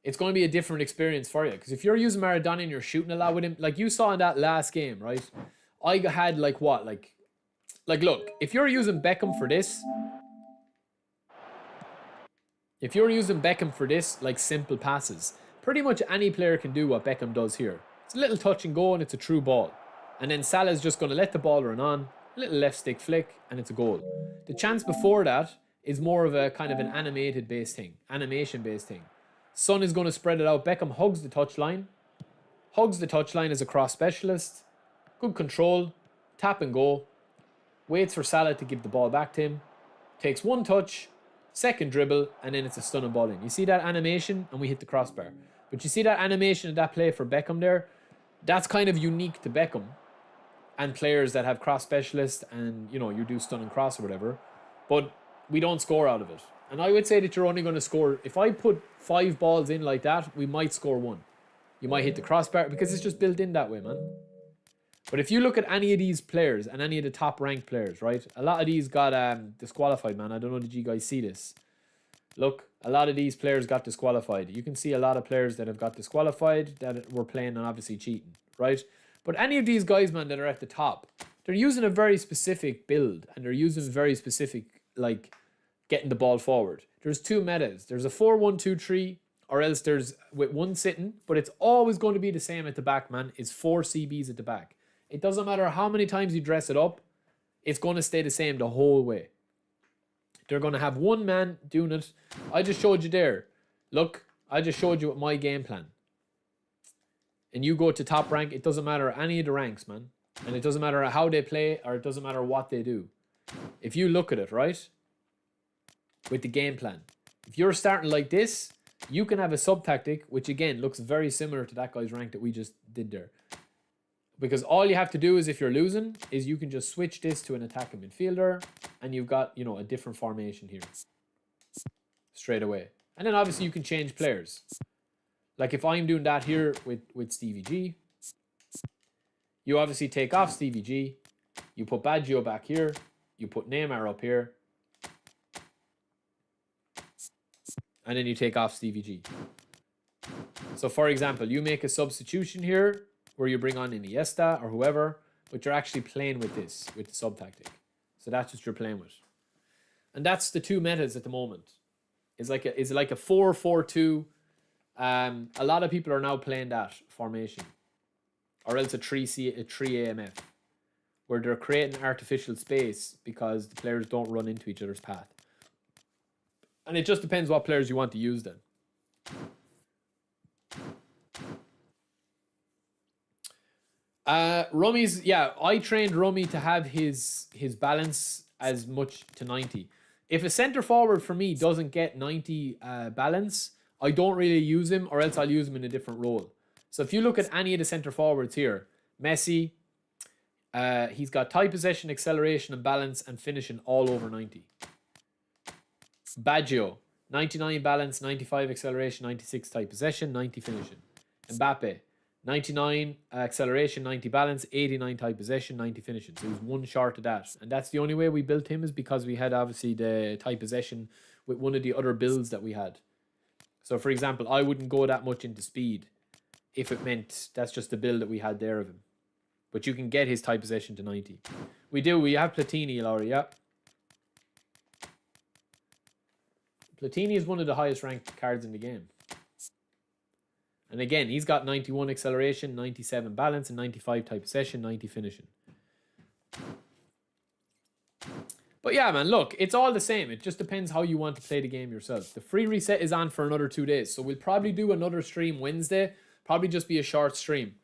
It's going to be a different experience for you. Because if you're using Maradona and you're shooting a lot with him, like you saw in that last game, right? I had like what? Like look, if you're using Beckham for this, like simple passes, pretty much any player can do what Beckham does here. It's a little touch and go and it's a true ball. And then Salah's just going to let the ball run on, a little left stick flick, and it's a goal. The chance before that is more of a kind of an animation-based thing. Son is going to spread it out. Beckham hugs the touchline. As a cross specialist. Good control. Tap and go. Waits for Salah to give the ball back to him. Takes one touch, second dribble, and then it's a stunning ball in. You see that animation? And we hit the crossbar. But you see that animation of that play for Beckham there? That's kind of unique to Beckham and players that have cross specialists, and you do stunning cross or whatever. But we don't score out of it. And I would say that you're only going to score, if I put 5 balls in like that, we might score 1. You might hit the crossbar because it's just built in that way, man. But if you look at any of these players and any of the top ranked players, right? A lot of these got disqualified, man. I don't know, did you guys see this? Look, a lot of these players got disqualified. You can see a lot of players that have got disqualified that were playing and obviously cheating, right? But any of these guys, man, that are at the top, they're using a very specific build, and they're using very specific, like, getting the ball forward. There's 2 metas. There's a 4-1-2-3, or else there's with 1 sitting, but it's always going to be the same at the back, man. It's 4 CBs at the back. It doesn't matter how many times you dress it up, it's going to stay the same the whole way. They're going to have 1 man doing it. I just showed you there. Look, I just showed you my game plan. And you go to top rank, it doesn't matter any of the ranks, man. And it doesn't matter how they play, or it doesn't matter what they do. If you look at it, right? With the game plan. If you're starting like this, you can have a sub-tactic, which again looks very similar to that guy's rank that we just did there. Because all you have to do is, if you're losing, is you can just switch this to an attacking midfielder, and you've got, a different formation here. Straight away. And then obviously you can change players. Like if I'm doing that here with Stevie G, you obviously take off Stevie G, you put Baggio back here, you put Neymar up here, And then you take off Stevie G. So for example, you make a substitution here where you bring on Iniesta or whoever, but you're actually playing with this, with the sub tactic. So that's what you're playing with. And that's the two metas at the moment. It's like a 4-4-2. A lot of people are now playing that formation. Or else a 3 AMF. Where they're creating artificial space because the players don't run into each other's path. And it just depends what players you want to use then. Rummy's, yeah, I trained Rummy to have his balance as much to 90. If a centre forward for me doesn't get 90 balance, I don't really use him, or else I'll use him in a different role. So if you look at any of the centre forwards here, Messi, he's got tight possession, acceleration, and balance, and finishing all over 90. Baggio, 99 balance, 95 acceleration, 96 tight possession, 90 finishing. Mbappe, 99 acceleration, 90 balance, 89 tight possession, 90 finishing. So he's one short of that. And that's the only way we built him, is because we had obviously the tight possession with one of the other builds that we had. So for example, I wouldn't go that much into speed if it meant that's just the build that we had there of him. But you can get his tight possession to 90. We have Platini, Laurie, yeah. Platini is one of the highest ranked cards in the game. And again, he's got 91 acceleration, 97 balance, and 95 tight possession, 90 finishing. But yeah, man, look, it's all the same. It just depends how you want to play the game yourself. The free reset is on for another 2 days. So we'll probably do another stream Wednesday. Probably just be a short stream.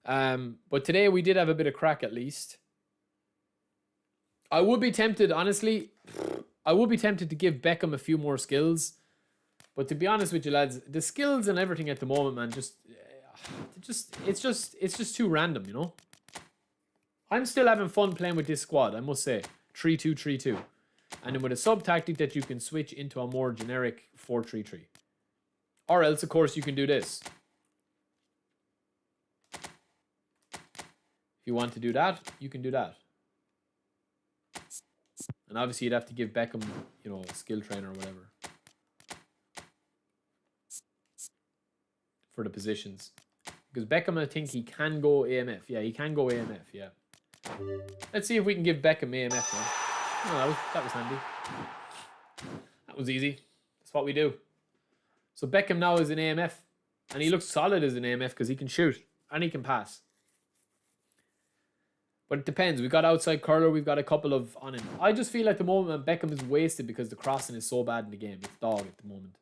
But today we did have a bit of crack at least. I would be tempted, honestly, I would be tempted to give Beckham a few more skills. But to be honest with you, lads, the skills and everything at the moment, man, it's just too random, you know? I'm still having fun playing with this squad, I must say. 3-2-3-2. And then with a sub-tactic that you can switch into a more generic 4-3-3. Or else, of course, you can do this. If you want to do that, you can do that. And obviously, you'd have to give Beckham, you know, a skill trainer or whatever. For the positions. Because Beckham, I think he can go AMF. Yeah, he can go AMF, yeah. Let's see if we can give Beckham AMF, man. Oh, that was handy. That was easy. That's what we do. So Beckham now is an AMF. And he looks solid as an AMF because he can shoot. And he can pass. But it depends. We've got outside curler. We've got a couple of on him. I just feel at the moment Beckham is wasted because the crossing is so bad in the game. It's dog at the moment.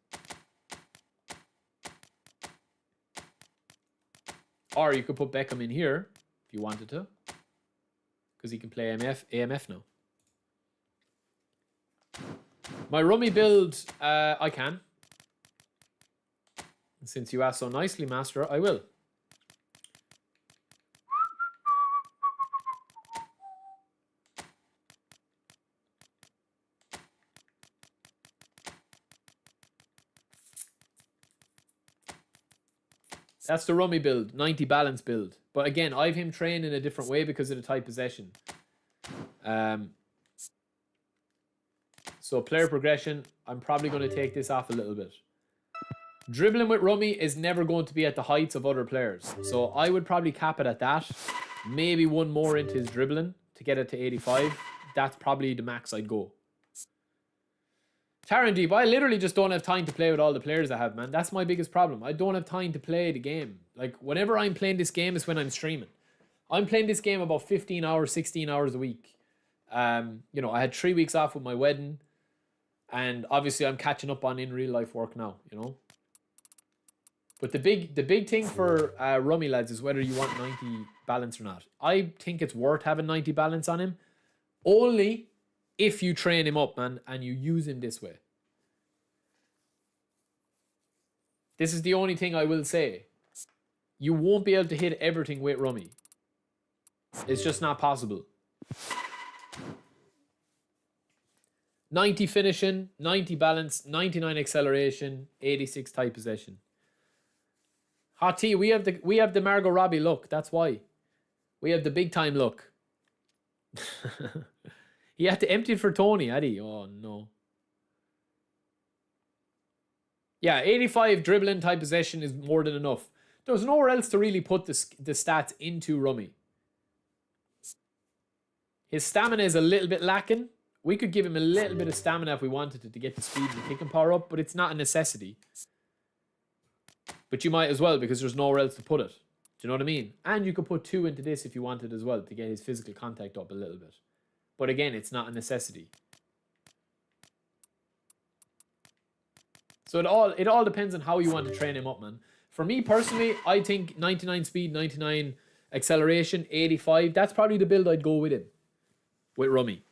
Or you could put Beckham in here if you wanted to. Because he can play AMF now. My Rummy build, I can. And since you asked so nicely, Master, I will. That's the Rummy build, 90 balance build. But again, I have him trained in a different way because of the tight possession. So player progression, I'm probably going to take this off a little bit. Dribbling with Rummy is never going to be at the heights of other players. So I would probably cap it at that. Maybe one more into his dribbling to get it to 85. That's probably the max I'd go. Taron Deep, I literally just don't have time to play with all the players I have, man. That's my biggest problem. I don't have time to play the game. Like, whenever I'm playing this game is when I'm streaming. I'm playing this game about 15 hours, 16 hours a week. You know, I had 3 weeks off with my wedding. And obviously I'm catching up on in real life work now, you know. But the big thing for Rummy, lads, is whether you want 90 balance or not. I think it's worth having 90 balance on him. Only if you train him up, man, and you use him this way. This is the only thing I will say. You won't be able to hit everything with Rummy. It's just not possible. 90 finishing, 90 balance, 99 acceleration, 86 tight possession. Hot tea, we have the Margot Robbie look. That's why. We have the big time look. He had to empty it for Tony, had he? Oh, no. Yeah, 85 dribbling type possession is more than enough. There's nowhere else to really put the stats into Rummy. His stamina is a little bit lacking. We could give him a little bit of stamina if we wanted to get the speed and the kicking power up, but it's not a necessity. But you might as well because there's nowhere else to put it. Do you know what I mean? And you could put 2 into this if you wanted as well to get his physical contact up a little bit. But again, it's not a necessity. So it all depends on how you want to train him up, man. For me personally, I think 99 speed, 99 acceleration, 85. That's probably the build I'd go with him. With Rummy.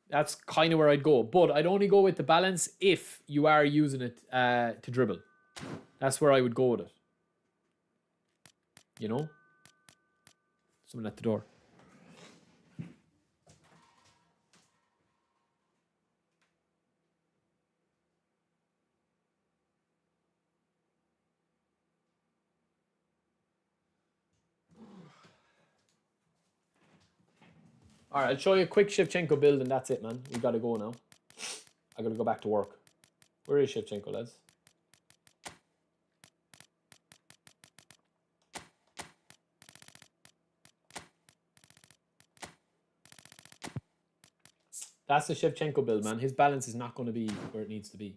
That's kind of where I'd go. But I'd only go with the balance if you are using it to dribble. That's where I would go with it. You know? Someone at the door. All right, I'll show you a quick Shevchenko build and that's it, man. We got to go now. I got to go back to work. Where is Shevchenko, lads? That's the Shevchenko build, man. His balance is not going to be where it needs to be.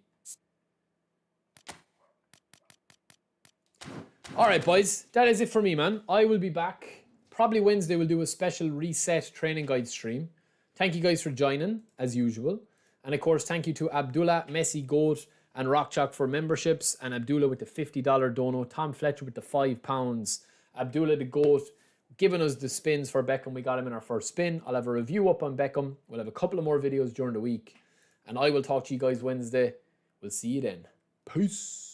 All right, boys. That is it for me, man. I will be back. Probably Wednesday we'll do a special reset training guide stream. Thank you guys for joining, as usual. And of course, thank you to Abdullah, Messi, Goat, and Rockchalk for memberships. And Abdullah with the $50 dono. Tom Fletcher with the £5. Abdullah the Goat giving us the spins for Beckham. We got him in our first spin. I'll have a review up on Beckham. We'll have a couple of more videos during the week. And I will talk to you guys Wednesday. We'll see you then. Peace.